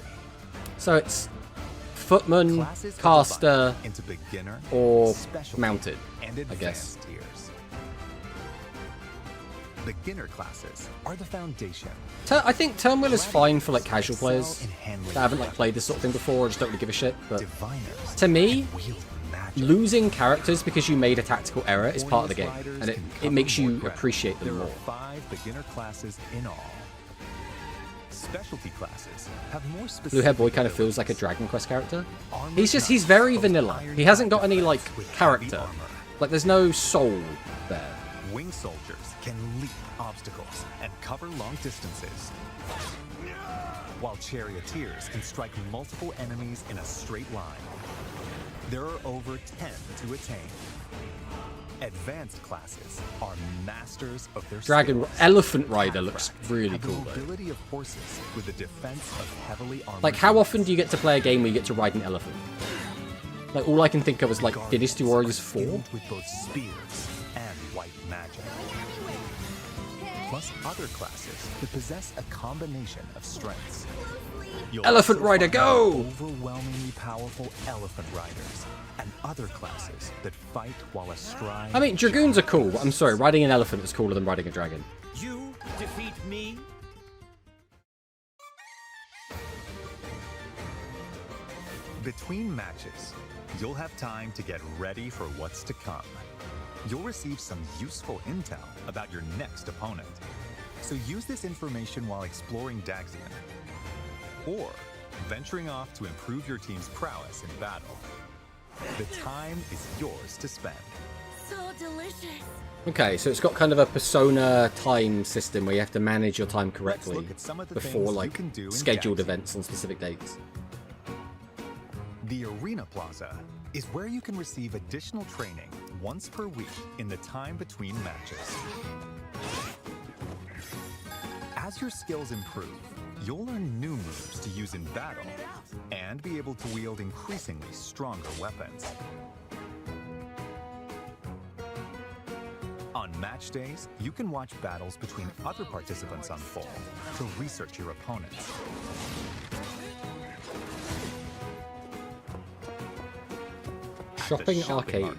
So it's footman, Classes are caster, divided into beginner, or specialty, mounted, and I guess. advanced tiers. Beginner classes are the foundation. I think Turmoil is fine for like casual Excel players in handling that haven't like weapons. played this sort of thing before or just don't really give a shit. But Diviners to me, wield magic. losing characters because you made a tactical error is part of the game, Warriors and it can it cover makes you more ground. appreciate them There more. are 5 beginner classes in all. Specialty classes have more specific Blue Hair Boy kind of feels like a abilities. Dragon Quest character. Armored He's knights very of vanilla. iron He hasn't got any like with heavy character. armor. Like there's no soul there. Wing soldiers can leap obstacles and cover long distances, while charioteers can strike multiple enemies in a straight line. There are over 10 to attain. Advanced classes are masters of their Dragon skills. Elephant Rider looks really Have the cool though. mobility of horses with the defense of heavily armored Like how units. often do you get to play a game where you get to ride an elephant? Like all I can think of is like Guardians Dynasty Warriors are 4. skilled with both spears and white magic. Plus other classes that possess a combination of strengths. You'll Elephant also Rider, find go! Overwhelmingly powerful elephant riders and other classes that fight while astride. I mean, Dragoons are cool, but I'm sorry, riding an elephant is cooler than riding a dragon. You defeat me? Between matches, you'll have time to get ready for what's to come. You'll receive some useful intel about your next opponent. So use this information while exploring Daxian, or venturing off to improve your team's prowess in battle. The time is yours to spend. So delicious. Okay, so it's got kind of a persona time system where you have to manage your time Let's correctly look at some of the before things you like can do in scheduled Daxian. events on specific dates. The Arena Plaza is where you can receive additional training once per week in the time between matches. As your skills improve, you'll learn new moves to use in battle and be able to wield increasingly stronger weapons. On match days, you can watch battles between other participants unfold to research your opponents. Shopping The arcade.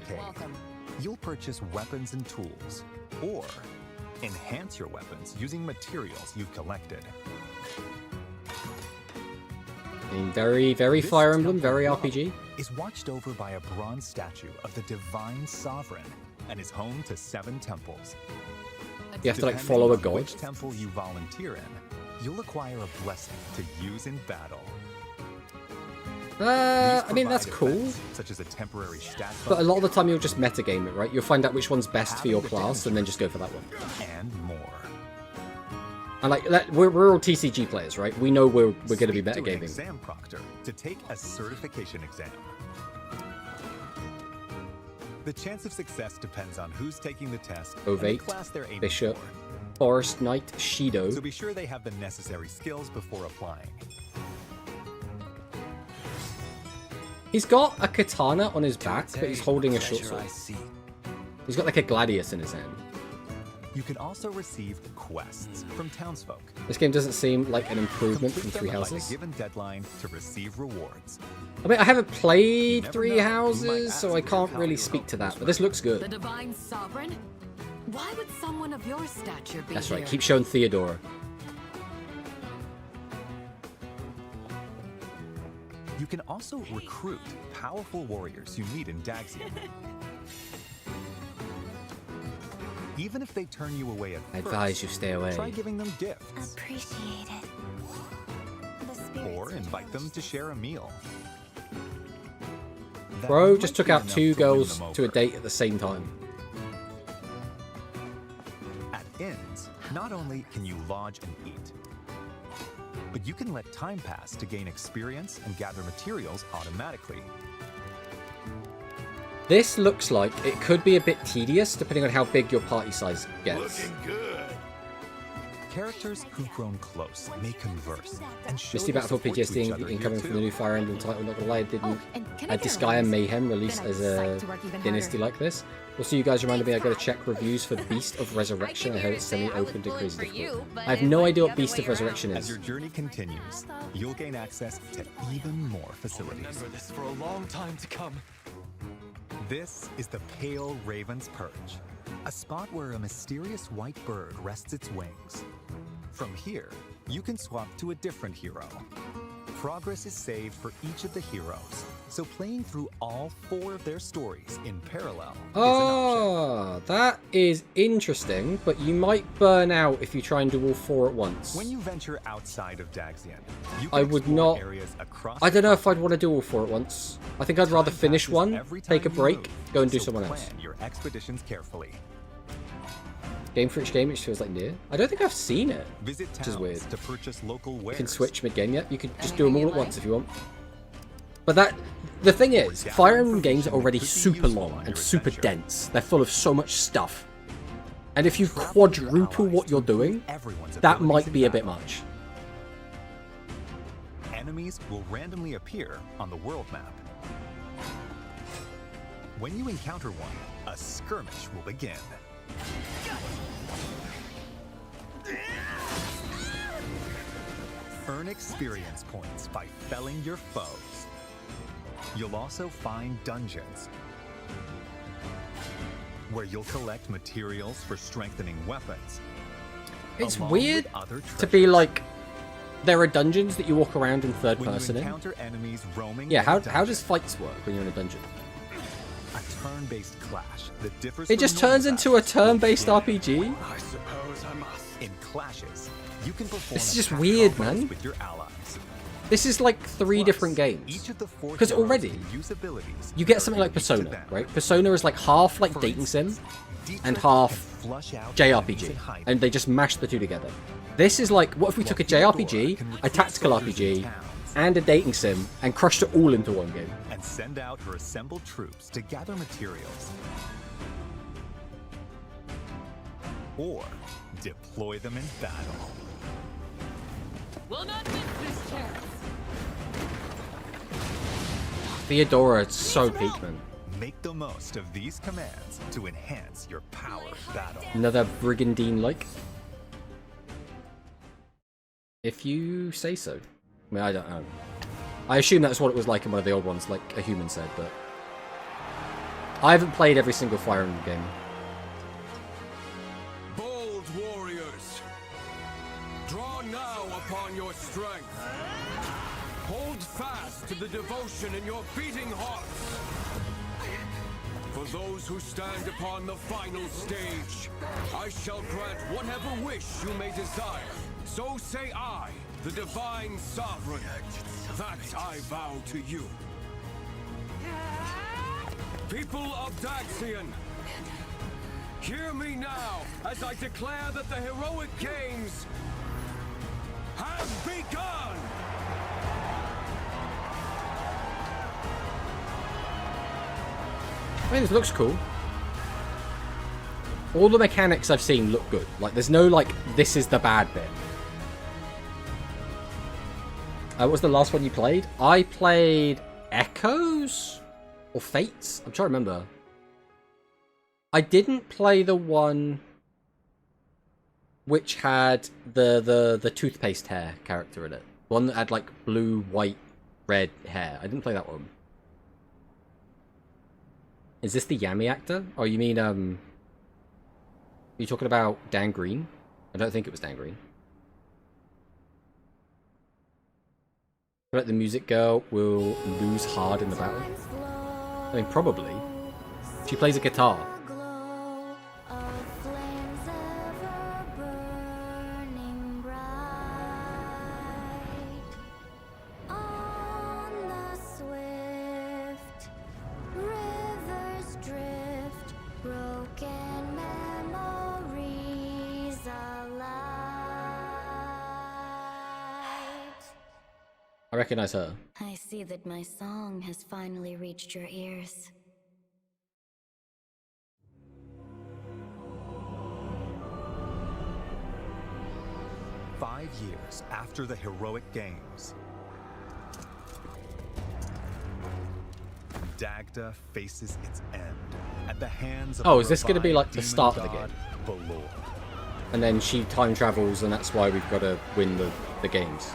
You'll purchase weapons and tools, or enhance your weapons using materials you've collected. I mean, very, very This Fire Emblem, temple very above RPG. Is watched over by a bronze statue of the Divine Sovereign and is home to 7 temples. You have to like Depending follow a on god. which temple you volunteer in, you'll acquire a blessing to use in battle. I mean, that's These cool. provide effects, such as a temporary stat But a lot of the buff time you'll just metagame it, right? You'll find out which one's best for your class and then just go for that one. and more. And like, we're all TCG players, right? We know we're going to be Speak to an metagaming. exam proctor to take a certification exam. The chance of success depends on who's taking the test and the Ovate, class they're aiming Bishop, for. Forest Knight, Shido. So be sure they have the necessary skills before applying. He's got a katana on his back, but he's holding a short sword. He's got like a gladius in his hand. You can also receive quests from townsfolk. This game doesn't seem like an improvement from Complete Three them by Houses. a given deadline to receive rewards. I mean, I haven't played never Three know who might Houses, ask so I for can't how really you're speak to that, helping but this looks The good. Divine Sovereign? Why would someone of your stature be That's here? right, keep showing Theodora. You can also recruit powerful warriors you meet in Daxian. Even if they turn you away at I advise first, you stay away. try giving them gifts Appreciate it. The spirits or invite them to share a meal. That Bro might just took be out enough 2 to win girls them to a over. date at the same time. At inns, not only can you lodge and eat, but you can let time pass to gain experience and gather materials automatically. This looks like it could be a bit tedious depending on how big your party size gets. Looking good. Characters who've grown close may converse and show Misty their Battlefield support to each PTSD other here incoming from the too. new Fire Emblem title. Not gonna lie, I didn't. Oh, and can I get a Disgaea raise? Mayhem released Then as I'm a psyched to work even dynasty harder. like this. Also, you guys reminded me I gotta check reviews for Beast of Resurrection. I heard it's semi-open to crazy difficult. I have no idea what Beast of Resurrection As your is. journey continues, you'll gain access to even more facilities. Remember this for a long time to come. This is the Pale Raven's Perch, a spot where a mysterious white bird rests its wings. From here, you can swap to a different hero. Progress is saved for each of the heroes, so playing through all 4 of their stories in parallel is an option. Oh, that is interesting, but you might burn out if you try and do all 4 at once. When you venture outside of Daxian, you I can would explore not- areas across I don't know the if I'd want to do all 4 at once. I think I'd rather Time finish passes one, every take a time you break, move, go and do so someone plan else. your expeditions carefully. Game for each game, which feels like near. I don't think I've seen it. Visit Which is towns weird. to purchase local wares. You can switch mid-game yet. You could just do Anything them all you at once like? if you want. But the thing is, Fire Emblem games are already super long and super dense. They're full of so much stuff. And if you Travel with your quadruple allies what to you're improve doing, everyone's that abilities might in be a bit battle. much. Enemies will randomly appear on the world map. When you encounter one, a skirmish will begin. Earn experience points by felling your foes. You'll also find dungeons where you'll collect materials for strengthening weapons. It's along weird with other to be treasures. like, there are dungeons that you walk around in third When person you in. encounter enemies roaming Yeah, in a how dungeon, does fights work when you're in a dungeon? a turn-based clash that differs It from just normal turns into a battles. turn-based RPG? I suppose I must. In clashes, you can perform This is just attack weird, combos man. with your allies. This is like 3 Plus, different games. Each of the 4 'Cause heroes already, can use abilities You that get are something like unique to Persona, them. right? Persona is like half like For dating sim instance, Dietrich and can half flush out enemies JRPG, in hiding. and they just mash the 2 together. This is like, what if we took a JRPG, a tactical RPG, and a dating sim, and crushed it all into one game? and send out her assembled troops to gather materials. Or deploy them in battle. Will not miss this chance. Theodora, it's so peak, man. Make the most of these commands to enhance your power of battle. Another brigandine-like. If you say so. I mean, I don't know. I assume that's what it was like in one of the old ones, like a human said, but... I haven't played every single Fire Emblem game. Bold warriors, draw now upon your strength. Hold fast to the devotion in your beating hearts. For those who stand upon the final stage, I shall grant whatever wish you may desire. So say I, the divine sovereign, that I vow to you. People of Daxian, hear me now as I declare that the heroic games have begun! I mean, this looks cool. All the mechanics I've seen look good. Like, there's no, like, this is the bad bit. What was the last one you played? I played Echoes? Or Fates? I'm trying to remember. I didn't play the one which had the toothpaste hair character in it. One that had, like, blue, white, red hair. I didn't play that one. Is this the Yami actor? Oh, you mean, are you talking about Dan Green? I don't think it was Dan Green. I feel like the music girl will lose hard in the battle. I mean, probably. She plays a guitar. recognize her. I see that my song has finally reached your ears. Five years after the heroic games, Dagda faces its end at the hands of Oh, the is this going to be like revived the demon start of the god game? Balor. And then she time travels, and that's why we've got to win the games.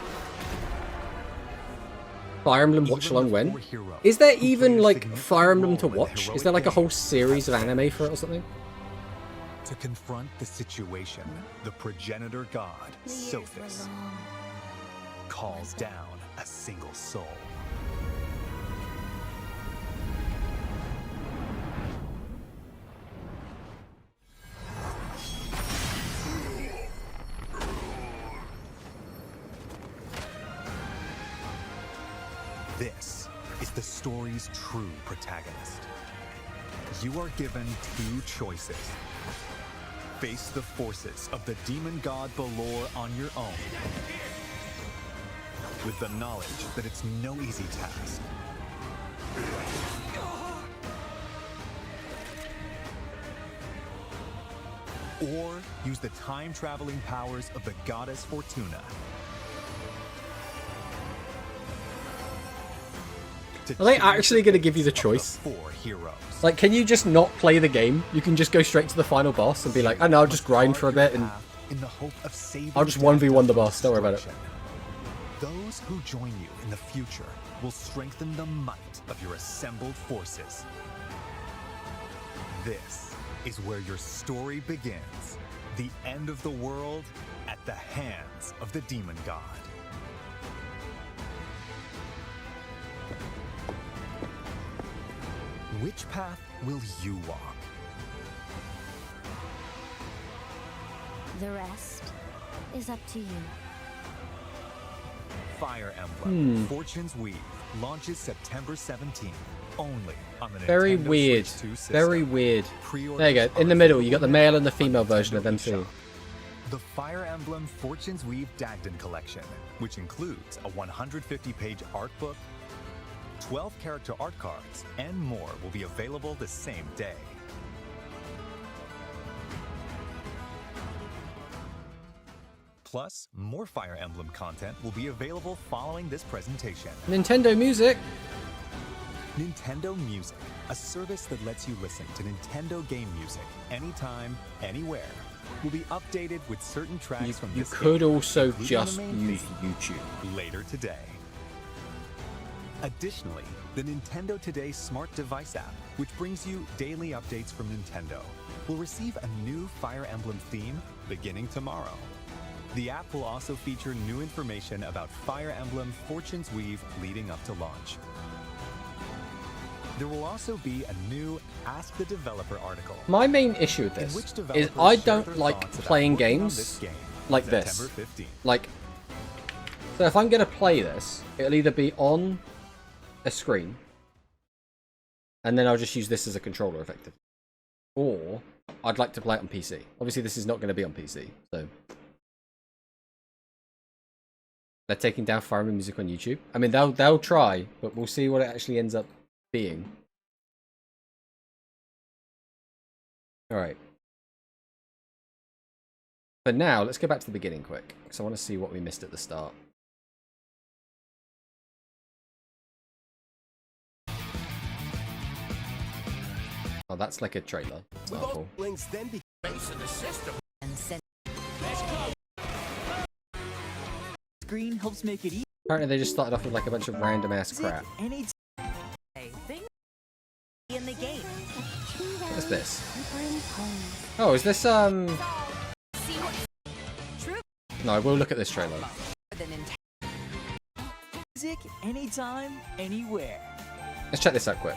Fire Emblem Watch Even Along the when? four heroes Is there who even played a like significant Fire Emblem to role in the watch? Is heroic there like a whole games series of have anime for it or vanished. something? To confront the situation, the progenitor god, The years Sophis, were long. calls down a single soul. This is the story's true protagonist. You are given two choices. Face the forces of the demon god Balor on your own, with the knowledge that it's no easy task. Or use the time-traveling powers of the goddess Fortuna. Are they actually going to give you the choice? Four heroes. Like, can you just not play the game? You can just go straight to the final boss and be like, oh no, I'll just grind for a bit and in the hope of saving I'll just 1v1 the boss, don't worry about it. destruction. Those who join you in the future will strengthen the might of your assembled forces. This is where your story begins. The end of the world at the hands of the demon god. Which path will you walk? The rest is up to you. Fire Emblem Fortune's Weave launches September 17th, only on the very Nintendo weird. Switch 2 system. Very weird. Pre-orders There you go. In are the middle, you got the available male at and the female Nintendo version of them eShop. too. The Fire Emblem Fortune's Weave Dagden Collection, which includes a 150-page art book, 12 character art cards, and more will be available the same day. Plus, more Fire Emblem content will be available following this presentation. Nintendo Music. Nintendo Music, a service that lets you listen to Nintendo game music anytime, anywhere, will be updated with certain tracks from You this could game, also including just the main use theme, YouTube. later today. Additionally, the Nintendo Today smart device app, which brings you daily updates from Nintendo, will receive a new Fire Emblem theme beginning tomorrow. The app will also feature new information about Fire Emblem Fortune's Weave leading up to launch. There will also be a new Ask the Developer article. My main issue with in which this is developers I share don't their like thoughts about playing working on games this game like September this. 15th. Like, so if I'm going to play this, it'll either be on a screen, and then I'll just use this as a controller effectively. Or, I'd like to play it on PC. Obviously, this is not going to be on PC, so... They're taking down Fire Emblem Music on YouTube. I mean, they'll try, but we'll see what it actually ends up being. Alright. But now, let's go back to the beginning quick, because I want to see what we missed at the start. Oh, that's like a trailer. It's not cool. Links then become base of the system. Screen helps make it easy. Apparently they just started off with like a bunch of random ass crap. Any In the game. What is this? Bring home. Oh, is this See what's true No, we'll look at this trailer. than Nintendo. music anytime, anywhere. Let's check this out quick.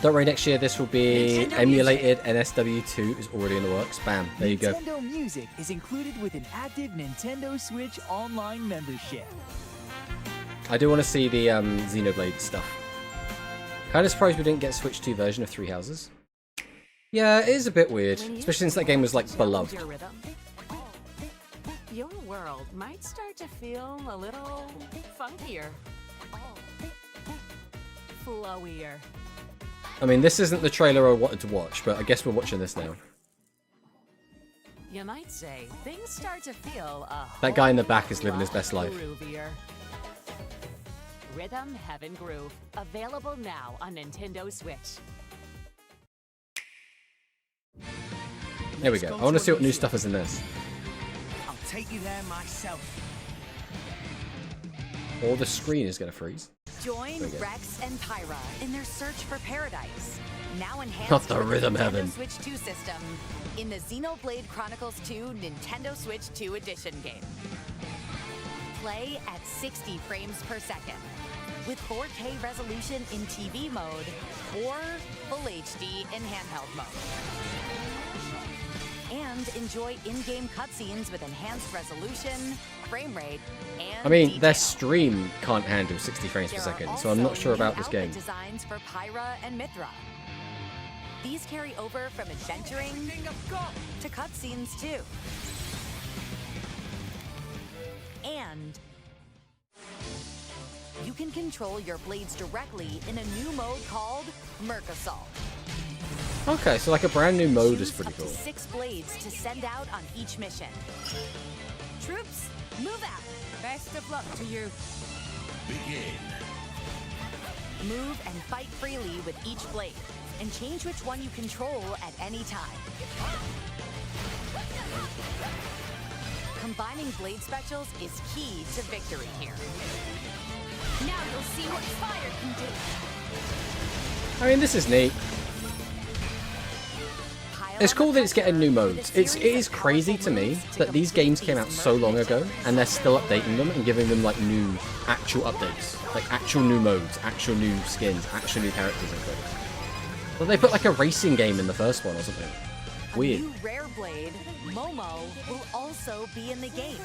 Don't worry, next year this will be Nintendo emulated. NSW2 is already in the works. Bam, there you go. Nintendo Music is included with an active Nintendo Switch online membership. I do want to see the Xenoblade stuff. Kind of surprised we didn't get Switch 2 version of Three Houses. Yeah, it is a bit weird, especially since that game was like beloved. Your world might start to feel a little funkier. Flowier. I mean, this isn't the trailer I wanted to watch, but I guess we're watching this now. You might say things start to feel That guy in the back is living his best life. groovier. Rhythm Heaven Groove, available now on Nintendo Switch. There we go. I want to see what new stuff is in this. I'll take you there myself. Or the screen is going to freeze. Join There we go. Rex and Pyra in their search for paradise. Now enhanced Not the with Rhythm Nintendo Heaven. Switch 2 system in the Xenoblade Chronicles 2 Nintendo Switch 2 Edition game. Play at 60 frames per second with 4K resolution in TV mode or Full HD in handheld mode. And enjoy in-game cutscenes with enhanced resolution, frame rate, and I mean, detail. their stream can't handle 60 frames per There are second, so I'm not also sure new about this outfit game. designs for Pyra and Mithra. These carry over from adventuring to cutscenes too. And you can control your blades directly in a new mode called Merc Assault. Okay, so like a brand new mode is Choose pretty up to cool. 6 blades to send out on each mission. Troops, move out. Best of luck to you. Move and fight freely with each blade, and change which one you control at any time. Combining blade specials is key to victory here. Now you'll see what fire can do. I mean, this is neat. It's cool that it's getting new modes. It is crazy to me that these games came out so long ago and they're still updating them and giving them like new actual updates, like actual new modes, actual new skins, actual new characters and things. Well, they put like a racing game in the first one or something. Weird. A new rare blade, Momo, will also be in the game.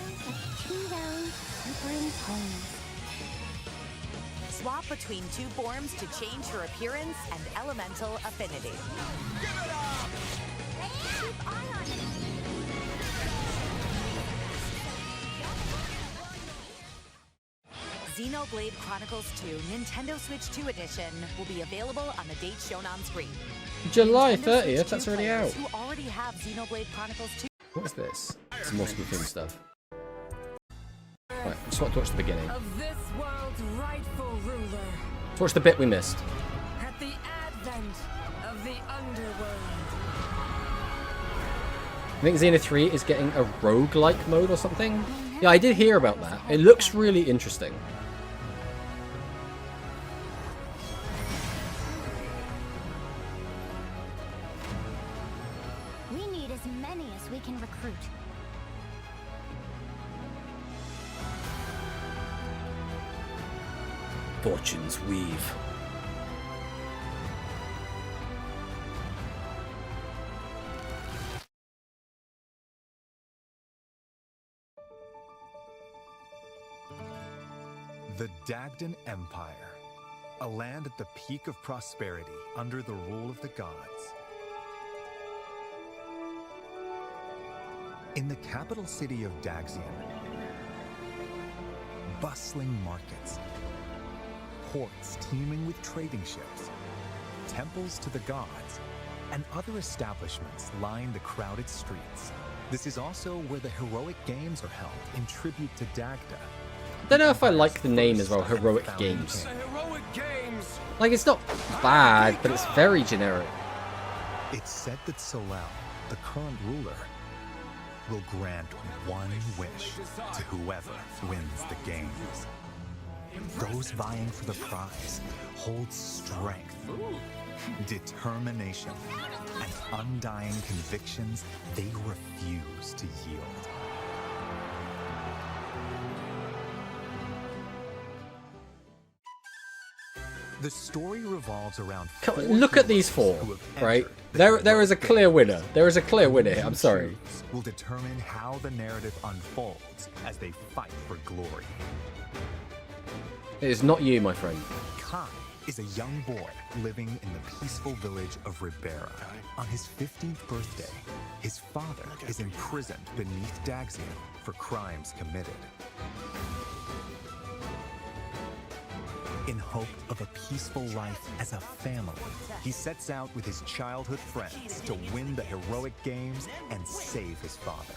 Swap between 2 forms to change her appearance and elemental affinity. Xenoblade Chronicles 2 Nintendo Switch 2 Edition will be available on the date shown on screen. July Nintendo 30th, Switch that's 2 already players out. Who already have Xenoblade Chronicles 2. What is this? Some more Splatoon stuff. Right, just want to watch the beginning. Of this world's rightful ruler, Let's watch the bit we missed. at the advent of the underworld. I think Xena 3 is getting a roguelike mode or something. Yeah, I did hear about that. It looks really interesting. We need as many as we can recruit. Fortune's Weave. The Dagdan Empire, a land at the peak of prosperity under the rule of the gods. In the capital city of Daxian, bustling markets, ports teeming with trading ships, temples to the gods, and other establishments line the crowded streets. This is also where the heroic games are held in tribute to Dagda. I don't know if I like the name as well, Heroic Games. The heroic games! Like, it's not bad, but it's very generic. It's said that Solel, the current ruler, will grant one wish to whoever wins the games. Those vying for the prize hold strength, determination, and undying convictions they refuse to yield. The story revolves around Come on, four look at these heroes four, who have right? entered the There heroic is a clear games. winner. There is a clear winner here. I'm sorry. Choose will determine how the narrative unfolds as they fight for glory. It is not you, my friend. Kai is a young boy living in the peaceful village of Ribera. On his 15th birthday, his father is imprisoned beneath Daxian for crimes committed. In hope of a peaceful life as a family, he sets out with his childhood friends to win the heroic games and save his father.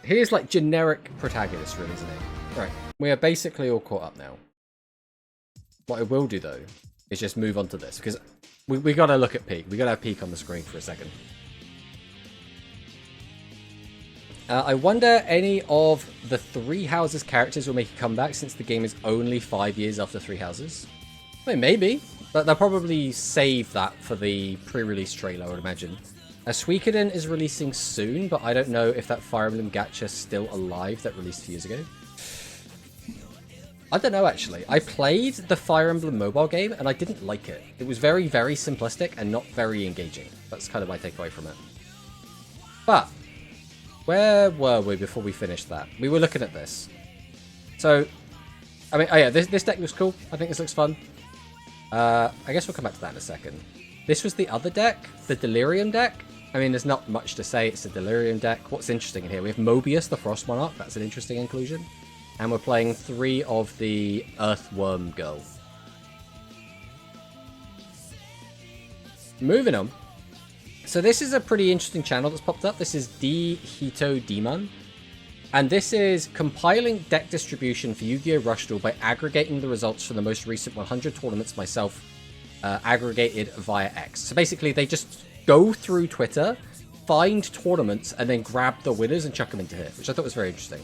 Here's like generic protagonist, really, isn't he? Right, we are basically all caught up now. What I will do though is just move on to this because we gotta look at Peak. We gotta have Peak on the screen for a second. I wonder any of the Three Houses characters will make a comeback since the game is only 5 years after Three Houses. I mean, maybe, but they'll probably save that for the pre-release trailer, I would imagine. Suikoden is releasing soon, but I don't know if that Fire Emblem gacha is still alive that released a few years ago. I don't know, actually. I played the Fire Emblem mobile game, and I didn't like it. It was very, very simplistic and not very engaging. That's kind of my takeaway from it. But where were we before we finished that? We were looking at this. So, I mean, oh yeah, this deck looks cool. I think this looks fun. I guess we'll come back to that in a second. This was the other deck, the Delirium deck. I mean, there's not much to say. It's a Delirium deck. What's interesting in here? We have Mobius, the Frost Monarch. That's an interesting inclusion. And we're playing 3 of the Earthworm Girl. Moving on. So this is a pretty interesting channel that's popped up. This is D Hito Demon. And this is compiling deck distribution for Yu-Gi-Oh! Rush Duel by aggregating the results from the most recent 100 tournaments myself aggregated via X. So basically they just go through Twitter, find tournaments, and then grab the winners and chuck them into here, which I thought was very interesting.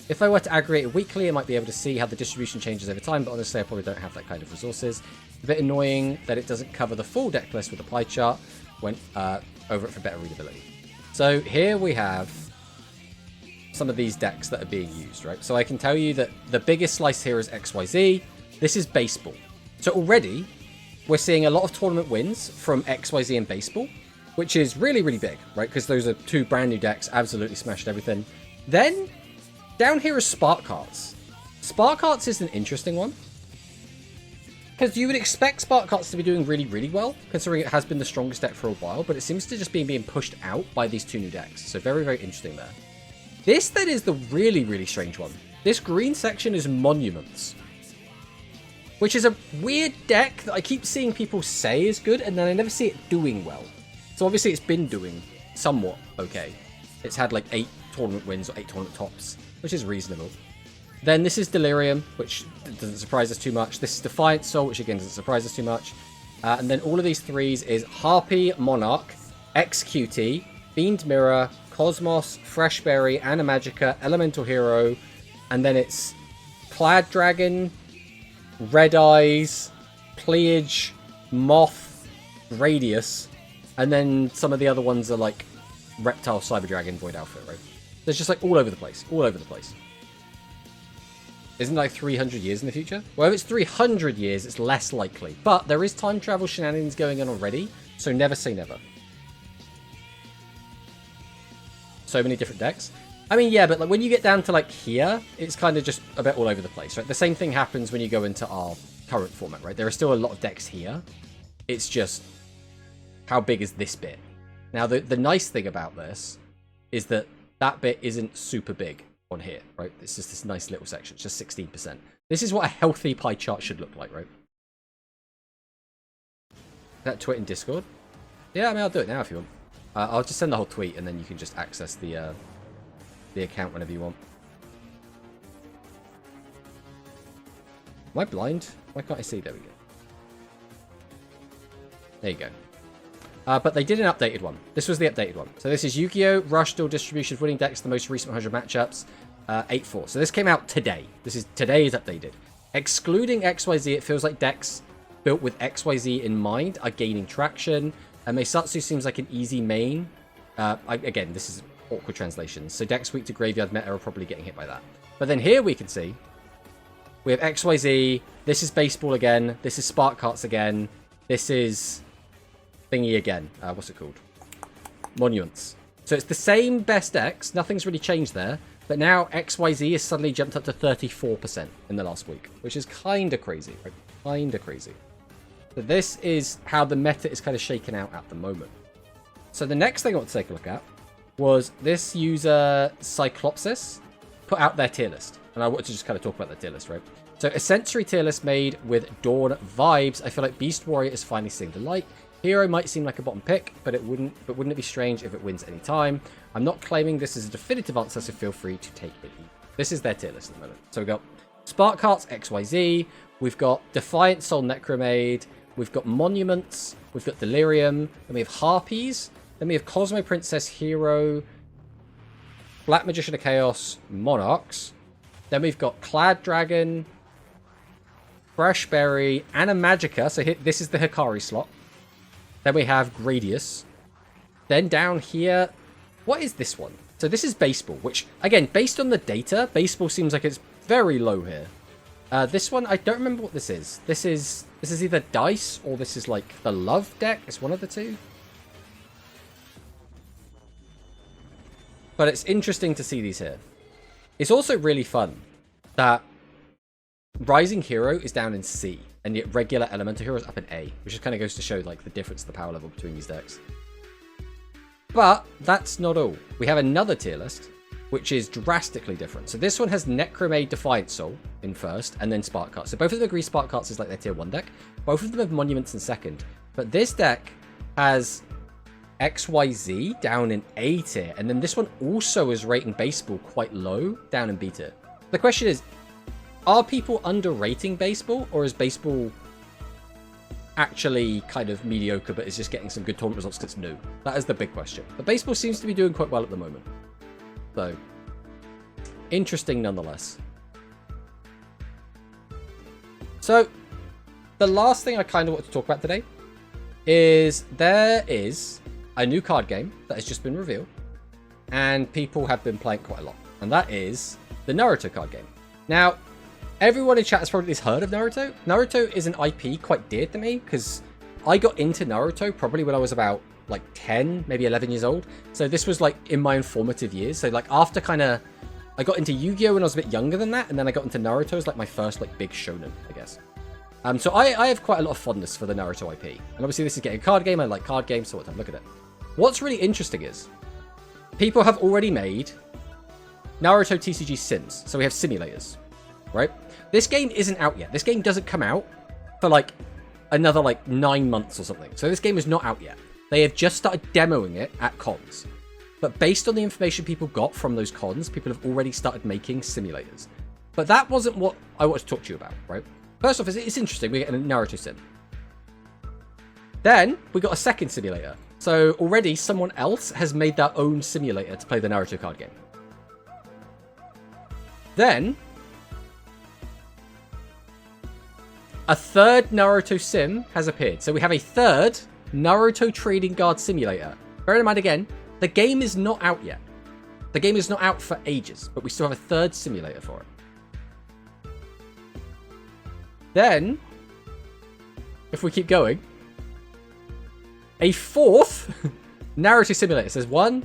If I were to aggregate it weekly, I might be able to see how the distribution changes over time, but honestly I probably don't have that kind of resources. A bit annoying that it doesn't cover the full deck list with a pie chart. Went over it for better readability. So here we have some of these decks that are being used, right? So I can tell you that the biggest slice here is XYZ. This is baseball. So already we're seeing a lot of tournament wins from XYZ and baseball, which is really, really big, right? Because those are 2 brand new decks, absolutely smashed everything. Then down here is Spark Hearts. Spark Hearts is an interesting one, because you would expect Spark Hearts to be doing really, really well, considering it has been the strongest deck for a while, but it seems to just be being pushed out by these 2 new decks. So very, very interesting there. This then is the really, really strange one. This green section is Monuments, which is a weird deck that I keep seeing people say is good, and then I never see it doing well. So obviously it's been doing somewhat okay. It's had like 8 tournament wins or 8 tournament tops, which is reasonable. Then this is Delirium, which doesn't surprise us too much. This is Defiant Soul, which again doesn't surprise us too much. And then all of these 3s is Harpy, Monarch, XQT, Beamed Mirror, Cosmos, Freshberry, Animagica, Elemental Hero, and then it's Clad Dragon, Red Eyes, Pleiage, Moth, Radius, and then some of the other ones are like Reptile, Cyber Dragon, Void Outfit, right? There's just like all over the place, all over the place. Isn't it like 300 years in the future? Well, if it's 300 years, it's less likely. But there is time travel shenanigans going on already, so never say never. So many different decks. I mean, yeah, but like when you get down to like here, it's kind of just a bit all over the place, right? The same thing happens when you go into our current format, right? There are still a lot of decks here. It's just, how big is this bit? Now, the nice thing about this is that that bit isn't super big on here, right? It's just this nice little section. It's just 16%. This is what a healthy pie chart should look like, right? That tweet in Discord? Yeah, I mean, I'll do it now if you want. I'll just send the whole tweet, and then you can just access the account whenever you want. Am I blind? Why can't I see? There we go. There you go. But they did an updated one. This was the updated one. So this is Yu-Gi-Oh! Rush Duel distribution of winning decks, the most recent 100 matchups, 8-4. So this came out today. Today is updated. Excluding XYZ, it feels like decks built with XYZ in mind are gaining traction. And Meisatsu seems like an easy main. Again, this is awkward translation. So decks weak to graveyard meta are probably getting hit by that. But then here we can see we have XYZ. This is baseball again. This is Spark Hearts again. This is thingy again. What's it called? Monuments. So it's the same best decks. Nothing's really changed there. But now XYZ has suddenly jumped up to 34% in the last week, which is kind of crazy, right? Kind of crazy. So this is how the meta is kind of shaken out at the moment. So the next thing I want to take a look at was this user Cyclopsis put out their tier list. And I wanted to just kind of talk about the tier list, right? So a sensory tier list made with Dawn vibes. I feel like Beast Warrior is finally seeing the light. Hero might seem like a bottom pick, but wouldn't it be strange if it wins any time? I'm not claiming this is a definitive answer, so feel free to take it. This is their tier list at the moment. So we've got Spark Hearts XYZ, we've got Defiant Soul Necromaid, we've got Monuments, we've got Delirium, then we have Harpies, then we have Cosmo Princess Hero, Black Magician of Chaos, Monarchs, then we've got Clad Dragon, Fresh Berry, Animagica, so this is the Hikari slot. Then we have Gradius. Then down here, what is this one? So this is Baseball, which, again, based on the data, Baseball seems like it's very low here. This one, I don't remember what this is. This is either Dice or this is like the Love deck. It's one of the two. But it's interesting to see these here. It's also really fun that Rising Hero is down in C, and yet regular Elemental Hero is up in A, which just kind of goes to show like the difference in the power level between these decks. But that's not all. We have another tier list, which is drastically different. So this one has Necromaid Defiant Soul in first, and then Spark Hearts. So both of them agree Spark Hearts is like their tier 1 deck. Both of them have Monuments in second. But this deck has XYZ down in A tier, and then this one also is rating Baseball quite low, down in B tier. The question is, are people underrating Baseball, or is Baseball actually kind of mediocre, but is just getting some good tournament results because it's new? That is the big question. But Baseball seems to be doing quite well at the moment. So, interesting nonetheless. So, the last thing I kind of want to talk about today is there is a new card game that has just been revealed, and people have been playing quite a lot, and that is the Naruto card game. Now, everyone in chat has probably heard of Naruto. Naruto is an IP quite dear to me because I got into Naruto probably when I was about like 10, maybe 11 years old. So this was like in my informative years. So like after I got into Yu-Gi-Oh when I was a bit younger than that, and then I got into Naruto as like my first like big shonen, I guess. So I have quite a lot of fondness for the Naruto IP. And obviously this is getting a card game. I like card games, so what time? Look at it. What's really interesting is people have already made Naruto TCG Sims. So we have simulators, right? This game isn't out yet. This game doesn't come out for like another like 9 months or something. So this game is not out yet. They have just started demoing it at cons. But based on the information people got from those cons, people have already started making simulators. But that wasn't what I wanted to talk to you about, right? First off, it's interesting. We're getting a Naruto sim. Then we got a second simulator. So already someone else has made their own simulator to play the Naruto card game. Then a third Naruto sim has appeared. So we have a third Naruto Trading Card Simulator. Bear in mind again, the game is not out yet. The game is not out for ages, but we still have a third simulator for it. Then, if we keep going, a fourth Naruto simulator. So there's 1,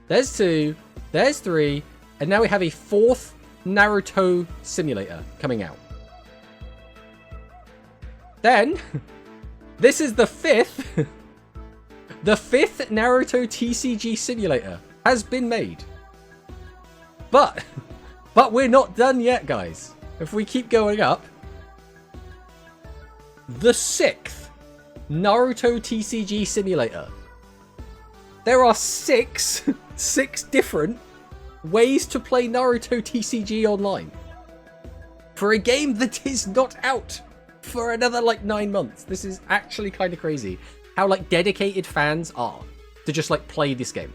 there's 2, there's 3, and now we have a fourth Naruto simulator coming out. Then, this is the fifth. The fifth Naruto TCG simulator has been made. But we're not done yet, guys. If we keep going up, the 6th Naruto TCG simulator. There are six different ways to play Naruto TCG online for a game that is not out for another like 9 months. This is actually kind of crazy how like dedicated fans are to just like play this game.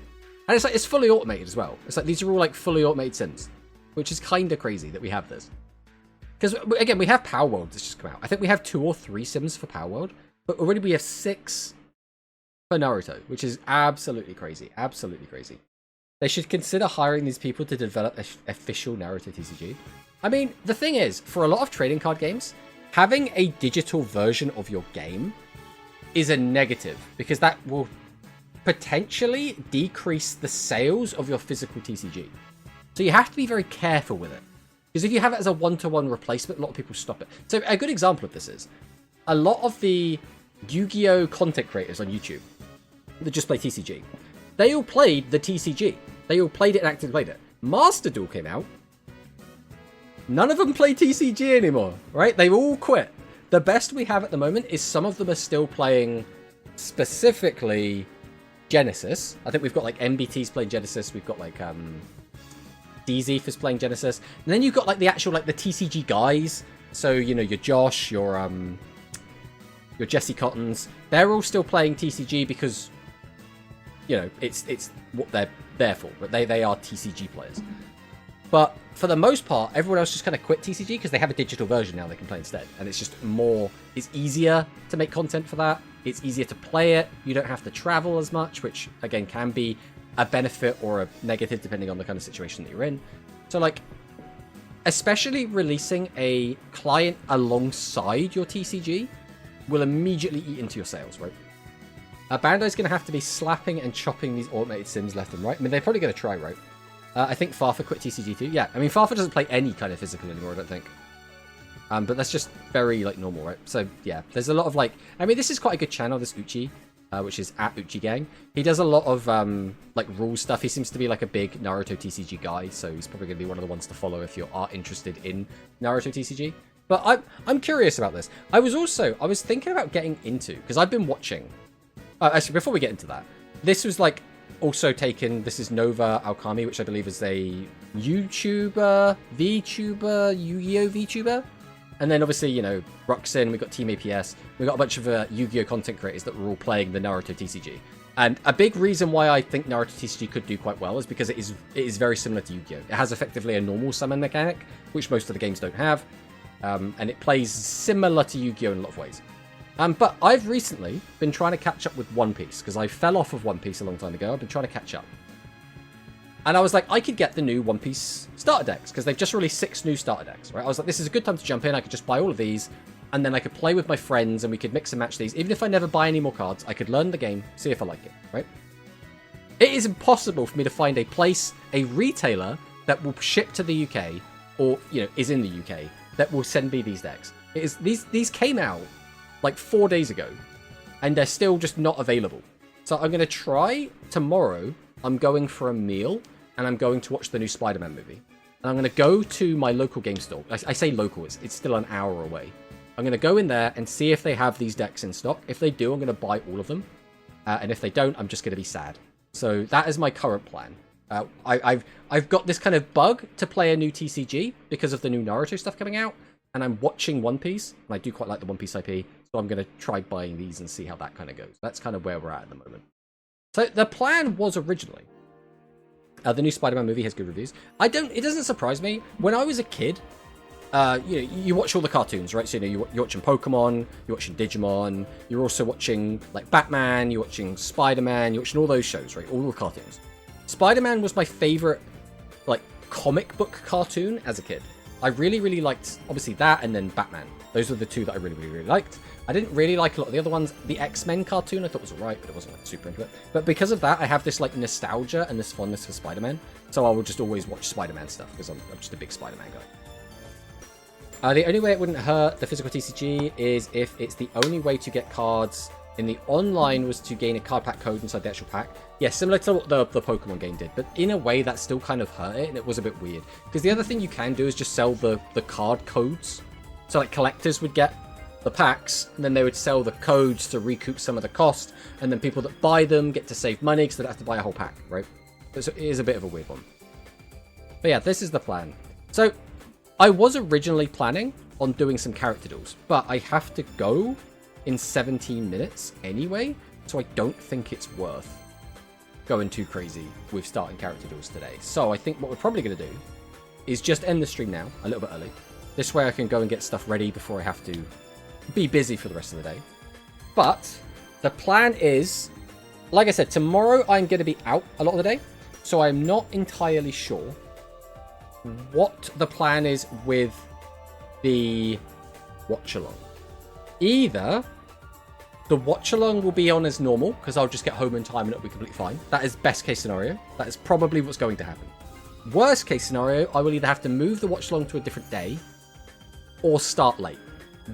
And it's like it's fully automated as well. It's like these are all like fully automated sims, which is kind of crazy that we have this. Because again, we have Power World that's just come out. I think we have 2 or 3 sims for Power World, but already we have 6 for Naruto, which is absolutely crazy. Absolutely crazy. They should consider hiring these people to develop an official Naruto TCG. I mean, the thing is, for a lot of trading card games, having a digital version of your game is a negative because that will potentially decrease the sales of your physical TCG. So you have to be very careful with it. Because if you have it as a one-to-one replacement, a lot of people stop it. So a good example of this is a lot of the Yu-Gi-Oh! Content creators on YouTube that just play TCG. they all played the TCG. They all played it and actively played it. Master Duel came out. None of them play TCG anymore, right? They all quit. The best we have at the moment is some of them are still playing specifically Genesis. I think we've got like MBT's playing Genesis. We've got like DZ is playing Genesis. And then you've got like the actual like the TCG guys. So, you know, your Josh, your Jesse Cottons. They're all still playing TCG because, you know, it's what they're there for. But they are TCG players. But for the most part, everyone else just kind of quit TCG because they have a digital version now they can play instead. And it's just more, it's easier to make content for that. It's easier to play it. You don't have to travel as much, which again can be a benefit or a negative depending on the kind of situation that you're in. So like, especially releasing a client alongside your TCG will immediately eat into your sales, right? Bandai's going to have to be slapping and chopping these automated sims left and right. I mean, they're probably going to try, right? I think Farfa quit TCG too. Yeah, I mean, Farfa doesn't play any kind of physical anymore, I don't think. But that's just very, like, normal, right? So, yeah, there's a lot of, like... I mean, this is quite a good channel, this Uchi, which is at Uchi Gang. He does a lot of, like, rule stuff. He seems to be, like, a big Naruto TCG guy, so he's probably going to be one of the ones to follow if you are interested in Naruto TCG. But I'm curious about this. I was thinking about getting into... Because I've been watching... actually, before we get into that, this was, like... Also taken, this is Nova Alkami, which I believe is a YouTuber, VTuber, Yu-Gi-Oh! VTuber. And then obviously, you know, Ruxin, we've got Team APS, we've got a bunch of Yu-Gi-Oh! Content creators that were all playing the Naruto TCG. And a big reason why I think Naruto TCG could do quite well is because it is very similar to Yu-Gi-Oh! It has effectively a normal summon mechanic, which most of the games don't have. And it plays similar to Yu-Gi-Oh! In a lot of ways. But I've recently been trying to catch up with One Piece, because I fell off of One Piece a long time ago. I've been trying to catch up. And I was like, I could get the new One Piece starter decks, because they've just released 6 new starter decks, right? I was like, this is a good time to jump in. I could just buy all of these, and then I could play with my friends, and we could mix and match these. Even if I never buy any more cards, I could learn the game, see if I like it, right? It is impossible for me to find a place, a retailer, that will ship to the UK, or, you know, is in the UK, that will send me these decks. It is these came out like 4 days ago, and they're still just not available. So I'm going to try tomorrow. I'm going for a meal, and I'm going to watch the new Spider-Man movie. And I'm going to go to my local game store. I say local, it's still an hour away. I'm going to go in there and see if they have these decks in stock. If they do, I'm going to buy all of them. And if they don't, I'm just going to be sad. So that is my current plan. I've got this kind of bug to play a new TCG because of the new Naruto stuff coming out. And I'm watching One Piece, and I do quite like the One Piece IP, so I'm going to try buying these and see how that kind of goes. That's kind of where we're at the moment. So the plan was originally, the new Spider-Man movie has good reviews. It doesn't surprise me. When I was a kid, you watch all the cartoons, right? So, you know, you're watching Pokemon, you're watching Digimon, you're also watching, like, Batman, you're watching Spider-Man, you're watching all those shows, right? All the cartoons. Spider-Man was my favorite, like, comic book cartoon as a kid. I really, really liked, obviously, that and then Batman. Those were the two that I really, really, really liked. I didn't really like a lot of the other ones. The X-Men cartoon I thought was alright, but it wasn't like super into it. But because of that, I have this, like, nostalgia and this fondness for Spider-Man. So I will just always watch Spider-Man stuff, because I'm just a big Spider-Man guy. The only way it wouldn't hurt the physical TCG is if it's the only way to get cards in the online was to gain a card pack code inside the actual pack. Yeah, similar to what the Pokemon game did, but in a way that still kind of hurt it, and it was a bit weird. Because the other thing you can do is just sell the card codes. So, like, collectors would get the packs, and then they would sell the codes to recoup some of the cost, and then people that buy them get to save money because they don't have to buy a whole pack, right? So it is a bit of a weird one. But yeah, this is the plan. So, I was originally planning on doing some character duels, but I have to go in 17 minutes anyway, so I don't think it's worth going too crazy with starting character duels today. So I think what we're probably going to do is just end the stream now, a little bit early. This way I can go and get stuff ready before I have to be busy for the rest of the day. But the plan is, like I said, tomorrow I'm going to be out a lot of the day, so I'm not entirely sure what the plan is with the watch-along. Either the watch-along will be on as normal, because I'll just get home in time and it'll be completely fine. That is best case scenario. That is probably what's going to happen. Worst case scenario, I will either have to move the watch-along to a different day, or start late.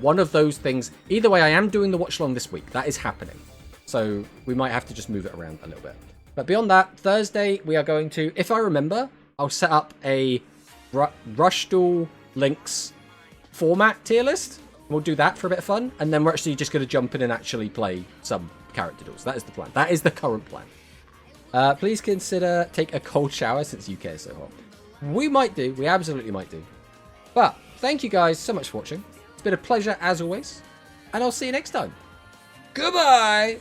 One of those things. Either way, I am doing the watch-along this week. That is happening. So we might have to just move it around a little bit. But beyond that, Thursday we are going to, if I remember, I'll set up a Rush Duel Links format tier list. We'll do that for a bit of fun, and then we're actually just going to jump in and actually play some character duels. That is the plan. That is the current plan. Please consider take a cold shower since UK is so hot. We might do. We absolutely might do. But thank you guys so much for watching. It's been a pleasure as always, and I'll see you next time. Goodbye!